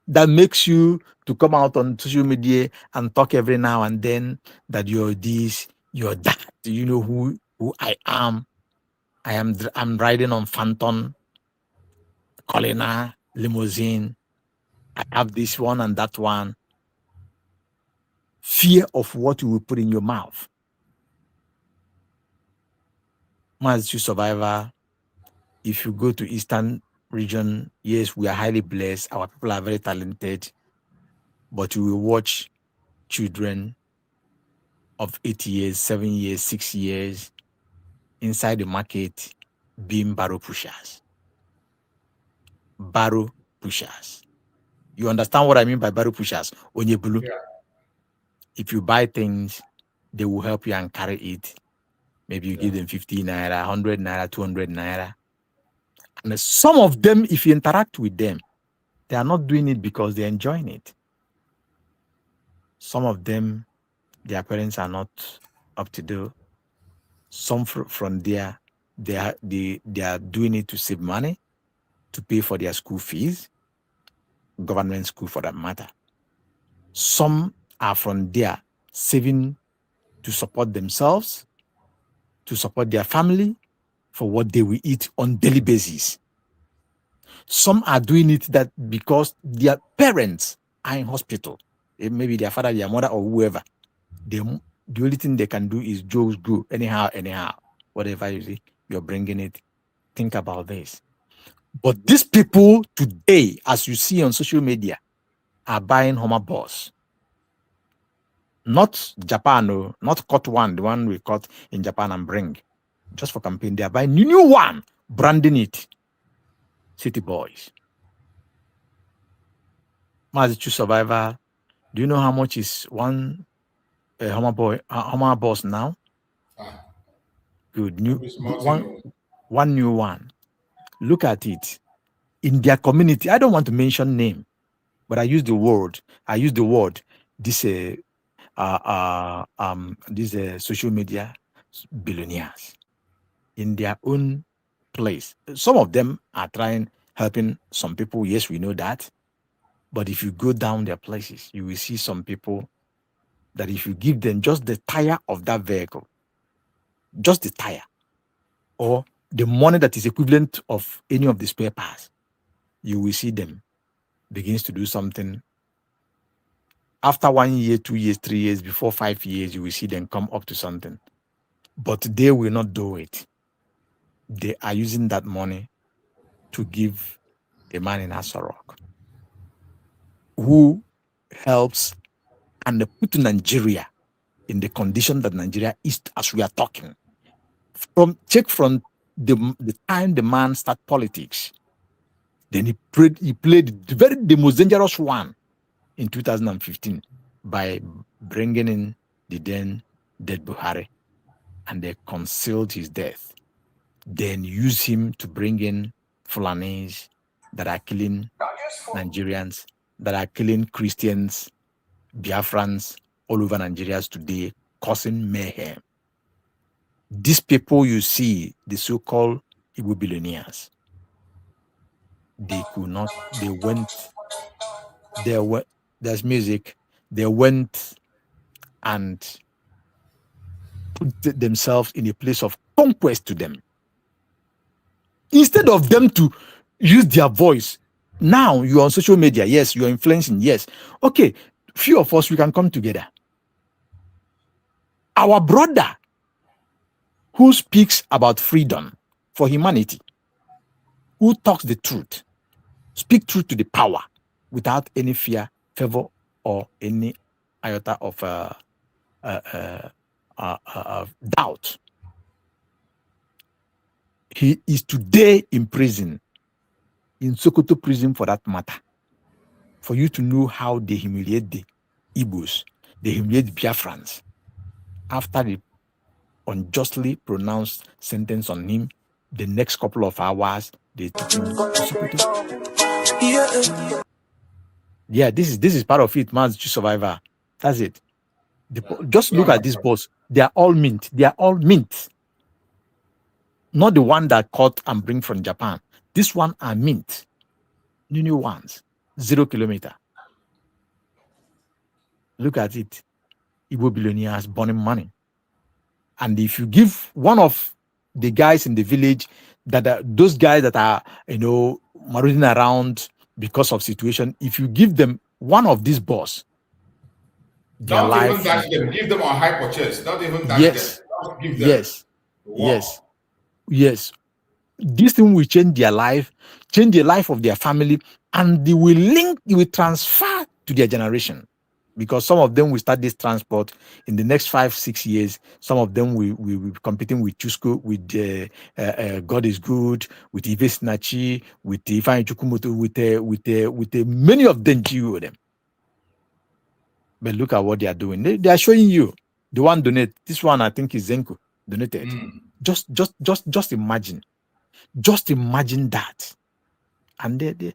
that makes you to come out on social media and talk every now and then that you're this, you're that. You know who I am. I'm riding on Phantom, Colonial, limousine. I have this one and that one. Fear of what you will put in your mouth. As you survivor, if you go to Eastern region, yes, we are highly blessed. Our people are very talented, but you will watch children of 8 years, 7 years, 6 years inside the market being barrow pushers. Barrow pushers. You understand what I mean by barrow pushers? Onyebulu. Yeah. If you buy things, they will help you and carry it. Maybe you give them 50 naira, 100 naira, 200 naira. And some of them, if you interact with them, they are not doing it because they're enjoying it. Some of them, their parents are not up to do. Some from there, they are doing it to save money, to pay for their school fees, government school for that matter. Some are from there saving to support themselves, to support their family, for what they will eat on daily basis. Some are doing it that because their parents are in hospital, maybe their father, their mother, or whoever. The only thing they can do is just go anyhow, whatever you're bringing it. Think about this. But these people today, as you see on social media, are buying Homer Boss. Not Japan, no, not cut one, the one we cut in Japan and bring just for campaign. They are buying new one, branding it City Boys. Massachusetts Survivor, do you know how much is one Homer Boss now? Good. One new one. Look at it. In their community, I don't want to mention name, but I use the word. This social media billionaires in their own place. Some of them are helping some people. Yes, we know that. But if you go down their places, you will see some people that if you give them just the tire of that vehicle, just the tire, or the money that is equivalent of any of the spare parts, you will see them begins to do something. After 1 year, 2 years, 3 years, before 5 years, you will see them come up to something. But they will not do it. They are using that money to give a man in Asarok who helps and put Nigeria in the condition that Nigeria is as we are talking. Check from the time the man started politics. Then he played the most dangerous one in 2015 by bringing in the then dead Buhari, and they concealed his death. Then use him to bring in Fulanis that are killing Nigerians, that are killing Christians, Biafrans all over Nigeria today, causing mayhem. These people you see, the so-called Igbo billionaires, they could not, there's music, they went and put themselves in a place of conquest to them. Instead of them to use their voice, now you're on social media, yes, you're influencing, yes. Okay, few of us, we can come together. Our brother who speaks about freedom for humanity, who talks the truth, speak truth to the power without any fear, favor, or any iota of doubt. He is today in prison, in Sokoto prison for that matter. For you to know how they humiliate the Igbos, they humiliate the Biafrans. After the unjustly pronounced sentence on him, the next couple of hours, they took him to Sokoto. Yeah, this is part of it, man's survivor. That's it. Just look at this boss. They are all mint. They are all mint. Not the one that caught and bring from Japan. This one are mint. New ones. 0 kilometer. Look at it. Igbo billionaires burning money. And if you give one of the guys in the village, those guys that are, marauding around because of situation, if you give them one of these boss, their life, even dash them. Give them a high purchase. Not even dash them. Just give them. Yes. This thing will change their life, change the life of their family, and they will transfer to their generation. Because some of them will start this transport in the next 5-6 years. Some of them will be competing with Chusco, with God is Good, with Ives Nachi, with Ifeanyi Chukwumoto, with many of them, them. But look at what they are doing. They are showing you the one donate. This one I think is Zenko donated. Just imagine. Just imagine that. And they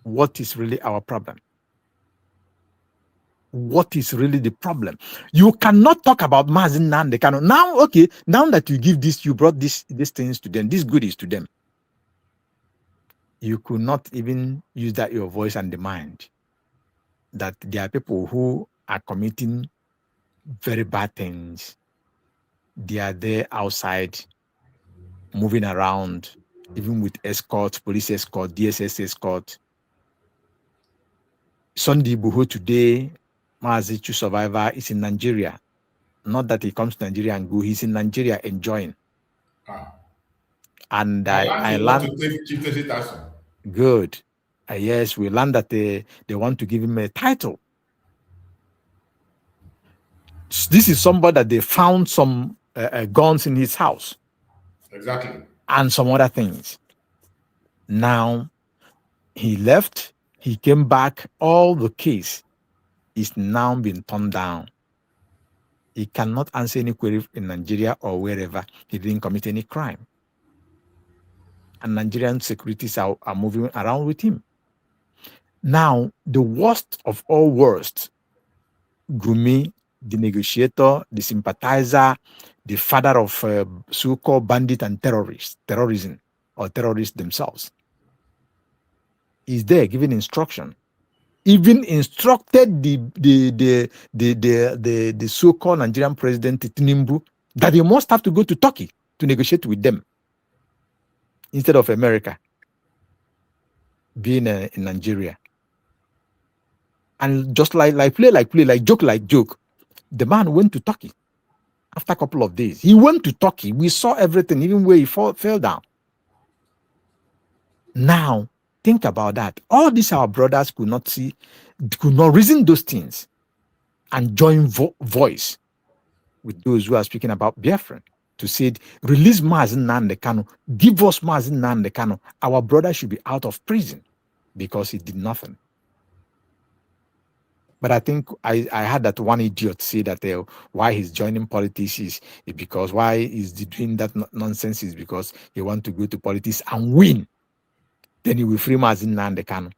what is really our problem? What is really the problem? You cannot talk about Mazi Nnamdi Kanu. Now, okay, now that you give this, you brought these things to them, these goodies to them. You could not even use that your voice and the mind that there are people who are committing very bad things. They are there outside, moving around, even with escort, police escort, DSS escort. Sunday Buho today, Mazichu survivor, is in Nigeria. Not that he comes to Nigeria and go, he's in Nigeria enjoying. And I learned good. Yes, we learned that they want to give him a title. This is somebody that they found some guns in his house. Exactly. And some other things. Now, he left, he came back, all the case is now being turned down. He cannot answer any query in Nigeria or wherever. He didn't commit any crime. And Nigerian securities are moving around with him. Now, the worst of all worst, Gumi, the negotiator, the sympathizer, the father of so-called bandit and terrorism, or terrorists themselves, is there giving instruction. Even instructed the so-called Nigerian president Tinubu that he must have to go to Turkey to negotiate with them instead of America being in Nigeria. And just like play, like joke, the man went to Turkey after a couple of days. He went to Turkey. We saw everything, even where he fell down. Now, think about that. All these our brothers could not see, could not reason those things and join voice with those who are speaking about Biafra to say, release Mazi Nnamdi Kanu, give us Mazi Nnamdi Kanu. Our brother should be out of prison because he did nothing. But I think I had that one idiot say that why he's joining politics is because why he's doing that nonsense is because he wants to go to politics and win. Then he will free Mazi Nnamdi Kanu.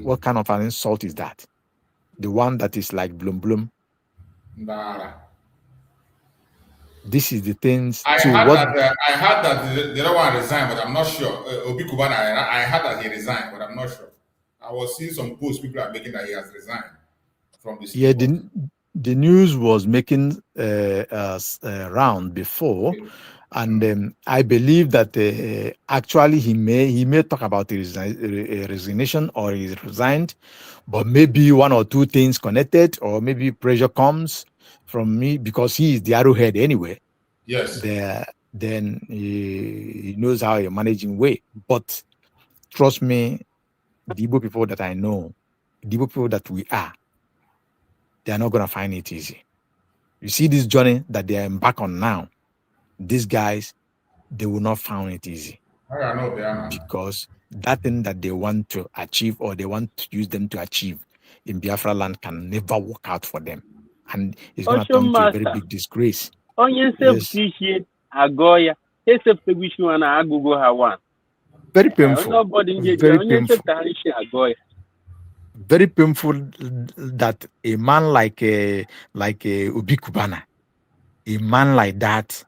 What kind of an insult is that? The one that is like bloom. Nah. This is the things. I heard that the other one resigned, but I'm not sure. Obi Kubana, I heard that he resigned, but I'm not sure. I was seeing some posts people are making that he has resigned from this. Yeah, the news was making round before, and I believe that actually he may talk about a resignation or he's resigned, but maybe one or two things connected, or maybe pressure comes from me because he is the arrowhead anyway. Yes. Then he knows how you're managing way. But trust me, the Igbo people that I know, the Igbo people that we are, they are not going to find it easy. You see this journey that they are embarked on now, these guys, they will not find it easy. I know they are. Because that thing that they want to achieve or they want to use them to achieve in Biafra land can never work out for them. And it's going to turn to a very big disgrace. Yes. Very painful. Very painful. Very painful that a man like a Obi Kubana, a man like that,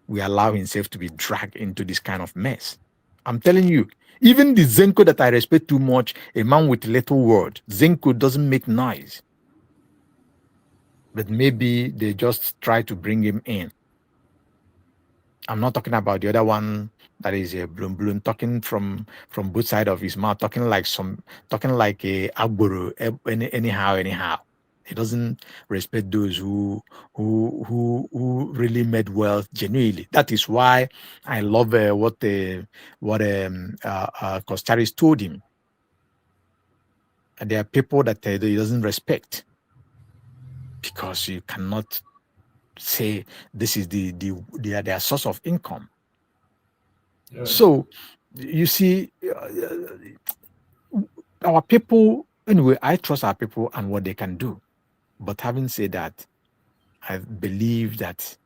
will allow himself to be dragged into this kind of mess. I'm telling you, even the Zenko that I respect too much, a man with little word, Zenko doesn't make noise. But maybe they just try to bring him in. I'm not talking about the other one that is a bloom, talking from both sides of his mouth, talking like a agboro, anyhow. He doesn't respect those who really made wealth genuinely. That is why I love what Costaris told him. And there are people that he doesn't respect because you cannot say this is their source of income. Yeah. So you see, our people, anyway, I trust our people and what they can do. But having said that, I believe that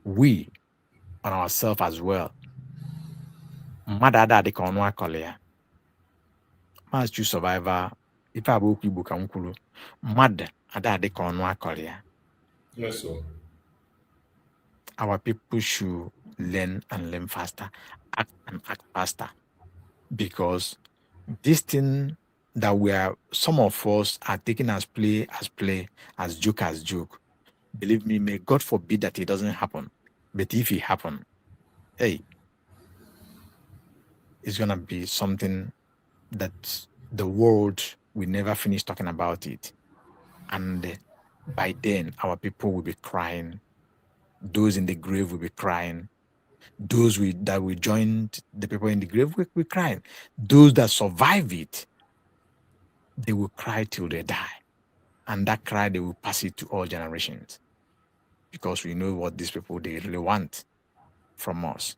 we, on ourselves as well, mmadụ ada dị ka ọnụ akọlị ya. Maazị Chief Survivor, ife abụ okwu Igbo ka m kwuru, mmadụ ada dị ka ọnụ akọlị ya. Yes, sir. Our people should learn and learn faster, act and act faster, because this thing that some of us are taking as play, as joke. Believe me, may God forbid that it doesn't happen. But if it happen, hey, it's gonna be something that the world will never finish talking about it. And by then, our people will be crying. Those in the grave will be crying. Those that we joined the people in the grave will be crying. Those that survive it, they will cry till they die. And that cry, they will pass it to all generations. Because we know what these people, they really want from us.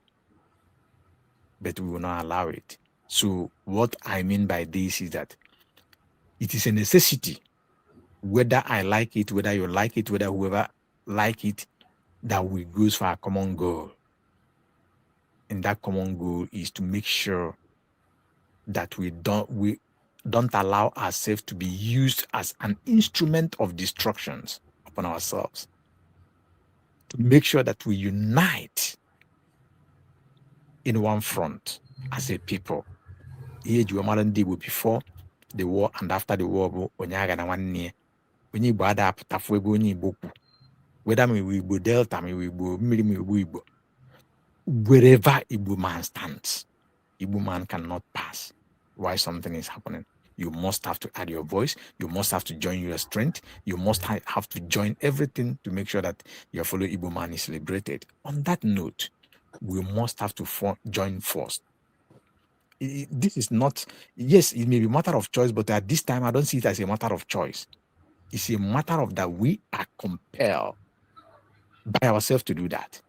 But we will not allow it. So what I mean by this is that it is a necessity, whether I like it, whether you like it, whether whoever like it, that we go for a common goal. And that common goal is to make sure that we don't allow ourselves to be used as an instrument of destructions upon ourselves. To make sure that we unite in one front as a people. Before the war and after the war, onye Igbo ada apụtafụ ebe onye Igbo kwu, whether me Igbo Delta, me Igbo mmiri, me Igbo, wherever Igbo man stands, Igbo man cannot pass why something is happening. You must have to add your voice. You must have to join your strength. You must have to join everything to make sure that your fellow Igbo man is liberated. On that note, we must have to join force. This is not, yes, it may be a matter of choice, but at this time, I don't see it as a matter of choice. It's a matter of that we are compelled by ourselves to do that,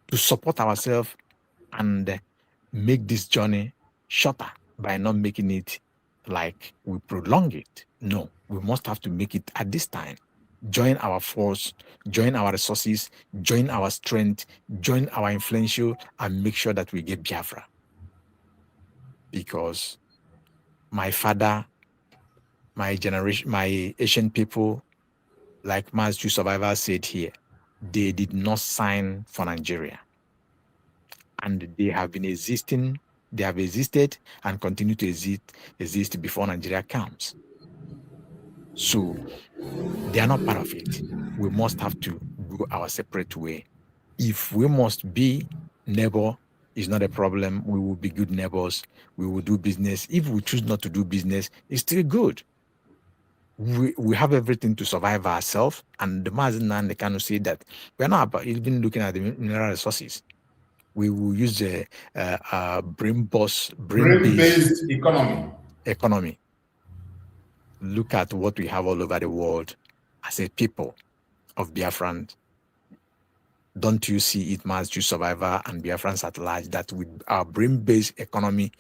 to support ourselves and make this journey shorter by not making it like we prolong it. No, we must have to make it at this time. Join our force, join our resources, join our strength, join our influential, and make sure that we get Biafra. Because my father, my generation, my Asian people, like Master Chief Survivor said here, they did not sign for Nigeria. And they have been existing, they have existed and continue to exist before Nigeria comes. So they are not part of it. We must have to go our separate way. If we must be neighbor, it's not a problem. We will be good neighbors. We will do business. If we choose not to do business, it's still good. We have everything to survive ourselves. And the Nnamdi Kanu say that we're not even looking at the mineral resources. We will use the brain-based economy. Look at what we have all over the world as a people of Biafrans. Don't you see it, Master Chief Survivor and Biafrans at large, that with our brain-based economy,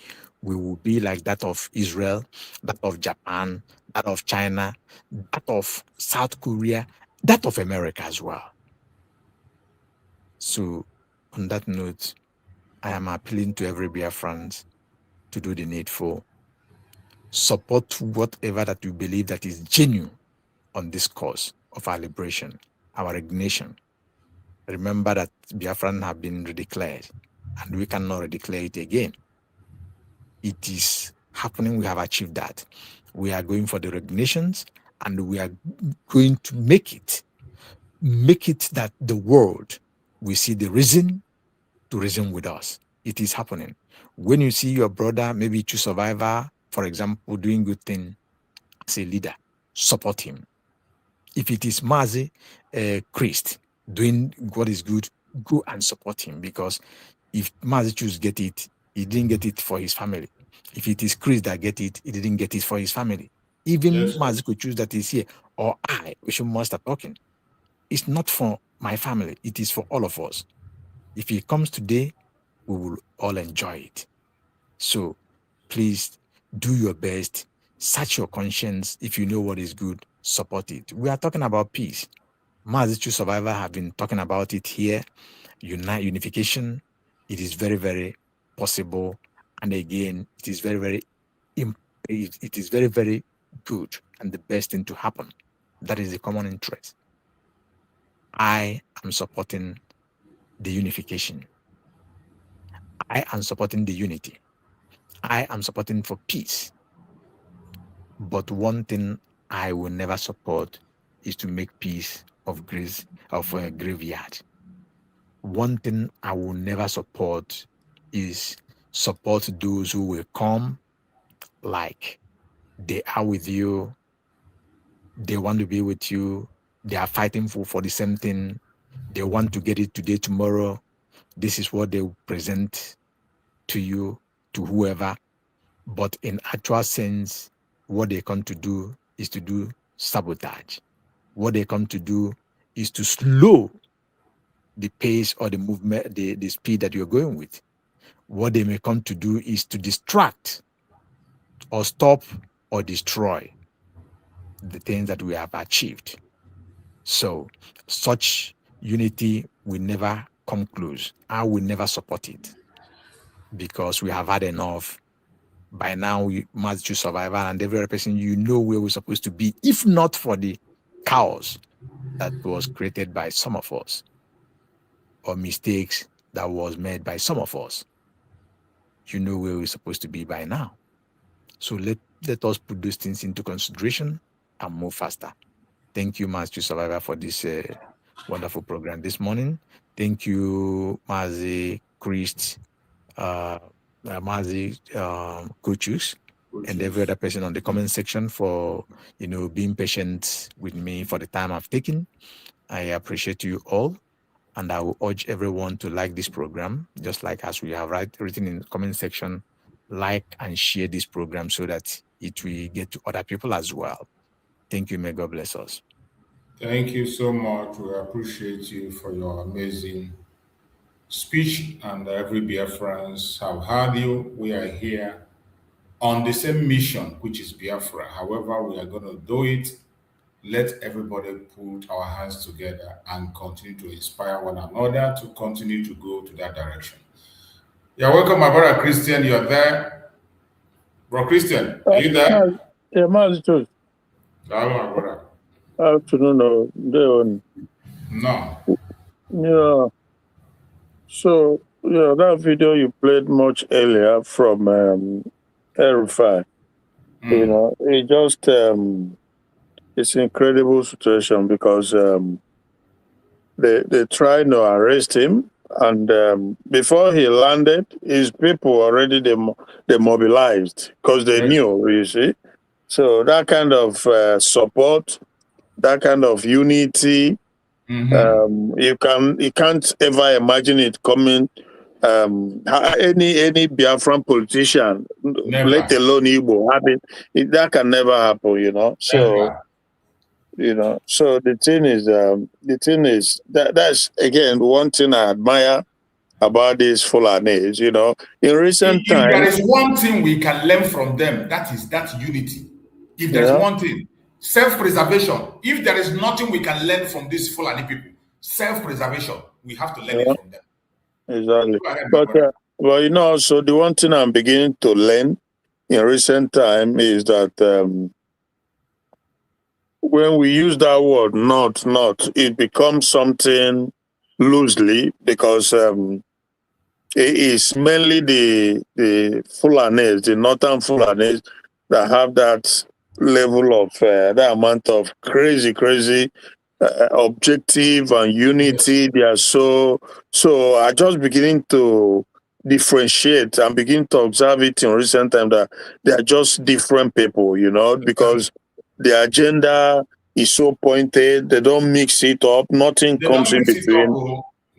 we will be like that of Israel, that of Japan, that of China, that of South Korea, that of America as well. So, on that note, I am appealing to every Biafran to do the needful. Support whatever that you believe that is genuine on this cause of our liberation, our ignition. Remember that Biafran have been redeclared, and we cannot redeclare it again. It is happening. We have achieved that. We are going for the recognitions, and we are going to make it that the world will see the reason to reason with us. It is happening. When you see your brother, maybe Chief Survivor, for example, doing good thing as a leader, support him. If it is Mazi Christ doing what is good, go and support him, because if Mazi Chus get it, he didn't get it for his family. If it is Chris that get it, he didn't get it for his family. Even Mazi could choose that is here, or we should must start talking. It's not for my family, it is for all of us. If he comes today, we will all enjoy it. So please do your best, search your conscience. If you know what is good, support it. We are talking about peace. Mazichu survivor have been talking about it here. Unification, it is very, very possible. And again, it is very, very it is very, very good and the best thing to happen. That is the common interest. I am supporting the unification. I am supporting the unity. I am supporting for peace. But one thing I will never support is to make peace of a graveyard. One thing I will never support is support those who will come like they are with you, they want to be with you, they are fighting for the same thing, they want to get it today, tomorrow. This is what they will present to you, to whoever. But in actual sense, what they come to do is to do sabotage. What they come to do is to slow the pace or the movement, the speed that you're going with. What they may come to do is to distract or stop or destroy the things that we have achieved. So such unity will never come close. I will never support it because we have had enough. By now, we must choose survival, and every other person, you know where we're supposed to be, if not for the chaos that was created by some of us or mistakes that was made by some of us. You know where we're supposed to be by now. So let us put those things into consideration and move faster. Thank you, Master Survivor, for this wonderful program this morning. Thank you, Mazi Christ, Mazi Kuchus, and every other person on the comment section for being patient with me for the time I've taken. I appreciate you all, and I will urge everyone to like this program, just like as we have written in the comment section, like and share this program so that it will get to other people as well. Thank you. May God bless us. Thank you so much. We appreciate you for your amazing speech, and every Biafrans have heard you. We are here on the same mission, which is Biafra. However, we are going to do it. Let everybody put our hands together and continue to inspire one another to continue to go to that direction. You're welcome, my brother Christian. You're there. Bro Christian, are you there? Yeah, Master. Hello, my brother. Afternoon, day. No. Yeah. So, that video you played much earlier from RFI, it just, it's an incredible situation because they tried to arrest him, and before he landed, his people already demobilized because they knew, you see. So that kind of support, that kind of unity, you can't ever imagine it coming. Any Biafran politician, let alone Igbo, that can never happen, So, so the thing is that's again one thing I admire about these Fulanis. In recent times, if there is one thing we can learn from them, that is that unity. If there's one thing, self-preservation. If there is nothing we can learn from these Fulani people, self-preservation, we have to learn it from them. Exactly. But so the one thing I'm beginning to learn in recent time is that when we use that word not, it becomes something loosely because it is mainly the Fulanis, the northern Fulanis, that have that level of that amount of crazy objective and unity. They are so I just beginning to differentiate and begin to observe it in recent time that they are just different people, because the agenda is so pointed. They don't mix it up. Nothing comes in between.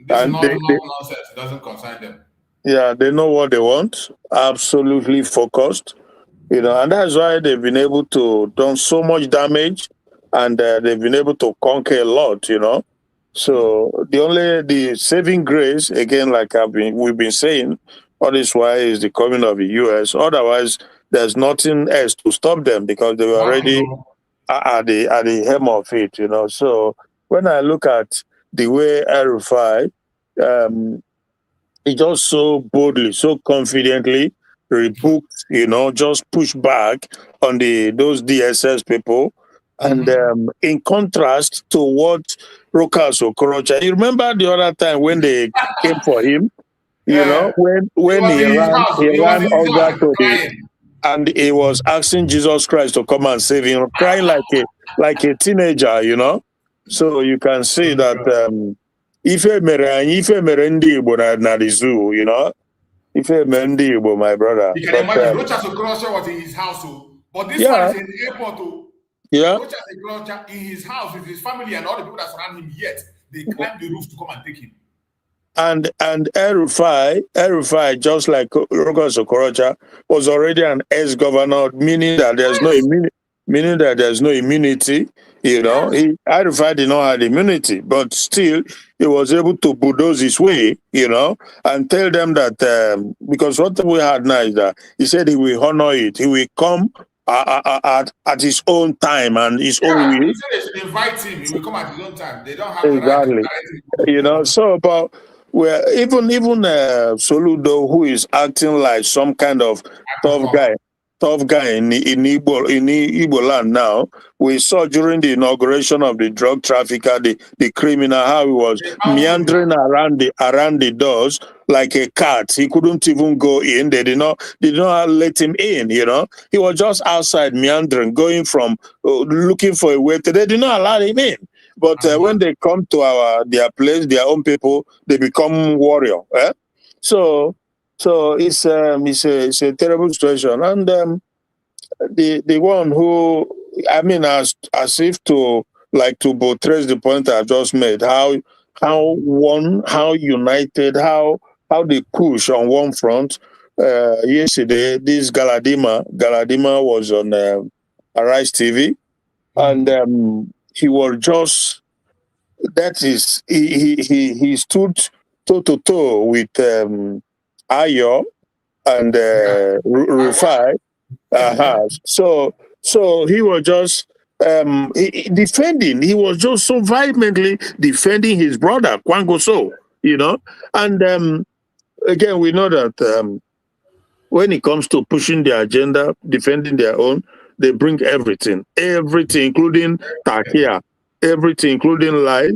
This is not nonsense. It doesn't concern them. Yeah, they know what they want. Absolutely focused. And that's why they've been able to done so much damage, and they've been able to conquer a lot. So the saving grace, again, like we've been saying, all this while is the coming of the US. Otherwise, there's nothing else to stop them because they were already at the hem of it. So when I look at the way El-Rufai, he just so boldly, so confidently rebuked, just push back on those DSS people. And in contrast to what Rokas Okorocha, you remember the other time when they came for him, when he ran over to and he was asking Jesus Christ to come and save him, crying like a teenager, So you can see that ife mere ndị Igbo na the zoo, ife mere ndị Igbo, my brother. You can imagine Rochas Okorocha was in his house, but this one is in the airport. Rochas Okorocha in his house with his family and all the people that surround him, yet they climbed the roof to come and take him. And El-Rufai, just like Rochas Okorocha, was already an ex-governor, meaning that there's no immunity. El-Rufai did not have immunity, but still he was able to bulldoze his way, and tell them that because what we had now is that he said he will honor it. He will come at his own time and his own will. He said they should invite him. He will come at his own time. They don't have the right to So about even Soludo, who is acting like some kind of tough guy in Igbo land now. We saw during the inauguration of the drug trafficker, the criminal, how he was meandering around the doors like a cat. He couldn't even go in. They did not let him in. He was just outside meandering, going from looking for a way. They did not allow him in. But when they come to their place, their own people, they become warrior. So it's a terrible situation. And the one who, as if to buttress the point I just made, how united, how they push on one front. Yesterday, this Galadima was on Arise TV, and he was just, that is, he stood toe to toe with Ayo and Rufai. So he was just defending. He was just so vehemently defending his brother Kwangoso, And again, we know that when it comes to pushing their agenda, defending their own, they bring everything, including Takia, everything, including lie.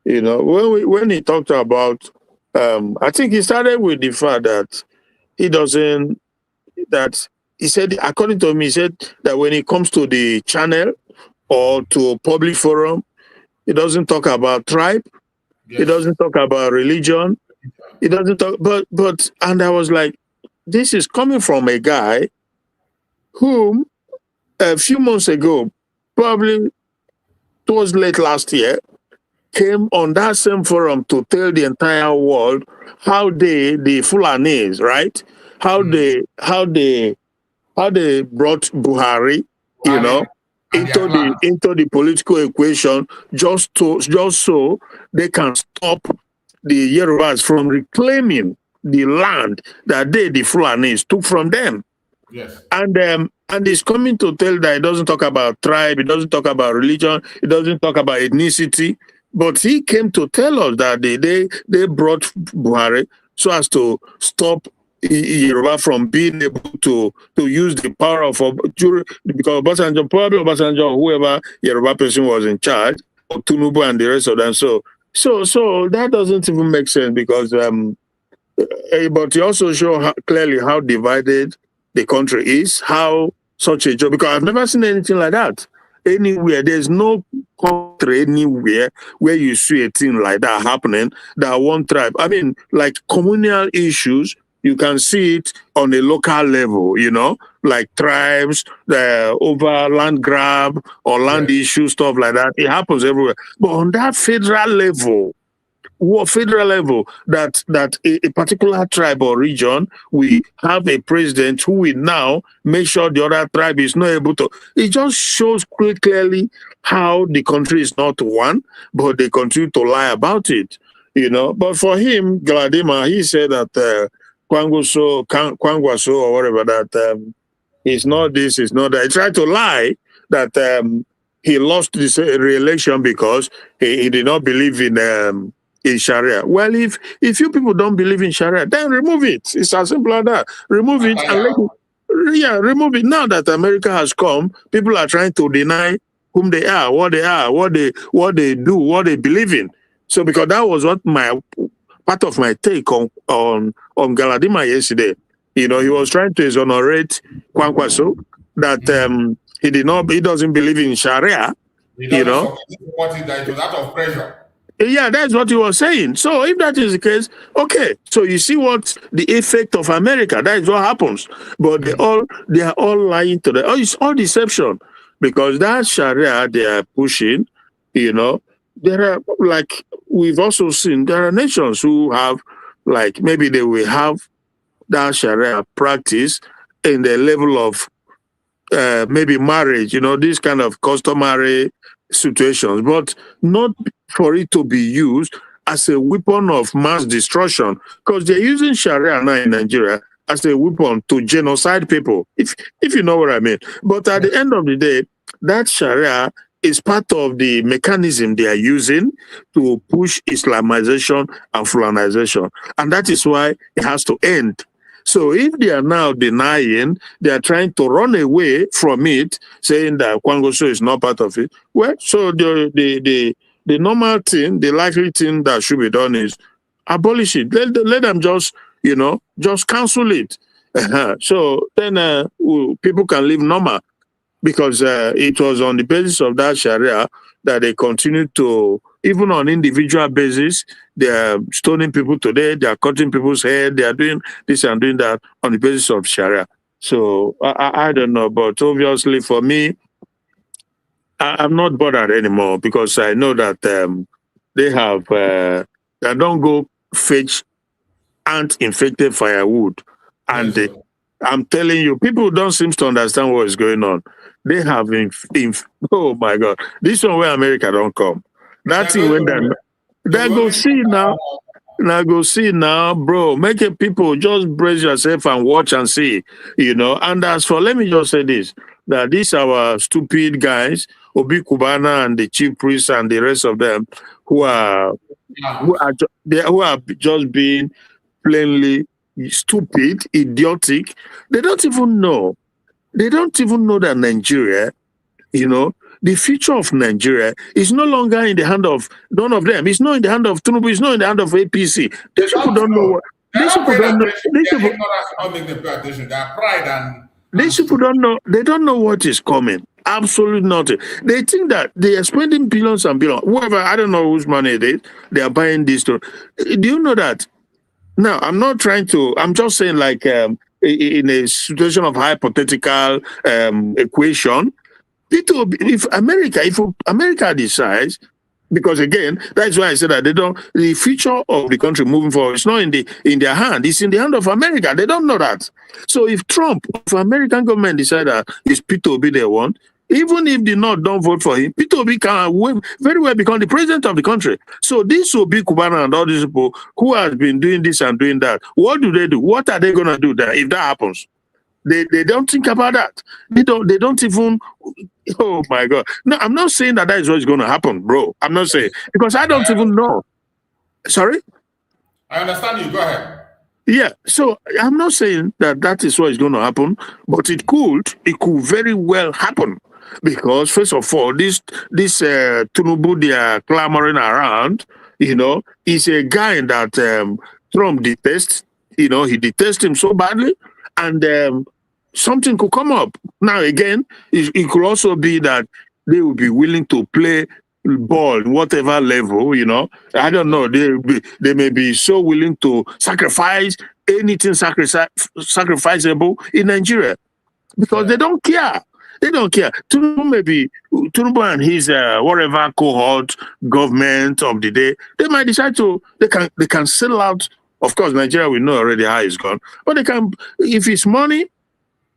When he talked about, I think he started with the fact that he said, according to him, he said that when it comes to the channel or to a public forum, he doesn't talk about tribe, he doesn't talk about religion, he doesn't talk, but, and I was like, this is coming from a guy whom a few months ago, probably towards late last year, came on that same forum to tell the entire world how the Fulanis, right? How they brought Buhari, into the political equation just so they can stop the Yorubas from reclaiming the land that the Fulanis took from them. Yes. And he's coming to tell that it doesn't talk about tribe, it doesn't talk about religion, it doesn't talk about ethnicity. But he came to tell us that they brought Buhari so as to stop Yoruba from being able to use the power of, because Obasanjo, whoever Yoruba person was in charge, or Tinubu and the rest of them. So that doesn't even make sense, because but he also show clearly how divided the country is, how such a job, because I've never seen anything like that anywhere. There's no country anywhere where you see a thing like that happening, that one tribe. Like communal issues, you can see it on a local level, like tribes, over land grab or land issue, stuff like that. It happens everywhere. But on that federal level, that a particular tribe or region, we have a president who will now make sure the other tribe is not able to. It just shows clearly how the country is not one, but they continue to lie about it, But for him, Galadima, he said that Kwangwaso or whatever, that it's not this, it's not that. He tried to lie that he lost this re-election because he did not believe in Sharia. Well, if you people don't believe in Sharia, then remove it. It's as simple as that. Remove it and let it. Yeah, remove it. Now that America has come, people are trying to deny whom they are, what they do, what they believe in. So because that was what part of my take on Galadima yesterday. You know, he was trying to exonerate Kwankwaso that he doesn't believe in Sharia. You know, what is that? It was out of pressure. Yeah, that's what he was saying. So if that is the case, okay. So you see what the effect of America, that is what happens. But they are all lying to it's all deception. Because that Sharia they are pushing, you know, there are, like we've also seen, there are nations who have, like, maybe they will have that Sharia practice in the level of maybe marriage, you know, this kind of customary situations, but not for it to be used as a weapon of mass destruction, because they're using Sharia now in Nigeria as a weapon to genocide people, if you know what I mean. But at the end of the day, that Sharia is part of the mechanism they are using to push Islamization and Fulanization. And that is why it has to end. So if they are now denying, they are trying to run away from it, saying that Kwangoso is not part of it. Well, so the normal thing, the likely thing that should be done is abolish it. Let them just, you know, just cancel it. So then people can live normal, because it was on the basis of that Sharia that they continued to, even on individual basis, they are stoning people today, they are cutting people's hair, they are doing this and doing that on the basis of Sharia. So I don't know, but obviously for me, I'm not bothered anymore, because I know that they have, they don't go fetch ant-infected firewood. And I'm telling you, people don't seem to understand what is going on. They have, oh my God, this one where America don't come. That thing when they go see now. Now go see now, bro. Make it people just brace yourself and watch and see, you know. And as for, let me just say this, that these our stupid guys, Obi Kubana and the chief priest and the rest of them, who are just being plainly stupid, idiotic. They don't even know. They don't even know that Nigeria, you know, the future of Nigeria is no longer in the hand of none of them. It's not in the hand of Tinubu. It's not in the hand of APC. These people don't know what. These people don't know. These people don't know. They don't know what is coming. Absolutely nothing. They think that they are spending billions and billions. Whoever, I don't know whose money it is, they are buying this. Do you know that? Now, I'm not trying to. I'm just saying, like, in a situation of hypothetical equation, if America decides, because again, that's why I said that the future of the country moving forward is not in their hand, it's in the hand of America. They don't know that. So if American government decide that it's Peter Obi they want, even if the North don't vote for him, Peter Obi can very well become the president of the country. So this will be Kubana and all these people who have been doing this and doing that. What do they do? What are they going to do there if that happens? They don't think about that. They don't even. Oh my God! No, I'm not saying that is what's going to happen, bro. I'm not saying, because I don't even know. Sorry. I understand you. Go ahead. Yeah. So I'm not saying that is what is going to happen, but it could very well happen, because first of all, this Tinubu they are clamoring around. You know, he's a guy that Trump detests. You know, he detests him so badly. And something could come up. Now, again, it could also be that they will be willing to play ball, whatever level, you know. I don't know. They may be so willing to sacrifice anything sacrificable in Nigeria, because they don't care. They don't care. Tinubu and his whatever cohort government of the day, they might decide they can sell out. Of course, Nigeria, we know already how it's gone. But they can, if it's money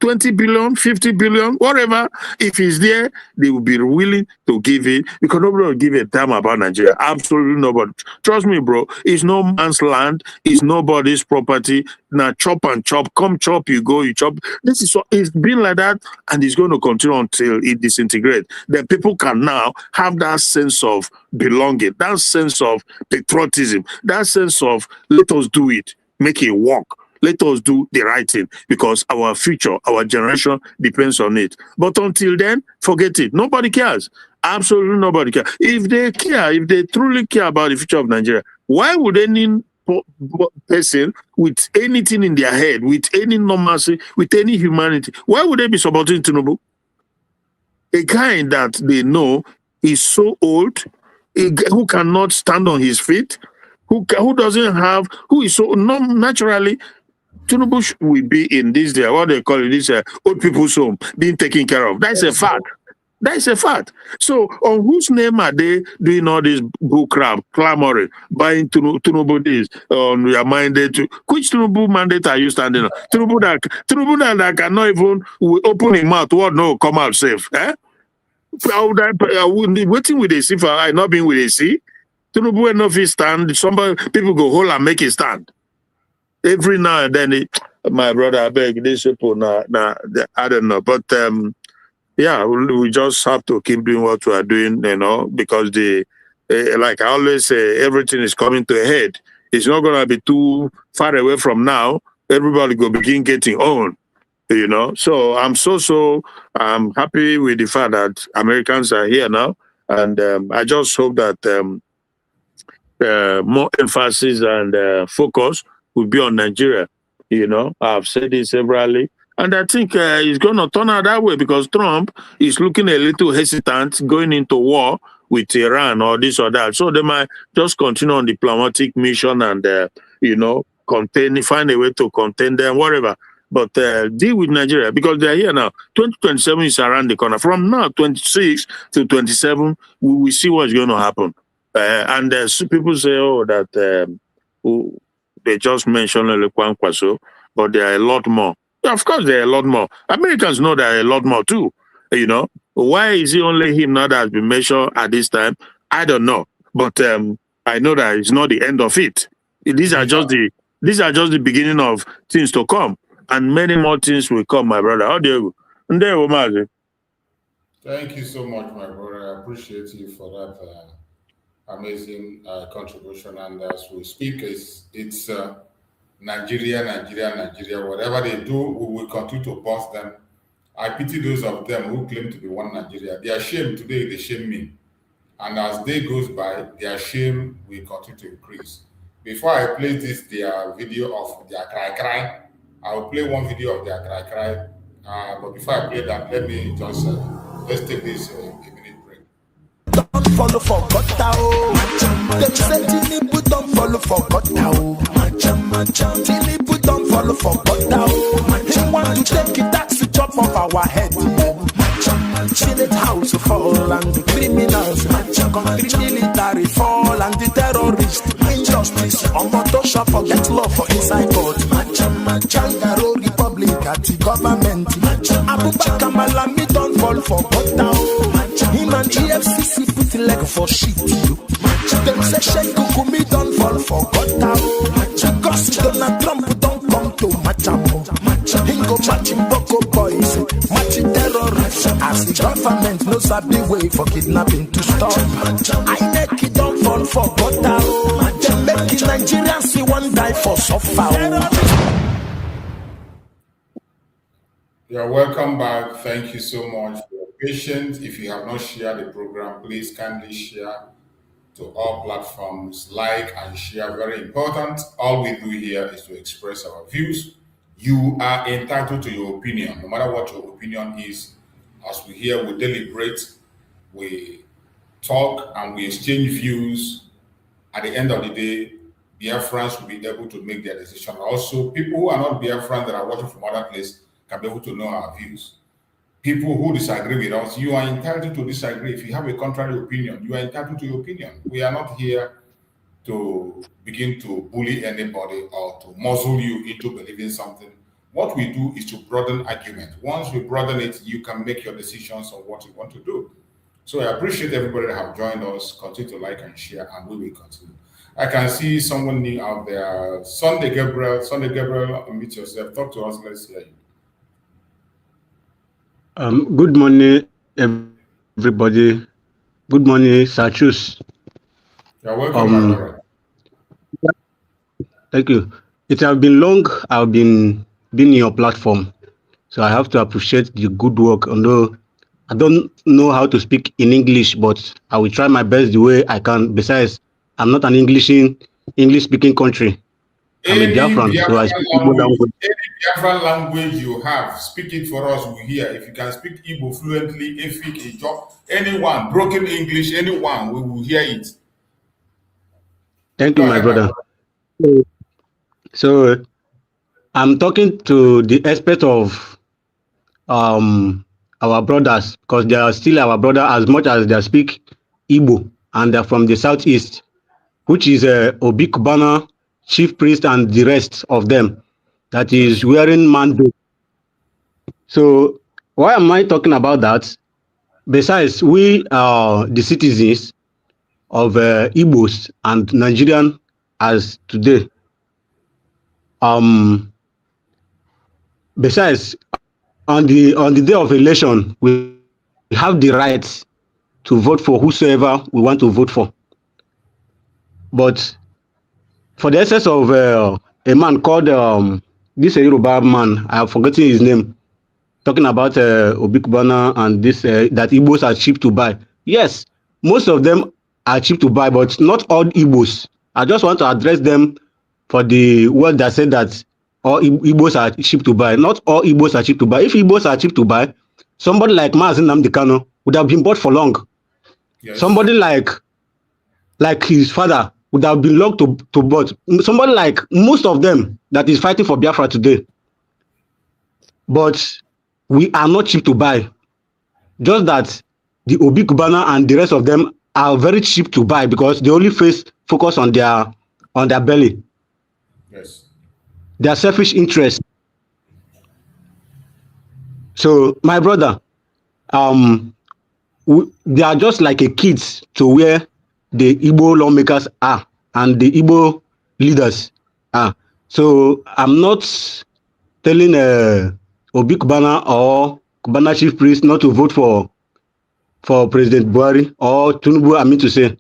20 billion, 50 billion, whatever. If it's there, they will be willing to give it because nobody will give a damn about Nigeria. Absolutely nobody. Trust me, bro. It's no man's land. It's nobody's property. Now chop and chop. Come chop, you go, you chop. This is so, it's been like that, and it's going to continue until it disintegrates. Then people can now have that sense of belonging, that sense of patriotism, that sense of let us do it, make it work. Let us do the right thing because our future, our generation depends on it. But until then, forget it. Nobody cares. Absolutely nobody cares. If they care, if they truly care about the future of Nigeria, why would any person with anything in their head, with any normalcy, with any humanity, why would they be supporting Tinubu? A guy that they know is so old, who cannot stand on his feet, who doesn't have, who is so naturally. Tinubu will be in this day, what they call it, this old people's home, being taken care of. That's a fact. That's a fact. So, on whose name are they doing all this bull crap, clamoring, buying Tinubu this, on your mandate? Which Tinubu mandate are you standing on? Tinubu that cannot even open his mouth, what no come out safe? Eh? Waiting with a C for I not being with a C. Tinubu enough he stand. People go hold and make it stand. Every now and then, my brother, I beg these people, I don't know. But yeah, we just have to keep doing what we are doing, because like I always say, everything is coming to a head. It's not going to be too far away from now. Everybody will begin getting on, So I'm happy with the fact that Americans are here now. And I just hope that more emphasis and focus will be on Nigeria. I've said this severally. And I think it's going to turn out that way because Trump is looking a little hesitant going into war with Iran or this or that. So they might just continue on diplomatic mission and, find a way to contain them, whatever. But deal with Nigeria because they're here now. 2027 is around the corner. From now, 26 to 27, we will see what's going to happen. And people say, that they just mentioned Lekwan Kwaso, but there are a lot more. Of course, there are a lot more. Americans know there are a lot more too. Why is it only him now that has been mentioned at this time? I don't know. But I know that it's not the end of it. These are just the beginning of things to come. And many more things will come, my brother. How do you go? Thank you so much, my brother. I appreciate you for that amazing contribution. And as we speak, it's Nigeria. Whatever they do, we will continue to boss them. I pity those of them who claim to be one Nigeria. Their shame today, they shame me. And as day goes by, their shame will continue to increase. Before I play their video of their cry, I will play one video of their cry. But before I play that, let me just, let's take this a minute break. Don't follow for God, them say Tinubu don't follow for God now. Tinubu don't follow for God now. He want to take it, that's the chop of our head. Senate house fall and the criminals, country military fall and the terrorists, injustice, Omotosha forget law for inside court, Changaro Republic at the government, Abubakar Malami don't fall for God now. Him and EFCC put leg for shit. Them say Sheikh Kukumi don't fall for God now. Because Donald Trump don't come to Machamo. He go matching Boko boys, matching terrorists. As the government knows a big way for kidnapping to stop. I make it don't fall for God now. Them make Nigerians see one die for suffer. You're welcome back. Thank you so much for your patience. If you have not shared the program, please kindly share to all platforms, like and share. Very important. All we do here is to express our views. You are entitled to your opinion, no matter what your opinion is. As we hear, we deliberate, we talk, and we exchange views. At the end of the day, Biafrans will be able to make their decision. Also, people who are not Biafrans that are watching from other places can be able to know our views. People who disagree with us, you are entitled to disagree. If you have a contrary opinion, you are entitled to your opinion. We are not here to begin to bully anybody or to muzzle you into believing something What we do is to broaden argument. Once we broaden it, you can make your decisions on what you want to do. So I appreciate everybody that have joined us. Continue to like and share, and we will continue. I can see someone new out there. Sunday Gabriel, unmute yourself. Talk to us. Let's hear you. Good morning, everybody. Good morning, Sachus. You're welcome, my brother. Thank you. It has been long. I've been in your platform, so I have to appreciate the good work. Although I don't know how to speak in English, but I will try my best the way I can. Besides, I'm not an English speaking country. I'm a Biafran, so I speak Igbo language. Any Biafran language you have, speak it for us. We hear. If you can speak Igbo fluently, Efik, Ijo, anyone, broken English, anyone, we will hear it. Thank you, my brother. So I'm talking to the aspect of our brothers, because they are still our brother as much as they speak Igbo and they're from the southeast, which is Obi Kubana, chief priest, and the rest of them that is wearing mandate. So why am I talking about that? Besides, we are the citizens of Igbos and Nigerian as today. Besides, on the day of election, we have the right to vote for whosoever we want to vote for. But for the essence of a man called this Yoruba man, I have forgotten his name, talking about Obi Kubana and this that Igbos are cheap to buy. Yes, most of them are cheap to buy, but not all Igbos. I just want to address them for the word that said that all Igbos are cheap to buy. Not all Igbos are cheap to buy. If Igbos are cheap to buy, somebody like Nnamdi Kanu would have been bought for long. Yes. Somebody like his father would have been locked to bought. Somebody like most of them that is fighting for Biafra today. But we are not cheap to buy. Just that the Obi Kubana and the rest of them are very cheap to buy because they only focus on their belly. Yes. Their selfish interest. So my brother, they are just like a kids to where the Igbo lawmakers are and the Igbo leaders are. So I'm not telling Obi Kubana or Kubana chief priest not to vote for President Buhari or Tinubu, I mean to say.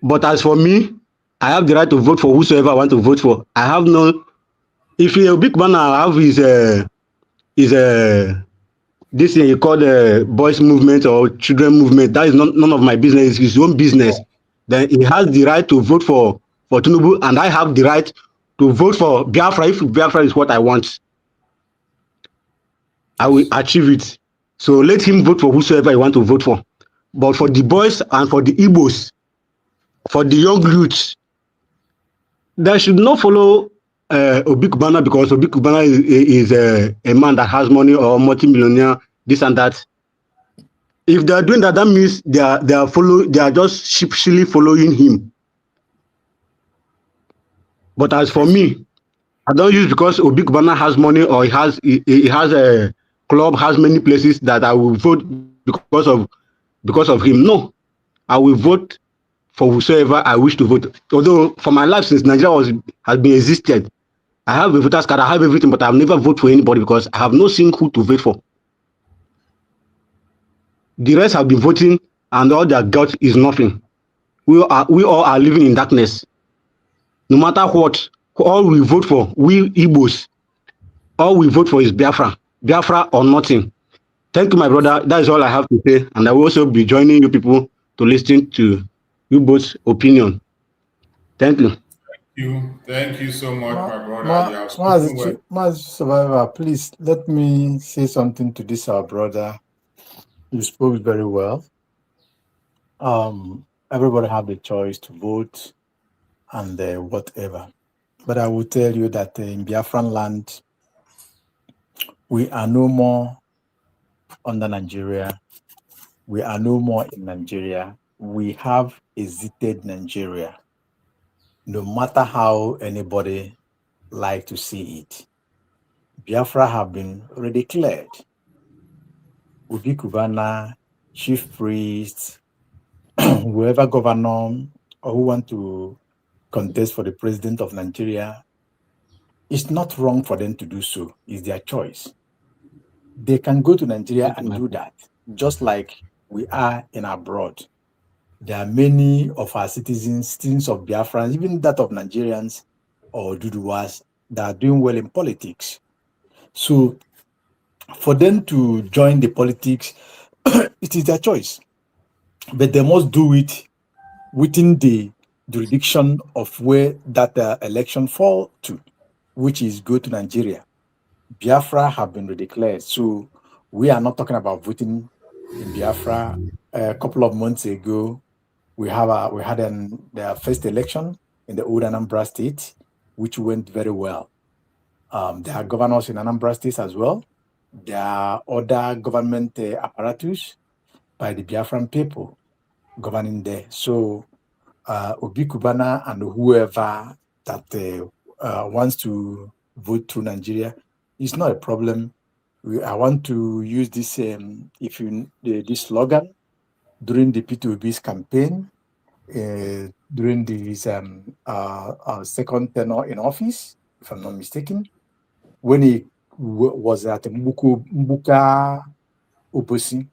But as for me, I have the right to vote for whosoever I want to vote for. I have no. If Obi Kubana have his this thing you call the boys movement or children movement, that is none of my business. It's his own business. Then he has the right to vote for Tinubu, and I have the right to vote for Biafra if Biafra is what I want. I will achieve it. So let him vote for whosoever he wants to vote for. But for the boys and for the Igbos, for the young youths, they should not follow Obi Kubana because Obi Kubana is a man that has money or multi-millionaire, this and that. If they are doing that, that means they are just sheepishly following him. But as for me, I don't use because Obi Kubana has money or he has a club, has many places that I will vote because of him. No, I will vote for whosoever I wish to vote. Although for my life since Nigeria has been existed, I have a voter's card, I have everything, but I've never voted for anybody because I have not seen who to vote for. The rest have been voting, and all they got is nothing. We all are living in darkness. No matter what, all we vote for, we Igbos, all we vote for is Biafra or nothing. Thank you, my brother. That is all I have to say, and I will also be joining you people to listen to you both's opinion. Thank you. Thank you so much, my brother. Survivor, please let me say something to this our brother. You spoke very well. Everybody have the choice to vote and whatever. But I will tell you that in Biafran land, we are no more under Nigeria. We are no more in Nigeria. We have exited Nigeria. No matter how anybody like to see it. Biafra have been redeclared. Obi Kubana, chief priest, whoever governor or who want to contest for the president of Nigeria, it's not wrong for them to do so. It's their choice. They can go to Nigeria and do that, just like we are in abroad. There are many of our citizens of Biafra, even that of Nigerians or Duduwas, that are doing well in politics. So for them to join the politics, it is their choice. But they must do it within the jurisdiction of where that election fall to, which is go to Nigeria. Biafra have been redeclared. So we are not talking about voting in Biafra. A couple of months ago, we had the first election in the old Anambra State, which went very well. There are governors in Anambra State as well. There are other government apparatus by the Biafran people governing there. So Obi Kubana and whoever that wants to vote through Nigeria, it's not a problem. I want to use this this slogan during the P2B's campaign, during his second tenure in office, if I'm not mistaken, when he was at Mbuka Obosi.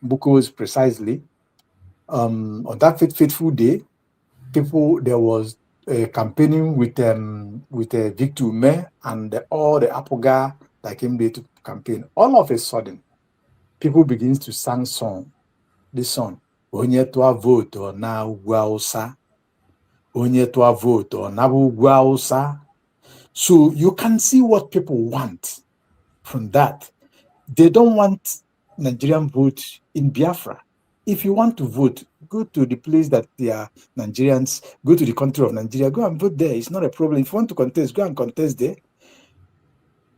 Mbuka was precisely on that fateful day. There was campaigning with Victor Ume and all the Apoga that came there to campaign. All of a sudden, people begin to sing this song. Onye twa vote or na Ugwausa. Onye twa vote or na Ugwausa. So you can see what people want from that. They don't want Nigerian vote in Biafra. If you want to vote, go to the place that they are Nigerians, go to the country of Nigeria, go and vote there. It's not a problem. If you want to contest, go and contest there.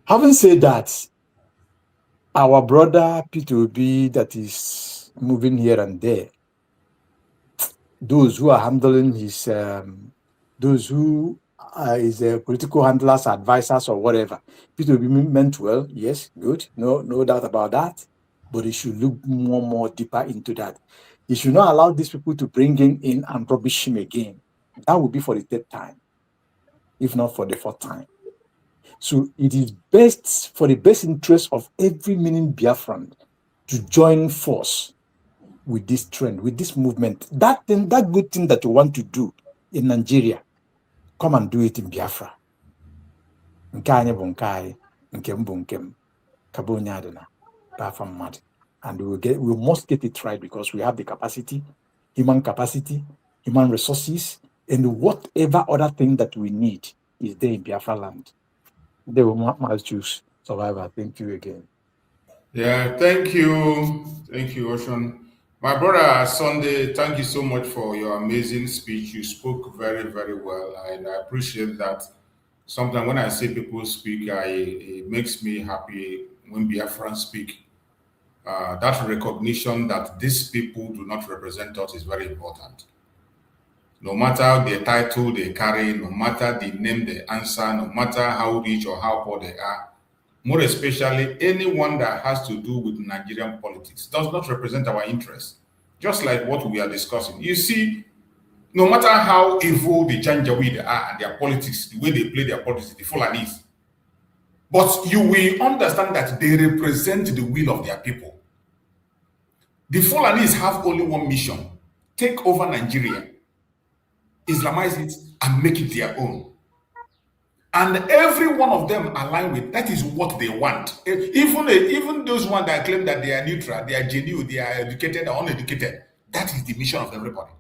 Having said that, our brother P2B that is moving here and there, those who are handling his, those who is political handlers, advisors, or whatever, P2B meant well, yes, good, no doubt about that. But he should look more deeper into that. He should not allow these people to bring him in and rubbish him again. That would be for the third time, if not for the fourth time. So it is best for the best interest of every meaning Biafran to join force with this trend, with this movement. That good thing that you want to do in Nigeria, come and do it in Biafra. And we must get it right because we have the capacity, human resources, and whatever other thing that we need is there in Biafra land. They will must choose survivor. Thank you again. Yeah, thank you. Thank you, Ocean. My brother Sunday, thank you so much for your amazing speech. You spoke very, very well, and I appreciate that. Sometimes when I see people speak, it makes me happy when Biafrans speak. That recognition that these people do not represent us is very important. No matter the title they carry, no matter the name they answer, no matter how rich or how poor they are, more especially anyone that has to do with Nigerian politics does not represent our interests. Just like what we are discussing. You see, no matter how evil the Janjaweed are and their politics, the way they play their politics, the Fulanis, but you will understand that they represent the will of their people. The Fulanis have only one mission: take over Nigeria, Islamize it, and make it their own. And every one of them align with that is what they want. Even those ones that claim that they are neutral, they are genuine, they are educated or uneducated, that is the mission of everybody.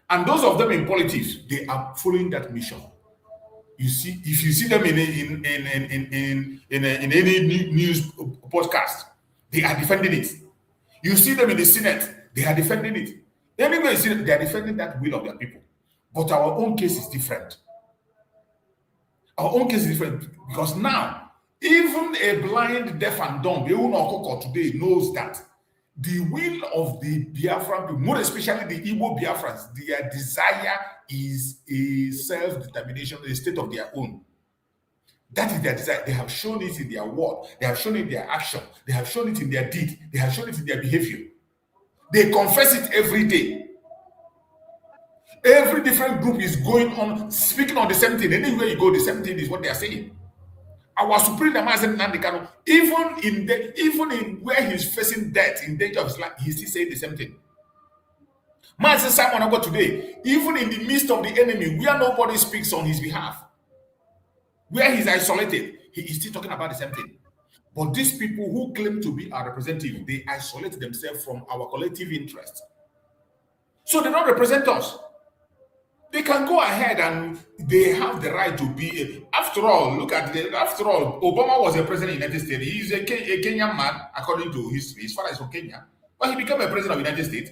And those of them in politics, they are following that mission. You see, if you see them in any news podcast, they are defending it. You see them in the Senate, they are defending it. Anyway, they are defending that will of their people. But our own case is different. Our own case is different because now, even a blind, deaf, and dumb, today knows that the will of the Biafran people, more especially the Igbo Biafrans, their desire is a self-determination, a state of their own. That is their desire. They have shown it in their word. They have shown it in their action. They have shown it in their deed. They have shown it in their behavior. They confess it every day. Every different group is going on, speaking on the same thing. Anywhere you go, the same thing is what they are saying. Our supreme Nnamdi Kanu, even in where he's facing death, in danger of his life, he's still saying the same thing. Master Simon Ago today, even in the midst of the enemy, where nobody speaks on his behalf, where he's isolated, he is still talking about the same thing. But these people who claim to be our representative, they isolate themselves from our collective interest. So they don't represent us. They can go ahead and they have the right to be. After all, Obama was a president in the United States. He's a Kenyan man, according to history. His father is from Kenya. But he became a president of the United States.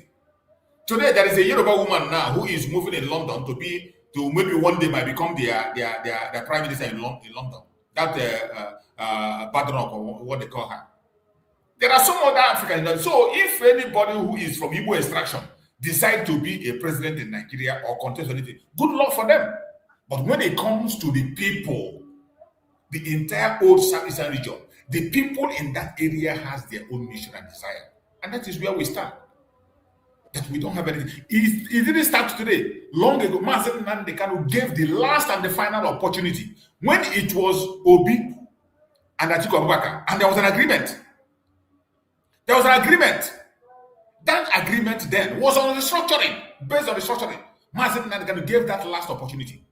Today, there is a Yoruba woman now who is moving in London to maybe one day might become their prime minister in London. That Badrock, or what they call her. There are some other Africans. So if anybody who is from Igbo extraction decide to be a president in Nigeria or contest anything, good luck for them. But when it comes to the people, the entire old Southeastern region, the people in that area has their own mission and desire. And that is where we stand. That we don't have anything. It didn't start today. Long ago, Nnamdi Kanu gave the last and the final opportunity when it was Obi and Atiku Abubakar, and there was an agreement. There was an agreement. That agreement then was on restructuring, based on restructuring. Nnamdi Kanu gave that last opportunity.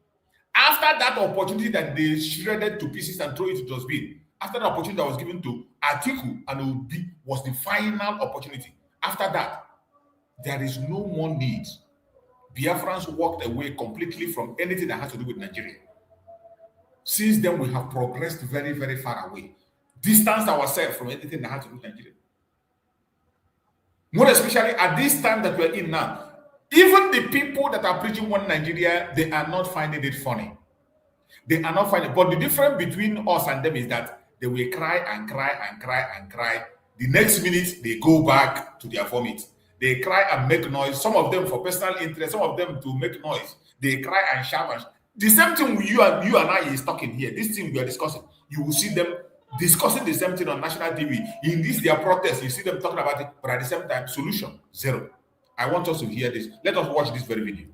After that opportunity that they shredded to pieces and threw it to dustbin, after the opportunity that was given to Atiku and Obi was the final opportunity. After that, there is no more need. Biafrans walked away completely from anything that has to do with Nigeria. Since then, we have progressed very, very far away. Distanced ourselves from anything that has to do with Nigeria. More especially at this time that we're in now. Even the people that are preaching one Nigeria, they are not finding it funny. They are not finding it. But the difference between us and them is that they will cry and cry and cry and cry. The next minute, they go back to their vomit. They cry and make noise. Some of them for personal interest, some of them to make noise. They cry and shout. The same thing you and I is talking here. This thing we are discussing. You will see them discussing the same thing on national TV. In this, their protest, you see them talking about it, but at the same time, solution, zero. I want us to hear this. Let us watch this very video.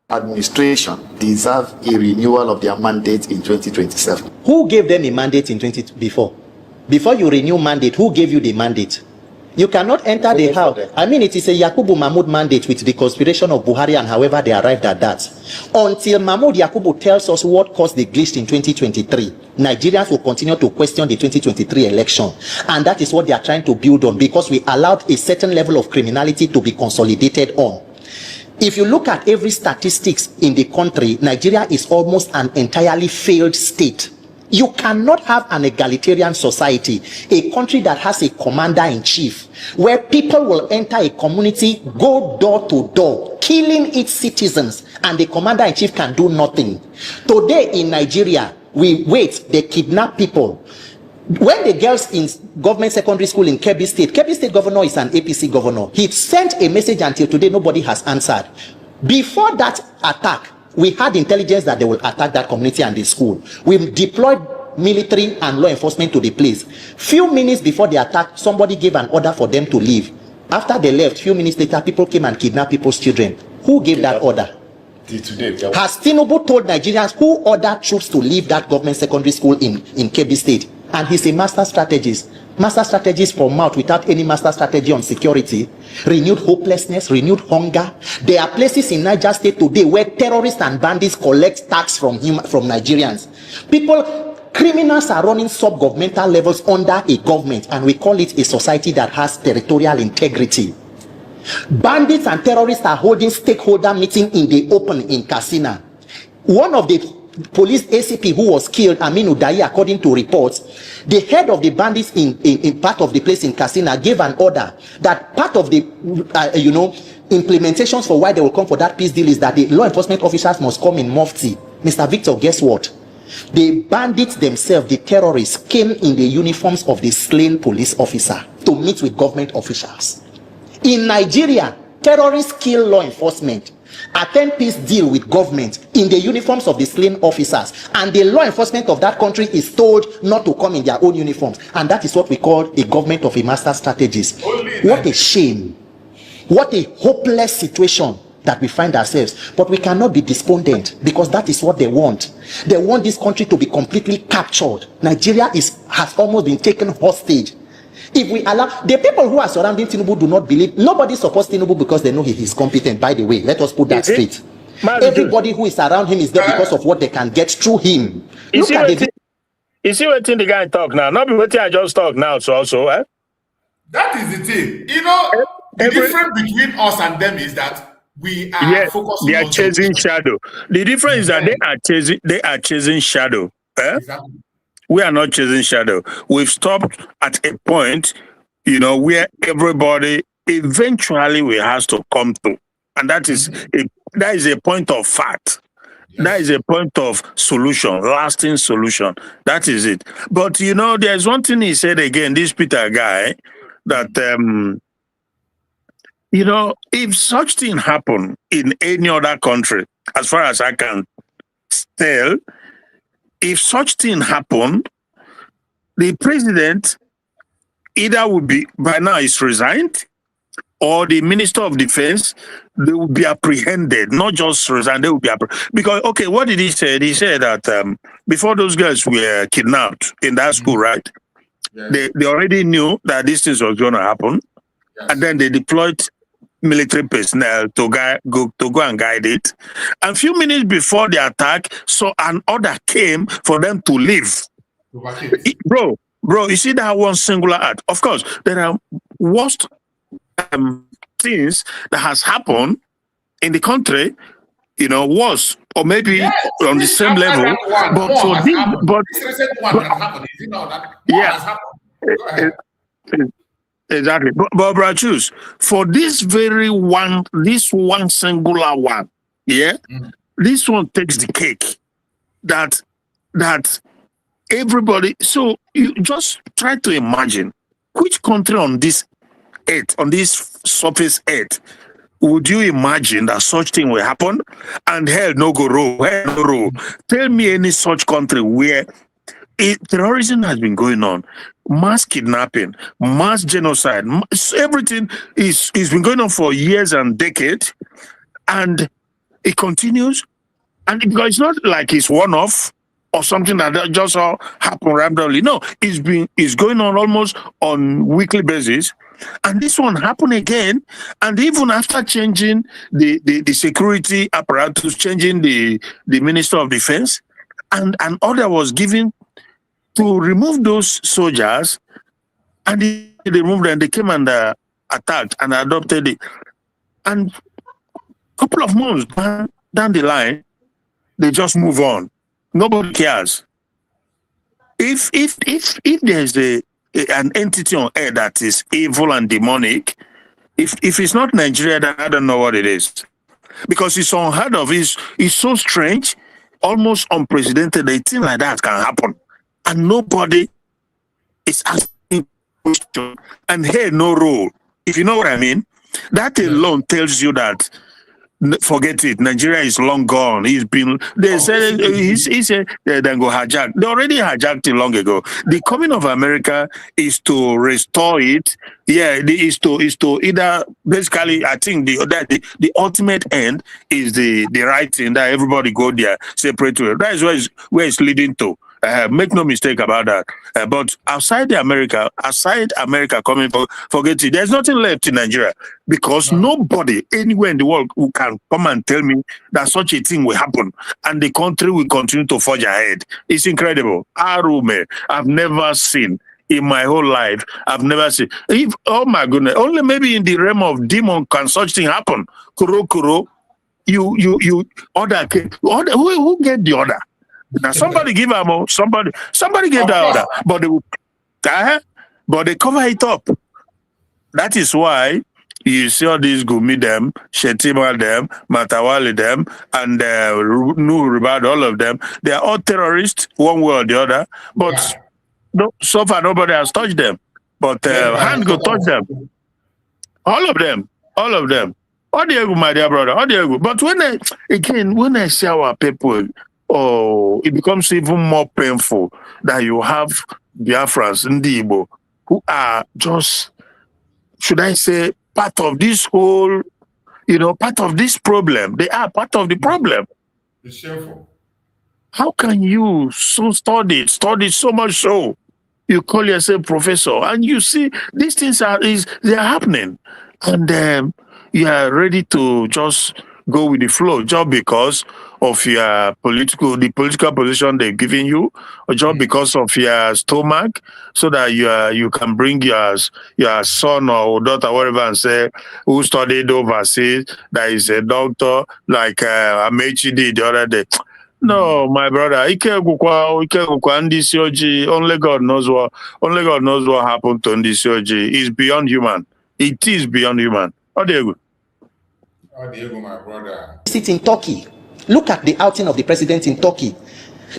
Administration deserve a renewal of their mandate in 2027. Who gave them a mandate in before? Before you renew mandate, who gave you the mandate? You cannot enter the house. I mean, it is a Yakubu Mahmoud mandate with the conspiration of Buhari and however they arrived at that. Until Mahmoud Yakubu tells us what caused the glitch in 2023, Nigerians will continue to question the 2023 election. And that is what they are trying to build on, because we allowed a certain level of criminality to be consolidated on. If you look at every statistics in the country, Nigeria is almost an entirely failed state. You cannot have an egalitarian society, a country that has a commander-in-chief, where people will enter a community, go door to door, killing its citizens, and the commander-in-chief can do nothing. Today in Nigeria, they kidnap people. When the girls in government secondary school in Kebbi State governor is an APC governor. He sent a message until today, nobody has answered. Before that attack, we had intelligence that they will attack that community and the school. We deployed military and law enforcement to the place. Few minutes before the attack, somebody gave an order for them to leave. After they left, few minutes later, people came and kidnapped people's children. Who gave that order? Has Tinubu told Nigerians who ordered troops to leave that government secondary school in Kebbi State? And he's a master strategist. Master strategist for mouth without any master strategy on security. Renewed hopelessness, renewed hunger. There are places in Niger State today where terrorists and bandits collect tax from Nigerians. Criminals are running sub-governmental levels under a government, and we call it a society that has territorial integrity. Bandits and terrorists are holding stakeholder meeting in the open in Katsina. One of the police ACP who was killed, Aminu Dai, according to reports, the head of the bandits in part of the place in Katsina gave an order that part of the implementations for why they will come for that peace deal is that the law enforcement officers must come in mufti. Mr. Victor, guess what? The bandits themselves, the terrorists, came in the uniforms of the slain police officer to meet with government officials. In Nigeria, terrorists kill law enforcement. attend peace deal with government in the uniforms of the slain officers, and the law enforcement of that country is told not to come in their own uniforms, and that is what we call a government of a master strategist. What a shame. What a hopeless situation that we find ourselves. But we cannot be despondent, because that is what they want. They want this country to be completely captured. Nigeria has almost been taken hostage. If we allow, the people who are surrounding Tinubu do not believe, nobody supports Tinubu because they know he is competent, by the way. Let us put that straight. Everybody who is around him is there because of what they can get through him. You see what the guy talk now? Not be what I just talk now, so also, eh? That is the thing. You know, the difference between us and them is that we are focusing they are chasing shadow. The difference is that they are chasing shadow. Eh? Exactly. We are not chasing shadow. We've stopped at a point, you know, where everybody eventually will has to come to. And that is a point of fact. Yes. That is a point of solution, lasting solution. That is it. But, you know, there's one thing he said again, this Peter guy, that, you know, if such thing happen in any other country, as far as I can tell, if such thing happened, the president either would be, by now is resigned, or the Minister of Defense, they will be apprehended, not just resigned, they will be apprehended. Because, okay, what did he say? He said that before those girls were kidnapped in that school, right? Yes. They already knew that this thing was going to happen. Yes. And then they deployed military personnel to go and guide it. And a few minutes before the attack, so an order came for them to leave. Bro, you see that one singular act. Of course, there are worst things that has happened in the country, you know, worse, or maybe on the same level. But for this recent one has happened. Is it not that has happened? Go ahead. Exactly. But choose for this very one, this one singular one, this one takes the cake. That everybody, so you just try to imagine which country on this earth, on this surface earth, would you imagine that such thing will happen? And hell no go roll. Tell me any such country where terrorism has been going on, mass kidnapping, mass genocide, everything is been going on for years and decades, and it continues. And because it's not like it's one-off or something that just all happen randomly. No, it's going on almost on weekly basis. And this one happened again. And even after changing the security apparatus, changing the Minister of Defense, and an order was given to remove those soldiers, and they removed them. They came and attacked and adopted it. And a couple of months down the line, they just move on. Nobody cares. If there's an entity on earth that is evil and demonic, if it's not Nigeria, then I don't know what it is. Because it's unheard of. It's so strange, almost unprecedented. A thing like that can happen. And nobody is asking questions. And here, no rule. If you know what I mean, that alone tells you that, forget it, Nigeria is long gone. He said then go hijack. They already hijacked it long ago. The coming of America is to restore it. Yeah, is to either, basically, I think the ultimate end is the right thing, that everybody go there separate. That is where it's leading to. Make no mistake about that. But outside America coming, forget it. There's nothing left in Nigeria, because nobody anywhere in the world who can come and tell me that such a thing will happen and the country will continue to forge ahead. It's incredible. Arume, I've never seen in my whole life. I've never seen. Oh my goodness! Only maybe in the realm of demon can such thing happen. Kuro, you order. Who get the order? Now somebody give them, somebody gave that order, but they cover it up. That is why you see all these Gumi them, Shetima them, Matawali them, and Ribad, all of them. They are all terrorists, one way or the other. But so far nobody has touched them. But hand go touch them. All of them. Odiego, my dear brother, Odiego. But when I see our people, it becomes even more painful that you have Biafrans, Ndibo, who are just, should I say, part of this whole, part of this problem. They are part of the problem. It's shameful. How can you study so much so? You call yourself professor, and you see these things are happening, and you are ready to just go with the flow just because of your political position they've given you, or just because of your stomach, so that you can bring your son or daughter, whatever, and say who studied overseas, that is a doctor, like Amechi did the other day. No, my brother, only God knows what happened to Ndisi. It's beyond human. It is beyond human. Diego, my brother. Sit in Turkey. Look at the outing of the president in Turkey.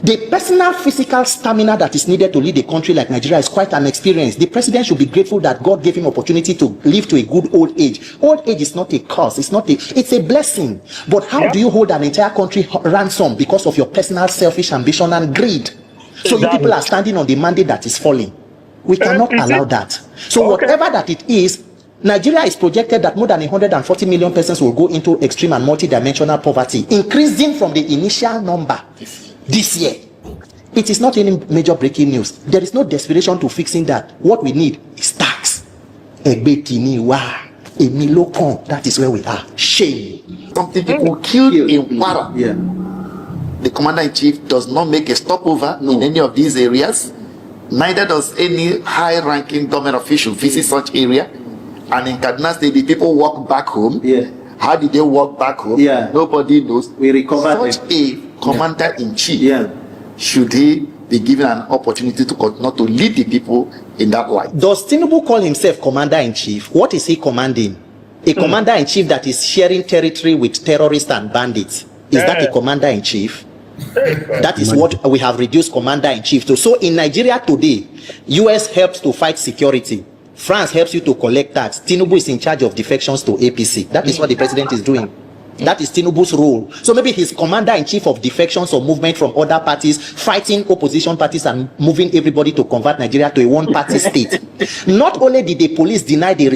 The personal physical stamina that is needed to lead a country like Nigeria is quite an experience. The president should be grateful that God gave him opportunity to live to a good old age. Old age is not a curse. It's a blessing. But how do you hold an entire country ransom because of your personal selfish ambition and greed? So you people are standing on the mandate that is falling. We cannot allow that. So whatever that it is, Nigeria is projected that more than 140 million persons will go into extreme and multidimensional poverty, increasing from the initial number this year. It is not any major breaking news. There is no desperation to fixing that. What we need is tax. That is where we are. Shame. Something people killed in Kwara. Yeah. The commander-in-chief does not make a stopover in any of these areas. Neither does any high-ranking government official visit such area. And in Kaduna State, the people walk back home. Yeah. How did they walk back home? Yeah. Nobody knows. We recovered such a commander-in-chief. Yeah. Should he be given an opportunity to continue to lead the people in that light? Does Tinubu call himself commander-in-chief? What is he commanding? A commander-in-chief that is sharing territory with terrorists and bandits. Is that a commander-in-chief? That is what we have reduced commander-in-chief to. So in Nigeria today, US helps to fight security. France helps you to collect tax. Tinubu is in charge of defections to APC. That is what the president is doing. That is Tinubu's role. So maybe he's commander-in-chief of defections or movement from other parties, fighting opposition parties and moving everybody to convert Nigeria to a one-party state. Not only did the police deny the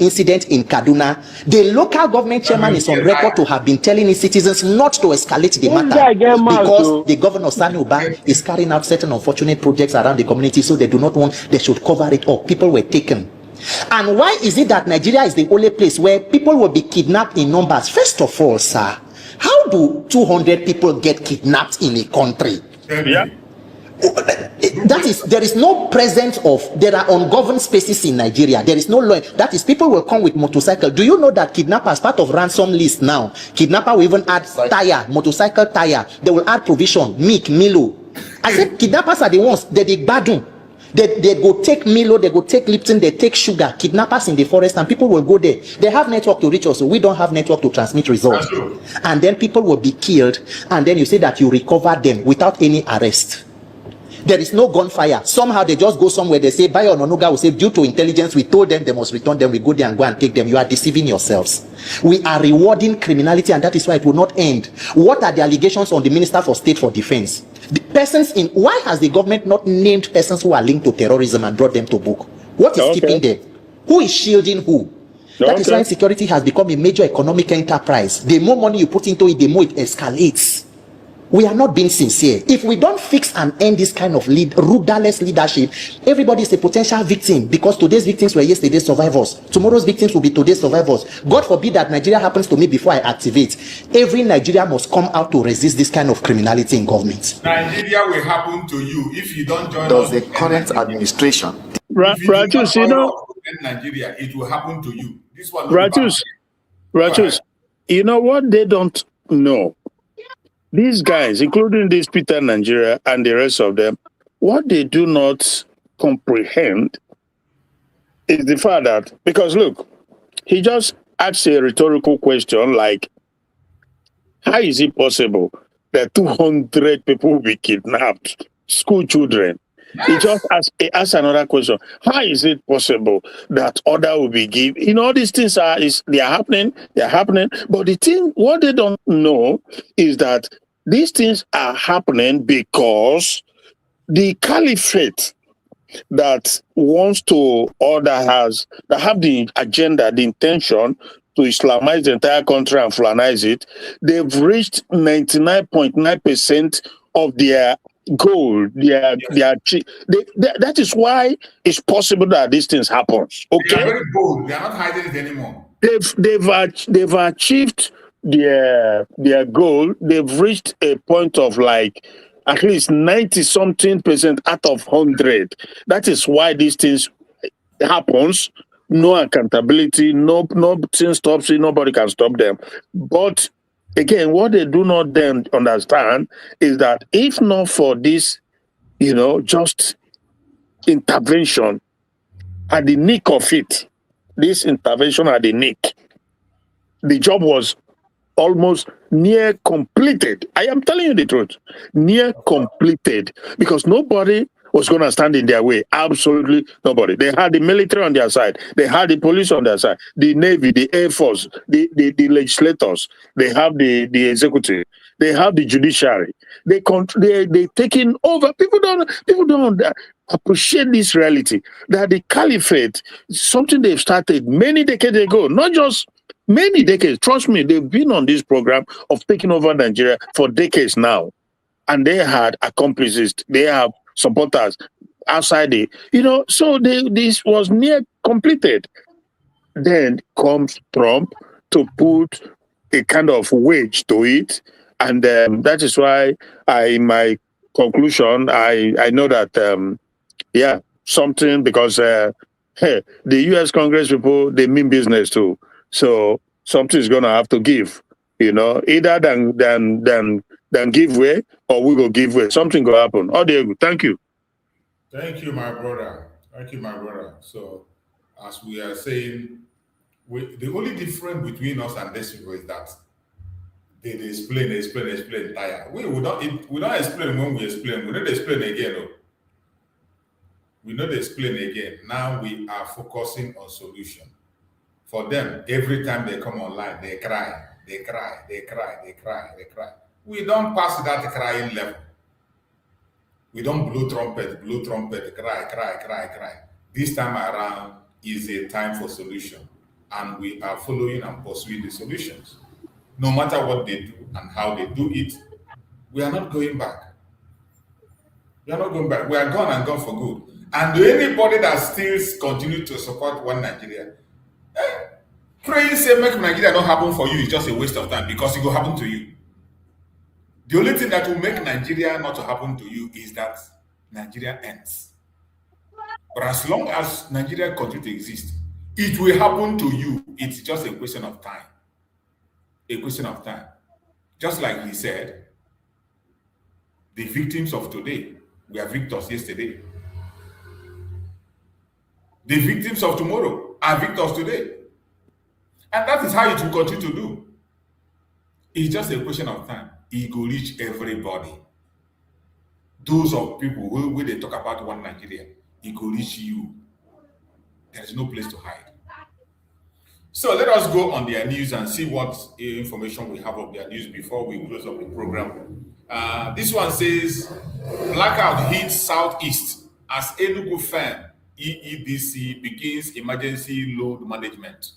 incident in Kaduna, the local government chairman is on record to have been telling his citizens not to escalate the matter because the governor Sani Ubang is carrying out certain unfortunate projects around the community, so they do not want, they should cover it up. People were taken. And why is it that Nigeria is the only place where people will be kidnapped in numbers? First of all, sir, how do 200 people get kidnapped in a country? Yeah. There is no presence of, there are ungoverned spaces in Nigeria. There is no law. That is, people will come with motorcycle. Do you know that kidnappers, part of ransom list now, kidnapper will even add tire, motorcycle tire. They will add provision, milk, Milo. I said kidnappers are the ones that they badun. They go take Milo, they go take Lipton, they take sugar, kidnappers in the forest, and people will go there. They have network to reach us, so we don't have network to transmit results. And then people will be killed, and then you say that you recover them without any arrest. There is no gunfire. Somehow they just go somewhere, they say, Bayo Nonuga will say, due to intelligence, we told them they must return them, we go there and go and take them. You are deceiving yourselves. We are rewarding criminality, and that is why it will not end. What are the allegations on the Minister for State for Defense? The persons in, why has the government not named persons who are linked to terrorism and brought them to book? What is keeping them? Who is shielding who? That is why security has become a major economic enterprise. The more money you put into it, the more it escalates. We are not being sincere. If we don't fix and end this kind of rudderless leadership, everybody is a potential victim, because today's victims were yesterday's survivors. Tomorrow's victims will be today's survivors. God forbid that Nigeria happens to me before I activate. Every Nigerian must come out to resist this kind of criminality in government. Nigeria will happen to you if you don't join us. The current administration. Ratus, you know, Nigeria, it will happen to you. This one. Ratus, you know what they don't know? These guys, including this Peter Nigeria and the rest of them, what they do not comprehend is the fact that, because look, he just asked a rhetorical question like, how is it possible that 200 people will be kidnapped, school children, He just ask another question. How is it possible that order will be given? You know, all these things are happening. They are happening. But the thing, what they don't know is that these things are happening because the caliphate that wants to that have the agenda, the intention to Islamize the entire country and Fulanize it, they've reached 99.9% of their goal. That is why it's possible that these things happen. Okay, they are very bold. They are not hiding it anymore. They've achieved their goal. They've reached a point of like at least 90-something% out of 100. That is why these things happens. No accountability, nothing stops it, nobody can stop them. But again, what they do not then understand is that if not for this, just intervention at the nick of it, this intervention at the nick, the job was almost near completed. I am telling you the truth. Near completed. Because nobody was going to stand in their way. Absolutely nobody. They had the military on their side. They had the police on their side. The Navy, the Air Force, the legislators. They have the executive. They have the judiciary. They taking over. People don't appreciate this reality. That the caliphate, something they've started many decades ago, not just many decades. Trust me, they've been on this program of taking over Nigeria for decades now. And they had accomplices. They have supporters outside so this was near completed. Then comes Trump to put a kind of wedge to it. And that is why in my conclusion, I know that, something, because the U.S. Congress people, they mean business too. So something is going to have to give, either than give way or we go give way. Something will happen. Oh, Diego, thank you. Thank you, my brother. Thank you, my brother. So, as we are saying, the only difference between us and these people is that they explain, tire. We don't explain when we explain. We don't explain again. No. We don't explain again. Now we are focusing on solution. For them, every time they come online, they cry. We don't pass that crying level. We don't blow trumpet, cry. This time around is a time for solution. And we are following and pursuing the solutions. No matter what they do and how they do it, we are not going back. We are not going back. We are gone and gone for good. And anybody that still continues to support one Nigeria, praying say make Nigeria not happen for you is just a waste of time because it will happen to you. The only thing that will make Nigeria not to happen to you is that Nigeria ends. But as long as Nigeria continues to exist, it will happen to you. It's just a question of time. A question of time. Just like he said, the victims of today were victors yesterday. The victims of tomorrow are victors today. And that is how it will continue to do. It's just a question of time. It will reach everybody. Those of people who they talk about one Nigeria, it will reach you. There is no place to hide. So let us go on their news and see what information we have of their news before we close up the program. This one says, blackout hits Southeast as Enugu firm EEDC begins emergency load management.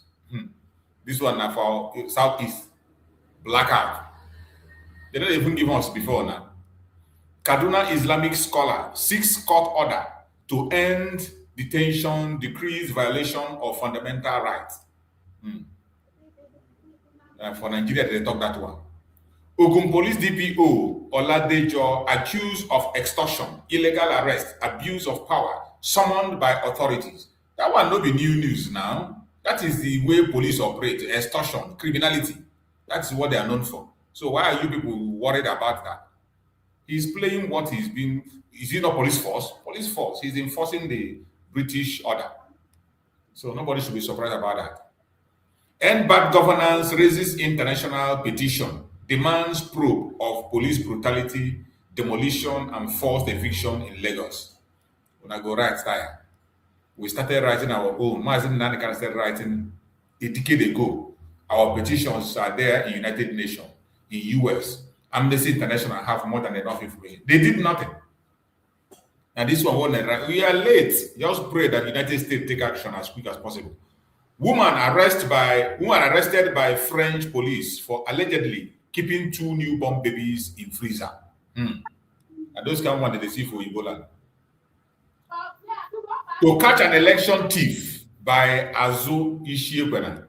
This one now for Southeast. Blackout. They don't even give us before now. Kaduna Islamic scholar seeks court order to end detention, decrease violation of fundamental rights. For Nigeria, they talk that one. Ogun Police DPO Oladejo accused of extortion, illegal arrest, abuse of power, summoned by authorities. That one no be new news now. That is the way police operate, extortion, criminality. That's what they are known for. So why are you people worried about that? He's playing what he's been. Is he not police force? Police force. He's enforcing the British order. So nobody should be surprised about that. End bad governance raises international petition, demands probe of police brutality, demolition, and forced eviction in Lagos. when I go write style. We started writing our own. Mazin Nnamdi Kanu started writing a decade ago. Our petitions are there in United Nations, in US. Amnesty International have more than enough information. They did nothing. And this one, we are late. Just pray that the United States take action as quick as possible. Woman arrested by French police for allegedly keeping 2 newborn babies in freezer. And those kind of ones they see for Ebola. To catch an election thief by Azu Ishiebana.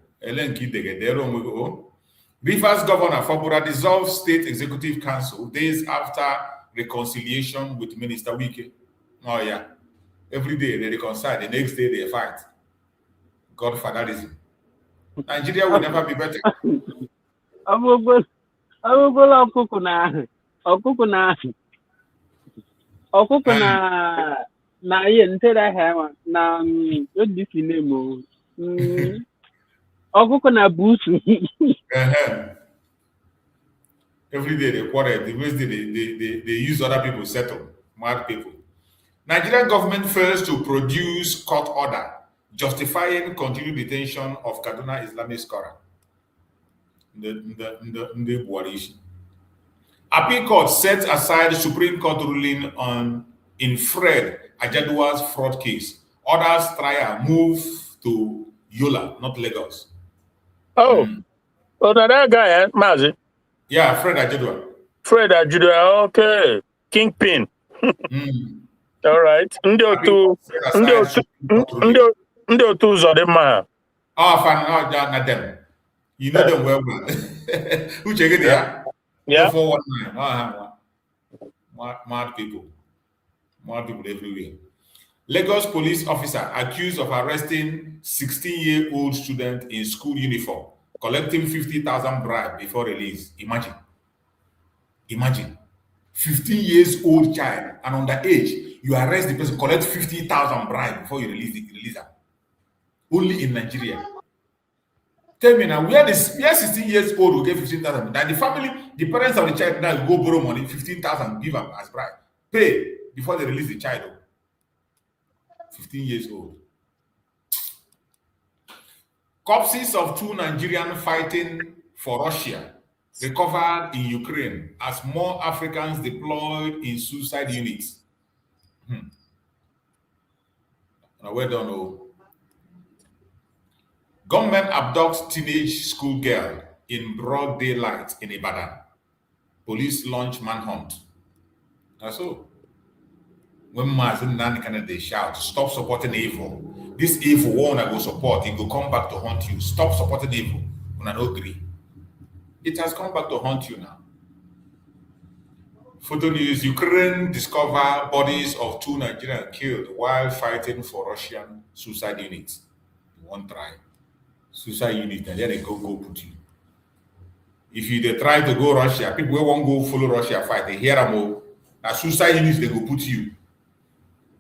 Rivers Governor Fabura dissolved State Executive Council days after reconciliation with Minister Wike. Oh yeah. Every day they reconcile, the next day they fight. Godfatherism. Nigeria will never be better. Na ye ntera ha na odisi nemo okuko na busu. Every day they quarrel, the ways they use other people to settle, mad people. Nigerian government fails to produce court order justifying continued detention of Kaduna Islamic scholar. The Buhari. Appeal Court set aside Supreme Court ruling in Fred Ajadua's fraud case. Orders trial move to Yola, not Lagos. Oh, that guy, Mazi. Yeah, Fred Ajadua. Fred Ajadua, okay. Kingpin. All right. Ndio tu Zodema. Oh, fan, not them. You know them well. Who check it there? Yeah. 419. Mad people. Mad people everywhere. Lagos police officer accused of arresting 16-year-old student in school uniform, collecting 50,000 bribe before release. Imagine. 15 years old child and underage, you arrest the person, collect 50,000 bribe before you release her. Only in Nigeria. Tell me now, where 16 years old will get 15,000? Now the family, the parents of the child now go borrow money, 15,000, give them as bribe. Pay before they release the child. 15 years old. Corpses of 2 Nigerians fighting for Russia recovered in Ukraine as more Africans deployed in suicide units. Now, well done. Oh. Government abducts teenage school girl in broad daylight in Ibadan. Police launch manhunt. That's all. When Martin Nnamdi they shout, stop supporting evil. This evil one I go support, it will come back to haunt you. Stop supporting evil. When I don't agree. It has come back to haunt you now. Photo news, Ukraine discover bodies of 2 Nigerians killed while fighting for Russian suicide units. One try. Suicide unit, and then they go put you. If they try to go Russia, people won't go follow Russia fight. They hear them all. Now suicide units, they go put you.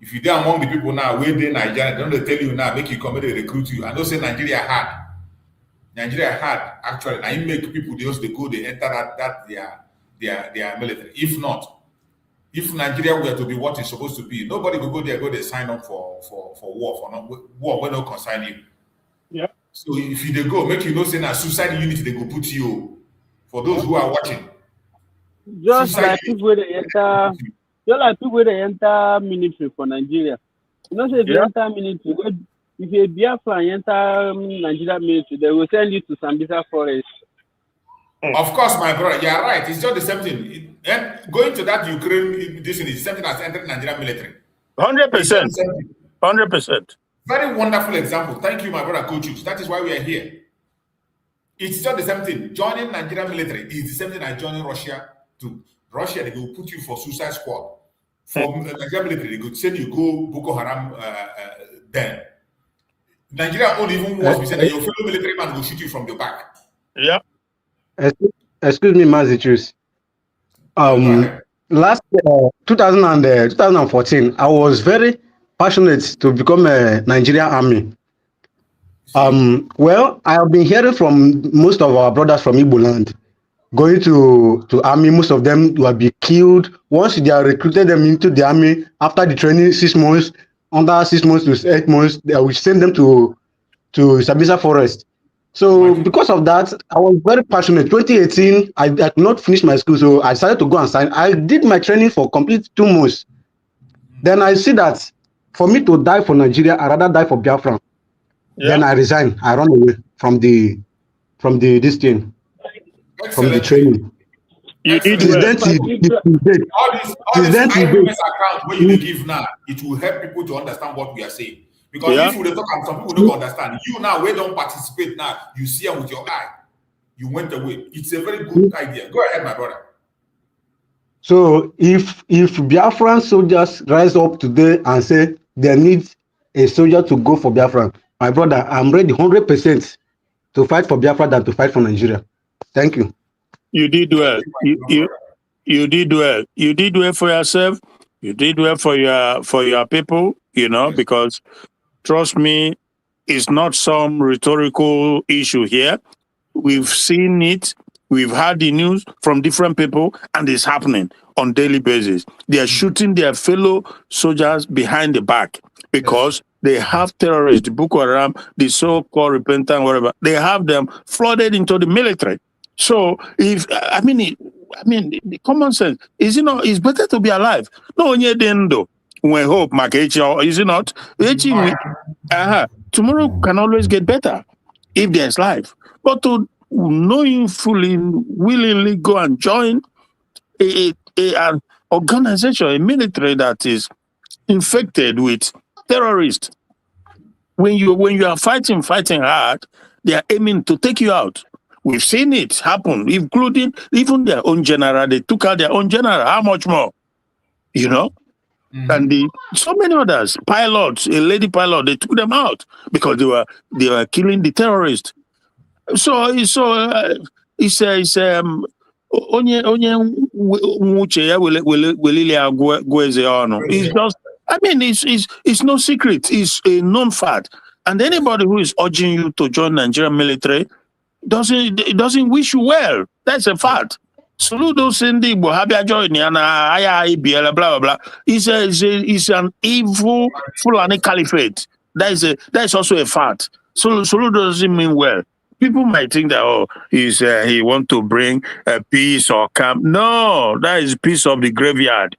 If you're there among the people now, where they Nigeria, don't they tell you now, make you come and they recruit you. I don't say Nigeria hard. Nigeria hard, actually. Now you make people, they go, they enter their military. If not, if Nigeria were to be what it's supposed to be, nobody will go there, they sign up for war, war will not concern you. Yeah. So if they go, make you know, say now suicide unit, they go put you. For those who are watching. Just like people they enter military for Nigeria. You know, say if you enter military, if you're Biafra and enter Nigeria military, they will send you to Sambisa Forest. Of course, my brother, you're right. It's just the same thing. And going to that Ukraine, this is the same thing as entering Nigerian military. 100%. 100%. Very wonderful example. Thank you, my brother, Coach. That is why we are here. It's just the same thing. Joining Nigerian military is the same thing as joining Russia. To Russia, they will put you for suicide squad. For Nigerian military, they could send you go Boko Haram then. Nigeria only even worse. We said that your fellow military man will shoot you from the back. Yeah. Excuse me, Mazichus. Last 2014, I was very passionate to become a Nigerian army. Well, I have been hearing from most of our brothers from Igbo land going to army. Most of them will be killed. Once they are recruited them into the army, after the training 6 months, under 6 months to 8 months, they will send them to Sabisa Forest. So because of that, I was very passionate. 2018, I could not finish my school, so I decided to go and sign. I did my training for complete 2 months. Then I see that for me to die for Nigeria, I rather die for Biafra. Then I resign. I run away from the this thing, from the training. You did Since well. then till date. All this eyewitness account where you give now, it will help people to understand what we are saying. Because if we talk and some people don't understand, you now we don't participate now, you see them with your eye. You went away. It's a very good idea. Go ahead, my brother. So if Biafran soldiers rise up today and say they need a soldier to go for Biafra, my brother, I'm ready 100% to fight for Biafra than to fight for Nigeria. Thank you. You did well. You did well. You did well for yourself. You did well for your people, you know, because trust me, it's not some rhetorical issue here. We've seen it. We've heard the news from different people, and it's happening on daily basis. They are shooting their fellow soldiers behind the back because they have terrorists, the Boko Haram, the so-called repentant, whatever. They have them flooded into the military. So if the common sense is, it's better to be alive. No, when hope, is it not? Tomorrow can always get better if there's life. But to knowing fully, willingly go and join an organization, a military that is infected with terrorists, when you are fighting hard, they are aiming to take you out. We've seen it happen, including even their own general. They took out their own general. How much more? And so many others, pilots, a lady pilot, they took them out because they were killing the terrorists. So it's onye nwuche ya welile agwa eze ọnụ. It's just, it's no secret. It's a known fact. And anybody who is urging you to join Nigerian military doesn't wish you well. That's a fact. Soludo Cindy Bohabia join Aya blah blah blah. It's an evil Fulani caliphate. That's also a fact. So Soludo doesn't mean well. People might think that he want to bring a peace or camp. No, that is peace of the graveyard.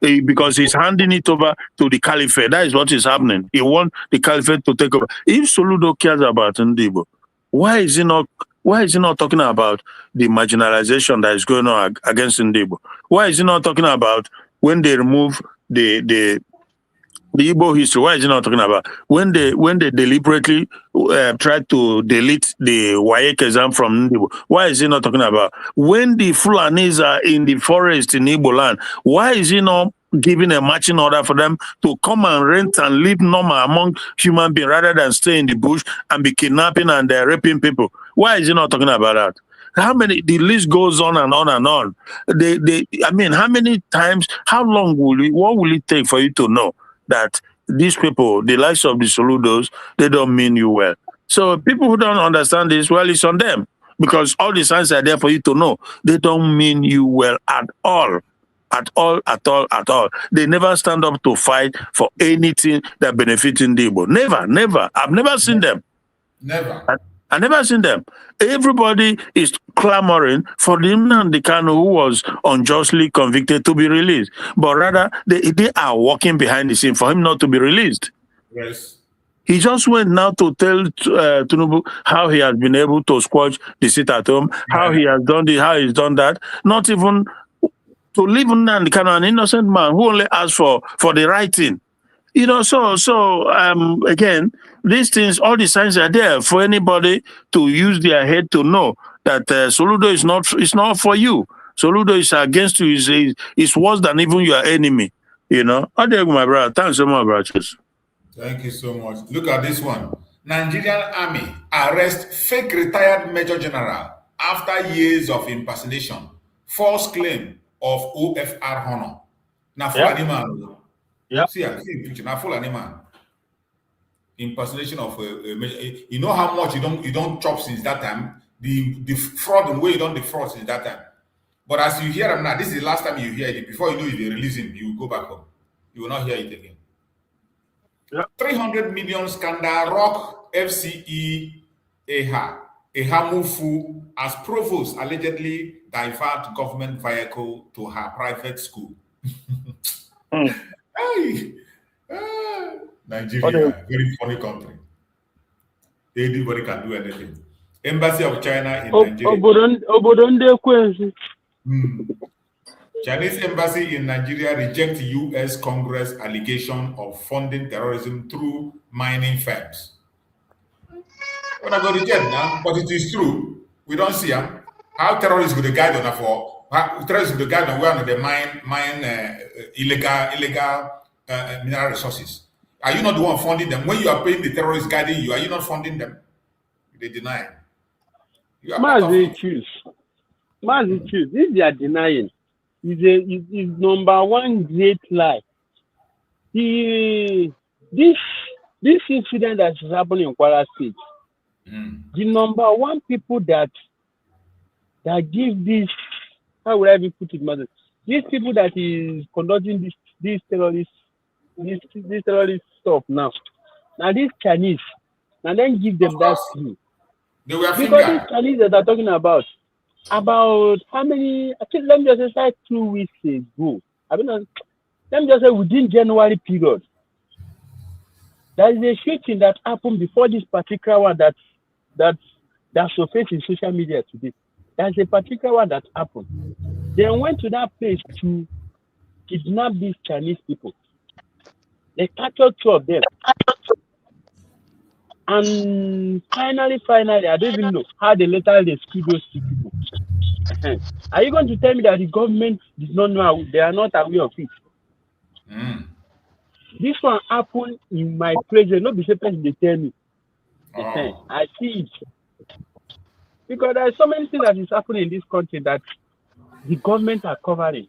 Because he's handing it over to the caliphate. That is what is happening. He wants the caliphate to take over. If Soludo cares about Ndibo, why is he not talking about the marginalization that is going on against Ndibo? Why is he not talking about when they remove the Igbo history? Why is he not talking about when they deliberately tried to delete the WAEC exam from Igbo? Why is he not talking about when the Fulanis are in the forest in Igbo land? Why is he not giving a marching order for them to come and rent and live normal among human beings rather than stay in the bush and be kidnapping and raping people? Why is he not talking about that? The list goes on and on and on. How many times, what will it take for you to know that these people, the likes of the Soludos, they don't mean you well? So people who don't understand this, well, it's on them. Because all the signs are there for you to know. They don't mean you well at all. At all. They never stand up to fight for anything that benefits Igbo. Never. I've never seen them. Never. I've never seen them. Everybody is clamoring for the Nnamdi Kanu who was unjustly convicted to be released. But rather, they are working behind the scene for him not to be released. Yes. He just went now to tell Tinubu how he has been able to squash the sit at home, how he has done this, how he's done that. Not even to leave Nnamdi Kanu, an innocent man who only asked for the right thing. Again, these things, all the signs are there for anybody to use their head to know that Soludo is not for you. Soludo is against you. Is worse than even your enemy. I tell you, my brother. Thanks so much, brothers. Thank you so much. Look at this one. Nigerian Army arrest fake retired Major General after years of impersonation. False claim of OFR honor. Now, full animal. Yeah. See picture. Now, full animal. Impersonation of a major. You know how much you don't chop since that time. the fraud and way you don't defraud since that time. But as you hear him now, this is the last time you hear it. Before you know it, they release him, you go back home. You will not hear it again. Yeah. 300 million scandal rock FCE Ehamufu as provost allegedly divert government vehicle to her private school. Hey, Nigeria, very funny country. Anybody can do anything. Embassy of China in Nigeria. Chinese embassy in Nigeria rejects U.S. Congress allegation of funding terrorism through mining firms. When I go reject now, but it is true. We don't see them. How terrorists go to guide on for? How terrorists go to guide on where they mine illegal mineral resources? Are you not the one funding them? When you are paying the terrorists guiding you, are you not funding them? They deny. You are part of it. This they are denying is number one great lie. This incident that is happening in Kwara State, the number one people that give this, how would I even put it, mother? These people that is conducting this terrorist stuff now these Chinese, and then give them that clue. Because these Chinese that are talking about how many, I think, let me just say 2 weeks ago. Let me just say within January period, there is a shooting that happened before this particular one that surfaced in social media today. There's a particular one that happened. They went to that place to kidnap these Chinese people. They captured 2 of them. And finally, I don't even know how they later rescued those 2 people. Are you going to tell me that the government did not know, they are not aware of it? This one happened in my presence. Not be surprised they tell me. I see it. Because there are so many things that is happening in this country that the government are covering.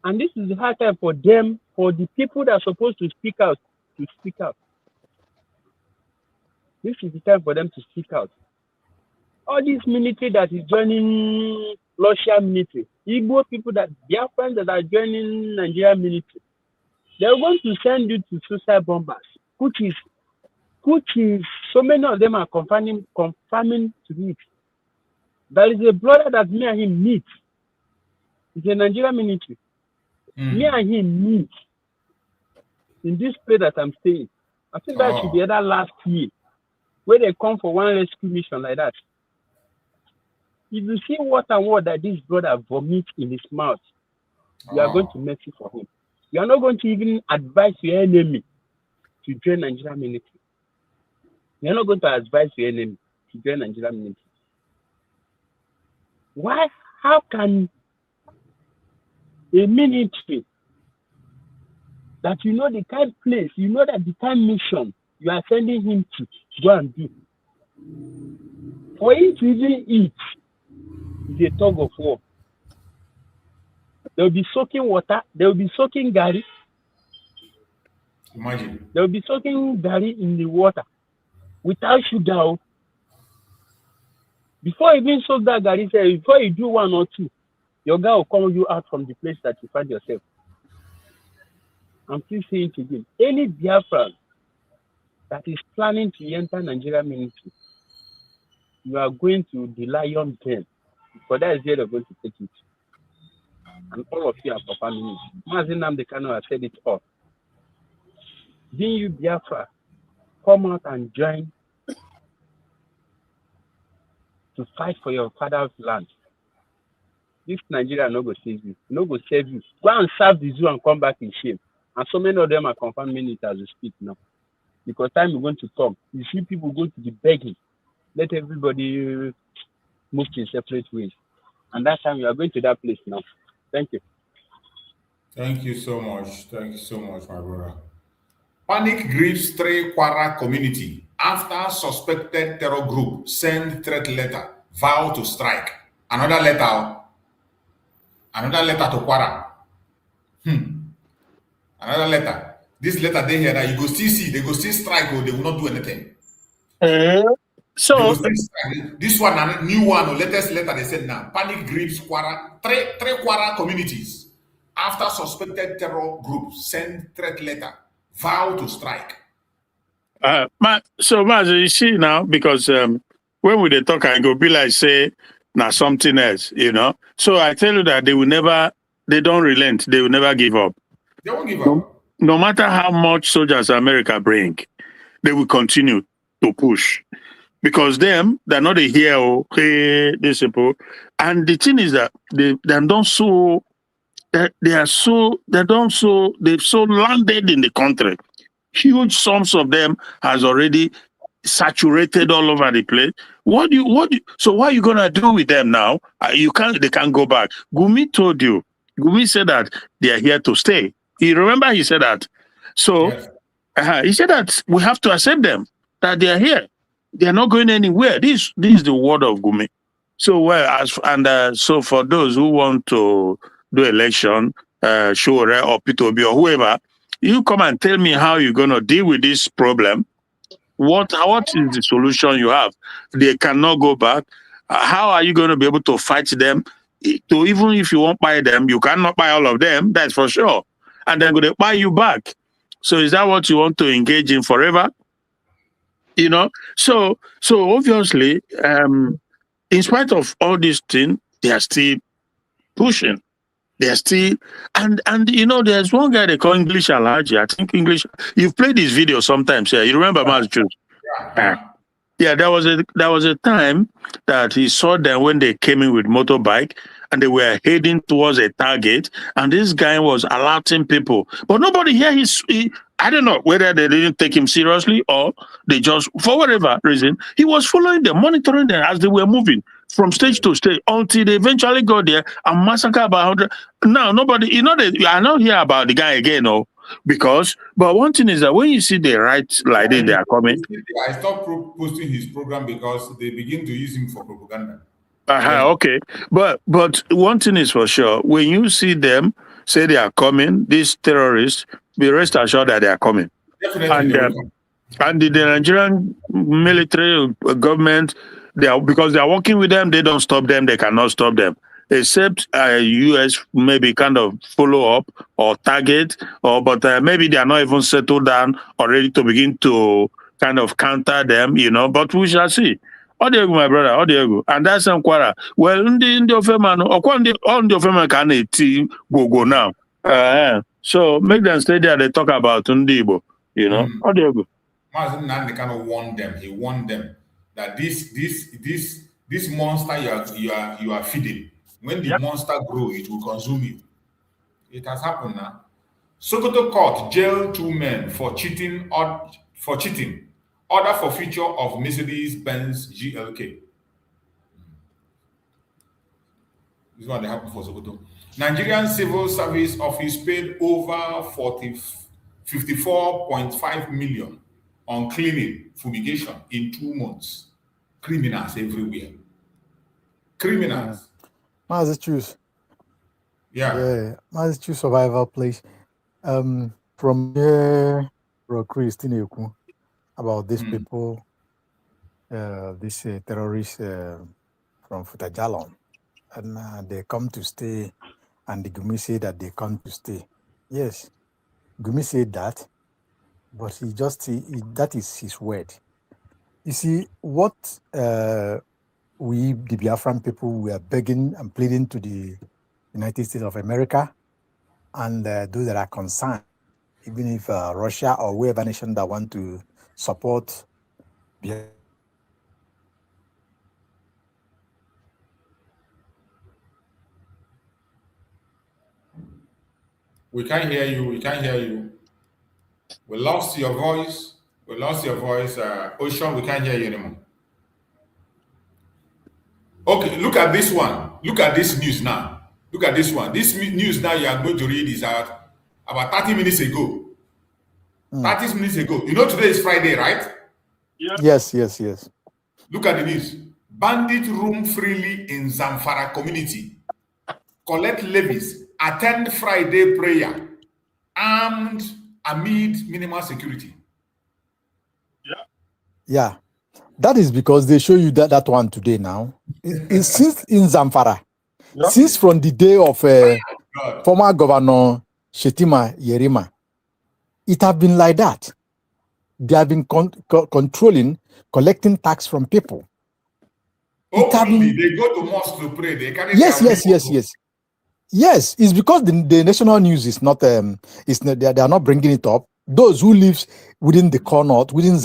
And this is the hard time for them, for the people that are supposed to speak out, to speak out. This is the time for them to speak out. All this military that is joining Russian military, Igbo people that Biafra that are joining Nigerian military, they're going to send you to suicide bombers, which is so many of them are confirming to me. There is a brother that me and him meet. It's a Nigerian military. Me and him meet in this place that I'm staying. I think that should be either last year, where they come for one rescue mission like that. If you see what that this brother vomits in his mouth, you are going to mercy for him. You are not going to even advise your enemy to join Nigerian military. You are not going to advise your enemy to join Nigerian military. Why? How can a military that you know the kind of place, you know that the kind of mission you are sending him to go and do, for him to even eat is a tug of war. They will be soaking water, they will be soaking gari. Imagine. They will be soaking gari in the water without sugar. Before you even soak that gari, before you do 1 or 2, your guy will call you out from the place that you find yourself. I'm still saying it again. Any Biafran that is planning to enter Nigeria military, you are going to the lion den. For that is where they're going to take it. And all of you are performing it. Nnamdi Kanu has said it all. Then you, Biafra, come out and join to fight for your father's land. This Nigeria no go save you. No go save you. Go and serve the zoo and come back in shame. And so many of them are confirming it as we speak now. Because time is going to come. You see people going to be begging. Let everybody move in separate ways. And that time you are going to that place now. Thank you. Thank you so much. Thank you so much, my brother. Panic grips Tre Kwara community after suspected terror group send threat letter, vow to strike. Another letter to Kwara. Another letter. This letter they hear that you go still see, they go still strike or they will not do anything. So this one, a new one, or latest letter they said now, panic grips three Kwara communities after suspected terror groups send threat letter, vow to strike. So you see now, because when we talk and go be like say now something else, you know. So I tell you that they don't relent, they will never give up. They won't give up. No matter how much soldiers America bring, they will continue to push. Because they're not a hero, hey, these people. And the thing is that they've so landed in the country. Huge sums of them has already saturated all over the place. So what are you gonna do with them now? They can't go back. Gumi told you. Gumi said that they are here to stay. He said that. So yes. He said that we have to accept them, that they are here. They are not going anywhere. This is the word of Gumi. So so for those who want to do election, Shore or P2B or whoever, you come and tell me how you're going to deal with this problem. What is the solution you have? They cannot go back. How are you going to be able to fight them? Even if you won't buy them, you cannot buy all of them. That's for sure. And they're going to buy you back. So is that what you want to engage in forever? You know? So obviously, in spite of all these things, they are still pushing. They're still, and you know, there's one guy they call English Alaji. I think English. You've played this video sometimes. Yeah, you remember Massachusetts? Yeah, there was a time that he saw them when they came in with motorbike and they were heading towards a target, and this guy was alerting people, but nobody here. I don't know whether they didn't take him seriously or they just, for whatever reason, he was following them, monitoring them as they were moving from stage to stage until they eventually got there and massacred about 100. Now, nobody, you know, I don't hear about the guy again, but one thing is that when you see the right like this, they are coming. I stopped posting his program because they begin to use him for propaganda. Okay. But one thing is for sure, when you see them say they are coming, these terrorists, be rest assured that they are coming. Definitely. And the Nigerian military government, because they are working with them, they don't stop them, they cannot stop them. Except US maybe kind of follow up or target, but maybe they are not even settled down or ready to begin to kind of counter them, you know, but we shall see. Odiego, my brother, Odiego. And that's Kwara. Well, on the Ofema can go now. So make them stay there, they talk about Ndibo, you know. Odiego. Nnamdi Kanu warned them. He warned them that this monster you are feeding, when the monster grows, it will consume you. It has happened now. Sokoto court jailed 2 men for cheating. Order for future of Mercedes-Benz GLK. This is what happened for Sokoto. Nigerian Civil Service Office paid over 54.5 million on cleaning fumigation in 2 months. Criminals everywhere. Criminals. Massachusetts. Yeah. Massachusetts survival place. From here, Christine about these people, these terrorists from Futajalon, and they come to stay, and the Gumi say that they come to stay. Yes, Gumi said that, but that is his word. You see, what we, the Biafran people, we are begging and pleading to the United States of America and those that are concerned, even if Russia or whoever nation that want to support Biafra. We can't hear you. We lost your voice. Ocean, we can't hear you anymore. Okay, look at this one. Look at this news now. Look at this one. This news now you are going to read is out about 30 minutes ago. 30 minutes ago. You know today is Friday, right? Yes. Look at the news. Bandit roam freely in Zamfara community. Collect levies. Attend Friday prayer. Armed amid minimal security. Yeah. That is because they show you that one today now. It's since in Zamfara, Yeah. since from the day of former Governor Shetima Yerima, it have been like that. They have been controlling, collecting tax from people. Openly, they go to mosque to pray. They carry yes. Yes, it's because the national news is not they are not bringing it up. Those who live within the corner, within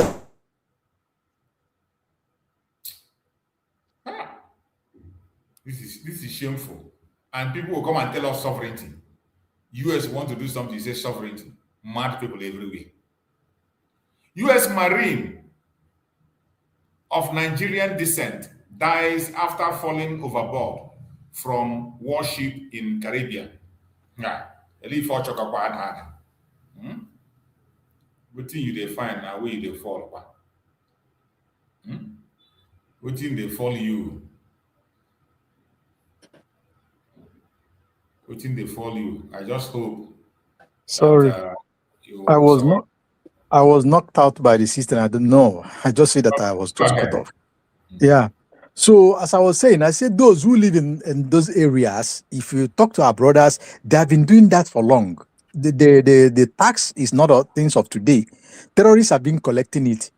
this is shameful. And people will come and tell us sovereignty. US want to do something, say sovereignty. Mad people everywhere. US Marine of Nigerian descent dies after falling overboard from warship in Caribbean. Yeah. Wetin you dey find na where you dey fall. Wetin dey fall you? Wetin dey fall you? I just hope. Sorry, that, I was knocked out by the system. I don't know. I just say that I was just cut off. Yeah. So as I was saying, I said those who live in those areas, if you talk to our brothers, they have been doing that for long. The tax is not things of today. Terrorists have been collecting it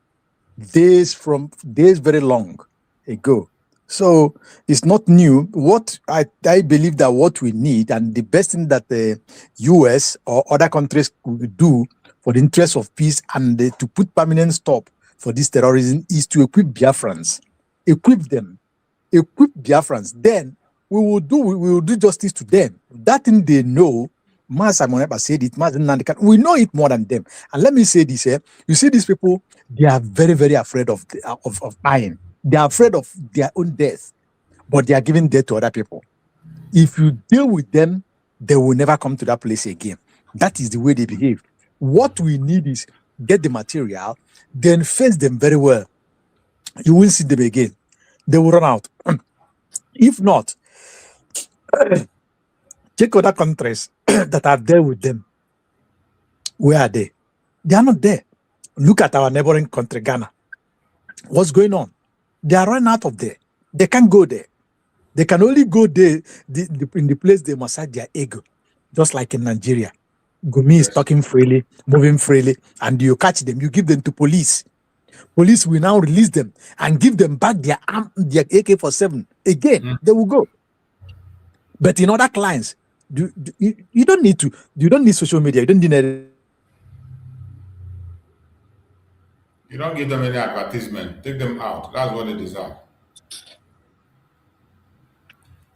days very long ago. So it's not new. What I believe that what we need and the best thing that the US or other countries could do for the interest of peace and to put permanent stop for this terrorism is to equip Biafrans, equip Biafrans. Then we will do justice to them. That thing they know. Mas Simoneba said it. Mas Nnamdi Kanu, we know it more than them. And let me say this: you see, these people, they are very, very afraid of dying. They are afraid of their own death, but they are giving death to other people. If you deal with them, they will never come to that place again. That is the way they behave. What we need is get the material, then face them very well. You will see them again. They will run out. If not, check other countries that are there with them. Where are they? They are not there. Look at our neighboring country, Ghana. What's going on? They are running out of there. They can't go there. They can only go there in the place they massage their ego, just like in Nigeria. Gumi is talking freely, moving freely, and you catch them, you give them to police. Police will now release them and give them back their AK-47. Again, they will go. But in other clients, you don't need social media. You don't need You don't give them any advertisement. Take them out. That's what they deserve.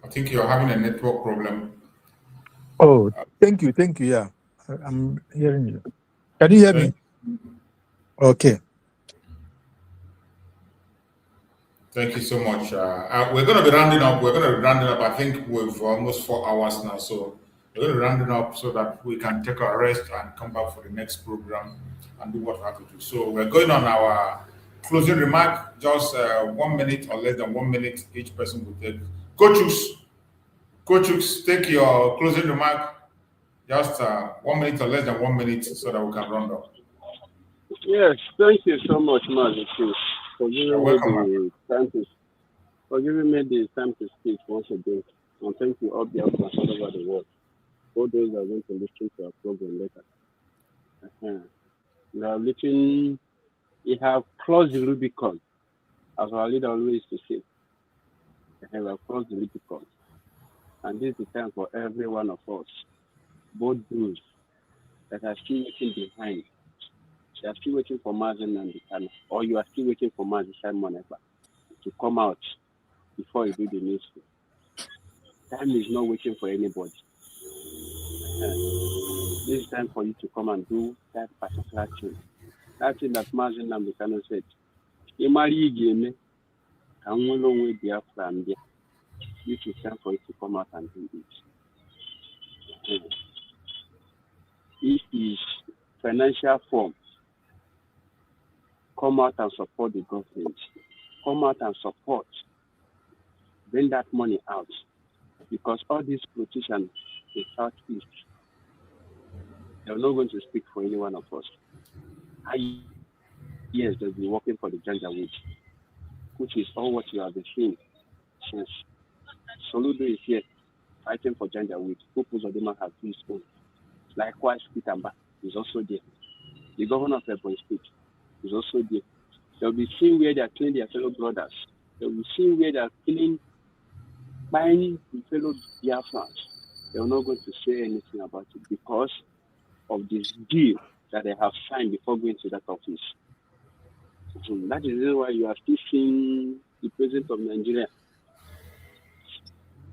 I think you're having a network problem. Oh, thank you. Yeah, I'm hearing you. Can you hear me? Okay. Thank you so much. We're going to be rounding up. I think we've almost 4 hours now. So we're going to be rounding up so that we can take a rest and come back for the next program and do what we have to do. So we're going on our closing remark. Just 1 minute or less than 1 minute each person will take. Coaches, take your closing remark. Just 1 minute or less than 1 minute so that we can round up. Yes, thank you so much, Mazi, for giving me the time to speak once again. And thank you all Biafrans all over the world. All those that are going to listen to our program later. We have crossed the Rubicon, as our leader always used to say. We have crossed the Rubicon. And this is the time for every one of us, both those that are still waiting behind. You are still waiting for Nnamdi Kanu, or you are still waiting for Simon to come out before you do the needful. Time is not waiting for anybody. This is time for you to come and do that particular thing. That thing that Nnamdi Kanu said. This is time for you to come out and do it. This is financial form. Come out and support the government. Come out and support. Bring that money out. Because all these politicians in Southeast, they're not going to speak for any one of us. Yes, they'll be working for the Janjaweed. which is all what you have been seeing since Soludo is here fighting for gender with Purpose Odema has his own. Likewise, Pitamba is also there. The governor of Ebonyi State is also there. They'll be seeing where they are killing their fellow brothers. They'll be seeing where they are killing, buying the fellow Biafrans. They're not going to say anything about it because of this deal that they have signed before going to that office. That is the reason why you are still seeing the president of Nigeria.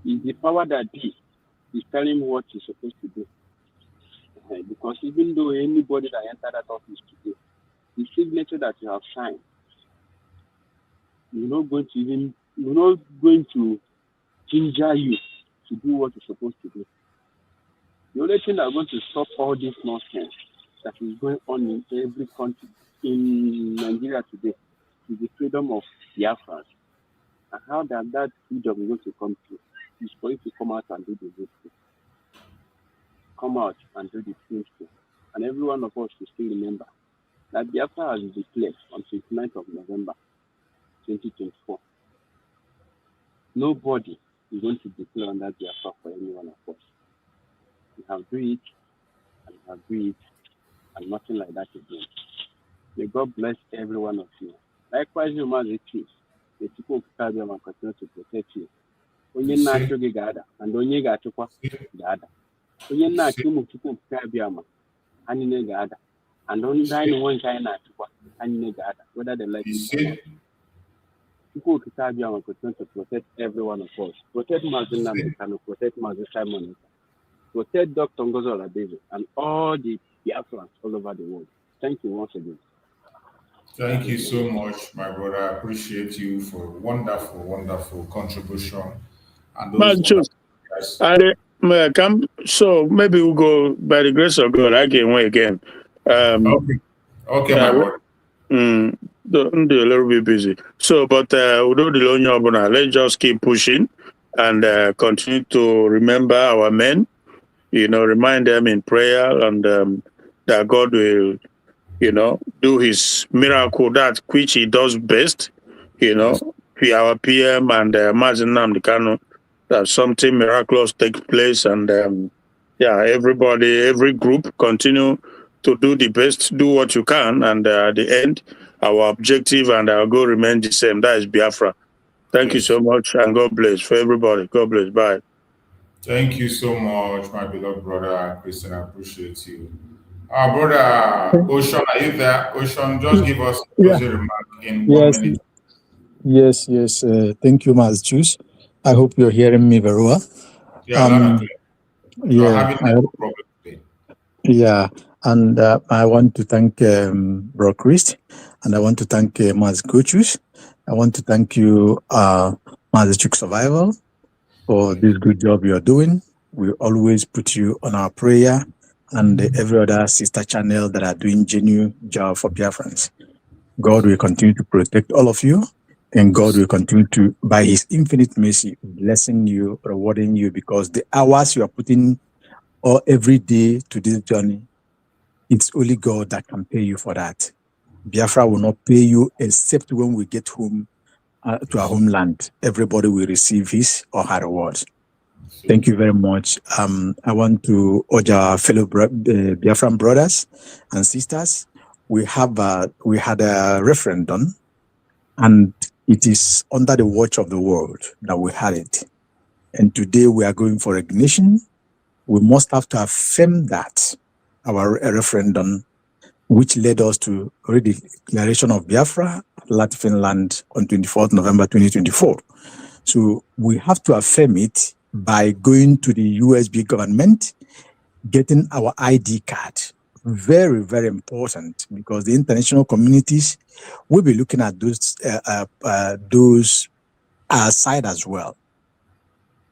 Is the power that be is telling him what he's supposed to do. Because even though anybody that entered that office today, the signature that you have signed, you're not going to ginger you to do what you're supposed to do. The only thing that's going to stop all this nonsense that is going on in every country in Nigeria today is the freedom of Biafra. And how that freedom is going to come through is for you to come out and do the good thing. Come out and do the things too. And every one of us should still remember that Biafra has been declared on 29th of November 2024. Nobody is going to declare on that Biafra for any one of us. We have do it, and we have do it, and nothing like that again. May God bless every one of you. Likewise, you must be the people of Caribbean will continue to protect you. Onye na-achụ gị ga-ada, and onye ga-achụkwa ga-ada. Onye na-achụ ụmụ Chukwu of Caribbean anyị niile ga-ada, and ndị anyị nwe nke anyị na-achụkwa anyị niile ga-ada, whether they like it or not. People of Caribbean will continue to protect every one of us. Protect Mazi Nnamdi Kanu, protect Mazi Simon, protect Dr. Ngozi Oladeze, and all the Biafrans all over the world. Thank you once again. Thank you so much, my brother. I appreciate you for a wonderful, wonderful contribution. And those so maybe we'll go by the grace of God. I can wait again. Okay, my brother. I'm a little bit busy. So, but let's just keep pushing and continue to remember our men. Remind them in prayer and that God will, do his miracle, that which he does best, our PM and Martin Nnamdi Kanu, that something miraculous takes place. And everybody, every group continue to do the best, do what you can. And at the end, our objective and our goal remain the same. That is Biafra. Thank you so much, and God bless for everybody. God bless. Bye. Thank you so much, my beloved brother Christian. I appreciate you. Our brother Ocean, are you there? Ocean, just give us a closing remark in 1 minute. Yes. Thank you, Mas Juice. I hope you're hearing me very well. Yeah, having problem today. Yeah, and I want to thank Bro Christ, and I want to thank Mas Gochus. I want to thank you, Mas Chuk Survival, for this good job you are doing. We always put you on our prayer and every other sister channel that are doing genuine job for Biafrans. God will continue to protect all of you, and God will continue to, by his infinite mercy, blessing you, rewarding you, because the hours you are putting every day to this journey, it's only God that can pay you for that. Biafra will not pay you except when we get home to our homeland. Everybody will receive his or her rewards. Thank you very much. I want to urge our fellow Biafran brothers and sisters. We had a referendum, and it is under the watch of the world that we had it. And today we are going for recognition. We must have to affirm that our referendum, which led us to the declaration of Biafra, Latvian land on 24th November 2024. So we have to affirm it by going to the USB government, getting our ID card. Very, very important, because the international communities will be looking at those side as well.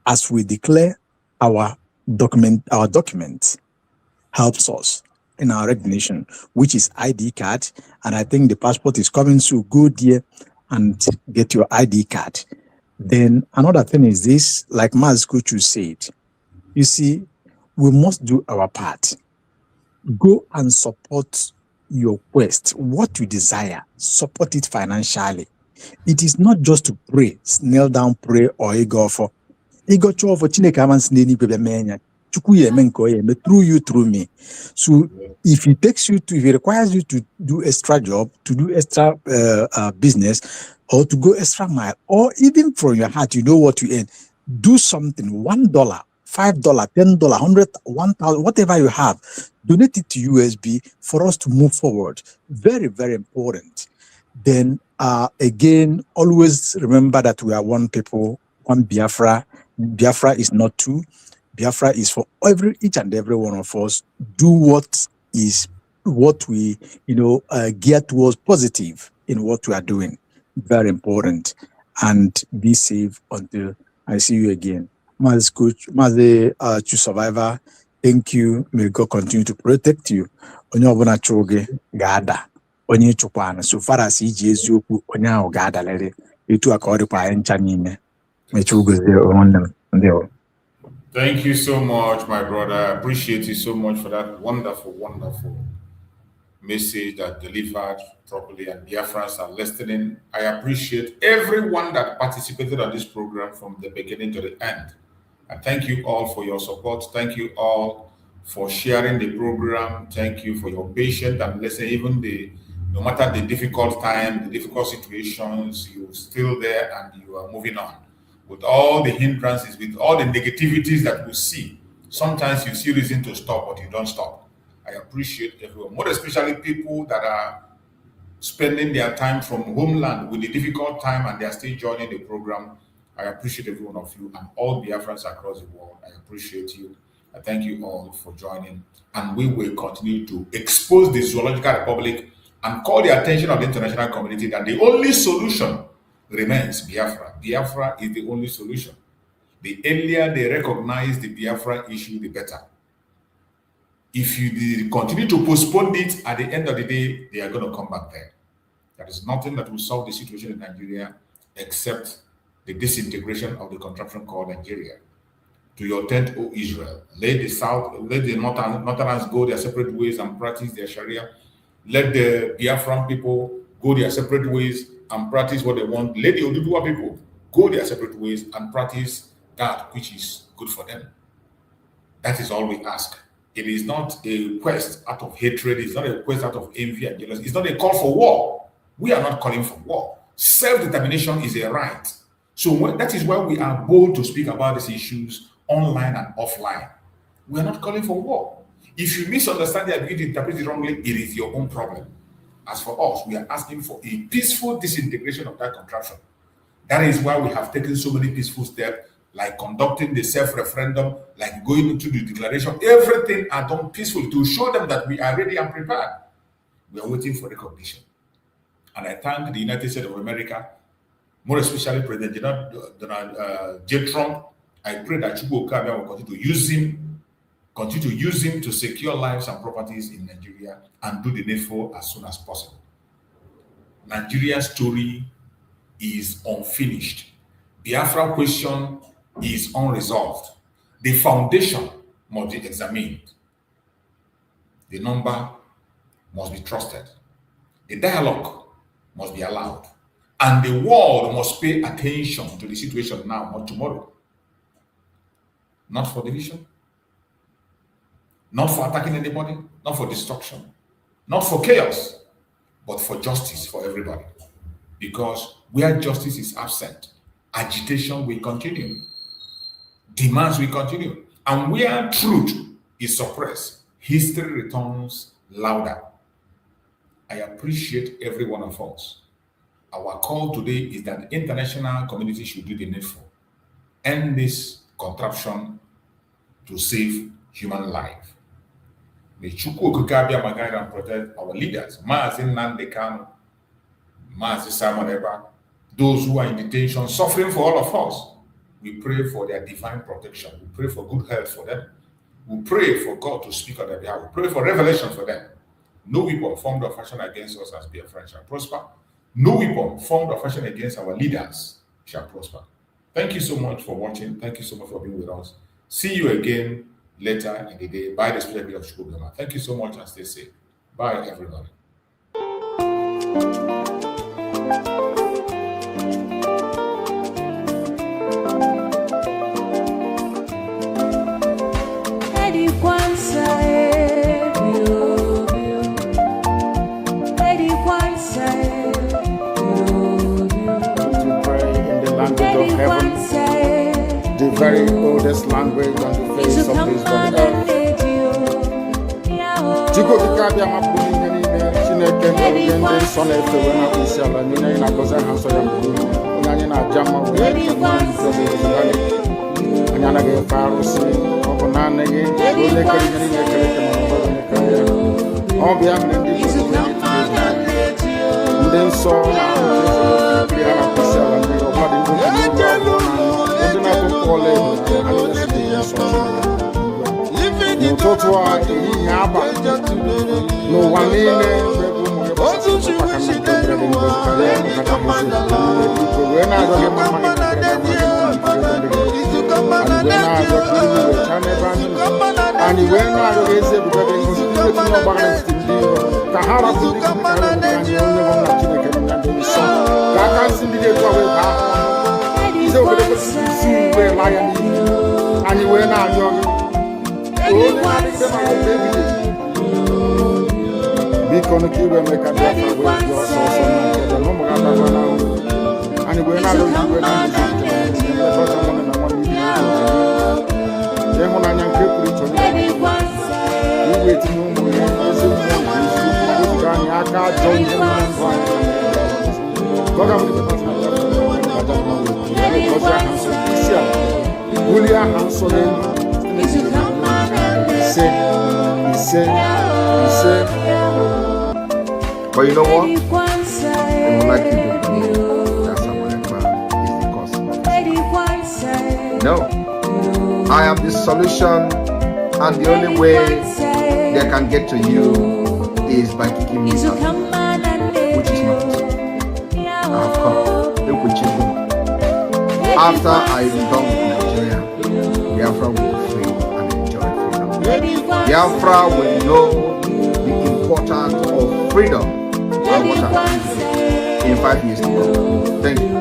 As we declare our document helps us in our recognition, which is ID card. And I think the passport is coming, so go there and get your ID card. Then another thing is this, like Mas Kuchu said, you see, we must do our part. Go and support your quest, what you desire, support it financially. It is not just to pray, kneel down, pray, or go for. Ego cho for Chineke amansi n'eni kwebe menya. Chukwu ye men ko ye me through you, through me. So if it takes you to, if it requires you to do extra job, to do extra business, or to go extra mile, or even from your heart, you know what you earn, do something. $1, $5, $10, 100, 1,000, whatever you have, donate it to USB for us to move forward. Very, very important. Then again, always remember that we are one people, one Biafra. Biafra is not two. Biafra is for each and every one of us. Do what we gear towards positive in what we are doing. Very important. And be safe until I see you again. Mazi Coach, Mazi True Survivor, thank you. May God continue to protect you. Onye ọbụla chụrụ gị ga-ada. Onye chụkwana, so far as iji eziokwu onye ahụ ga-adalere. Etu a ka ọ dịkwa anyị ncha niile. Thank you so much, my brother. I appreciate you so much for that wonderful, wonderful message that delivered properly, and Biafrans are listening. I appreciate everyone that participated on this program from the beginning to the end. And thank you all for your support. Thank you all for sharing the program. Thank you for your patience and listening. Even no matter the difficult time, the difficult situations, you're still there and you are moving on. With all the hindrances, with all the negativities that we see, sometimes you see reason to stop, but you don't stop. I appreciate everyone, more especially people that are spending their time from homeland with the difficult time and they are still joining the program. I appreciate every one of you and all Biafrans across the world. I appreciate you. I thank you all for joining. And we will continue to expose the Zoological Republic and call the attention of the international community that the only solution remains Biafra. Biafra is the only solution. The earlier they recognize the Biafra issue, the better. If you continue to postpone it, at the end of the day, they are going to come back there. There is nothing that will solve the situation in Nigeria except the disintegration of the contraption called Nigeria. To your tent, O Israel. Let the South, let the Northerners go their separate ways and practice their Sharia. Let the Biafran people go their separate ways and practice what they want. Let the Oduduwa people go their separate ways and practice that which is good for them. That is all we ask. It is not a quest out of hatred. It's not a quest out of envy and jealousy. It's not a call for war. We are not calling for war. Self-determination is a right. So that is why we are bold to speak about these issues online and offline. We are not calling for war. If you misunderstand the ability to interpret it wrongly, it is your own problem. As for us, we are asking for a peaceful disintegration of that contraption. That is why we have taken so many peaceful steps, like conducting the self-referendum, like going into the declaration. Everything are done peacefully to show them that we are ready and prepared. We are waiting for recognition. And I thank the United States of America, more especially President Donald J. Trump. I pray that Chukwu Okabia will continue to use him to secure lives and properties in Nigeria and do the needful as soon as possible. Nigeria's story is unfinished. Biafra question is unresolved. The foundation must be examined. The number must be trusted. The dialogue must be allowed. And the world must pay attention to the situation now, not tomorrow. Not for division, not for attacking anybody, not for destruction, not for chaos, but for justice for everybody. Because where justice is absent, agitation will continue, demands will continue, and where truth is suppressed, history returns louder. I appreciate every one of us. Our call today is that the international community should do the needful. End this contraption to save human life. May Chukwu Okabia guide and protect our leaders, Mazi Nnamdi Kanu, Mazi Simon Eba, those who are in detention, suffering for all of us. We pray for their divine protection. We pray for good health for them. We pray for God to speak on their behalf. We pray for revelation for them. No weapon formed or fashioned against us as Biafra shall prosper. No weapon formed or fashioned against our leaders shall prosper. Thank you so much for watching. Thank you so much for being with us. See you again later in the day by the Spirit of Shukubema. Thank you so much and stay safe. Bye, everybody. very oldest language on the face of this very earth. Chukwu Kikabia Mapuni Chineke Nogende Sone Fewena Isiala Nina Ina Goza Hanso Yambu Nanyina Jama Anyana Ge Farusi Obonane Ge Ole Kari Nekere Kemano Obia Mnendi Nden So Kriana Isiala Nina Obadi Ndina Tukole No Totua Yaba No Wanine and when I raise it because Kahara Bikono kiwe meka Biafra we your source and no more and we na do we na we na nyanke preach we wait no more so can aka join God am the person But you know what? They would like you to believe that Samuelekpa is the cause of this. No. I am the solution, and the only way they can get to you is by kicking me out, which is not possible. I have come. Look with you. After I am done with Nigeria, Biafra will be free and enjoy freedom. Biafra will know the importance of freedom and what I'm going to do in 5 years to come. Thank you.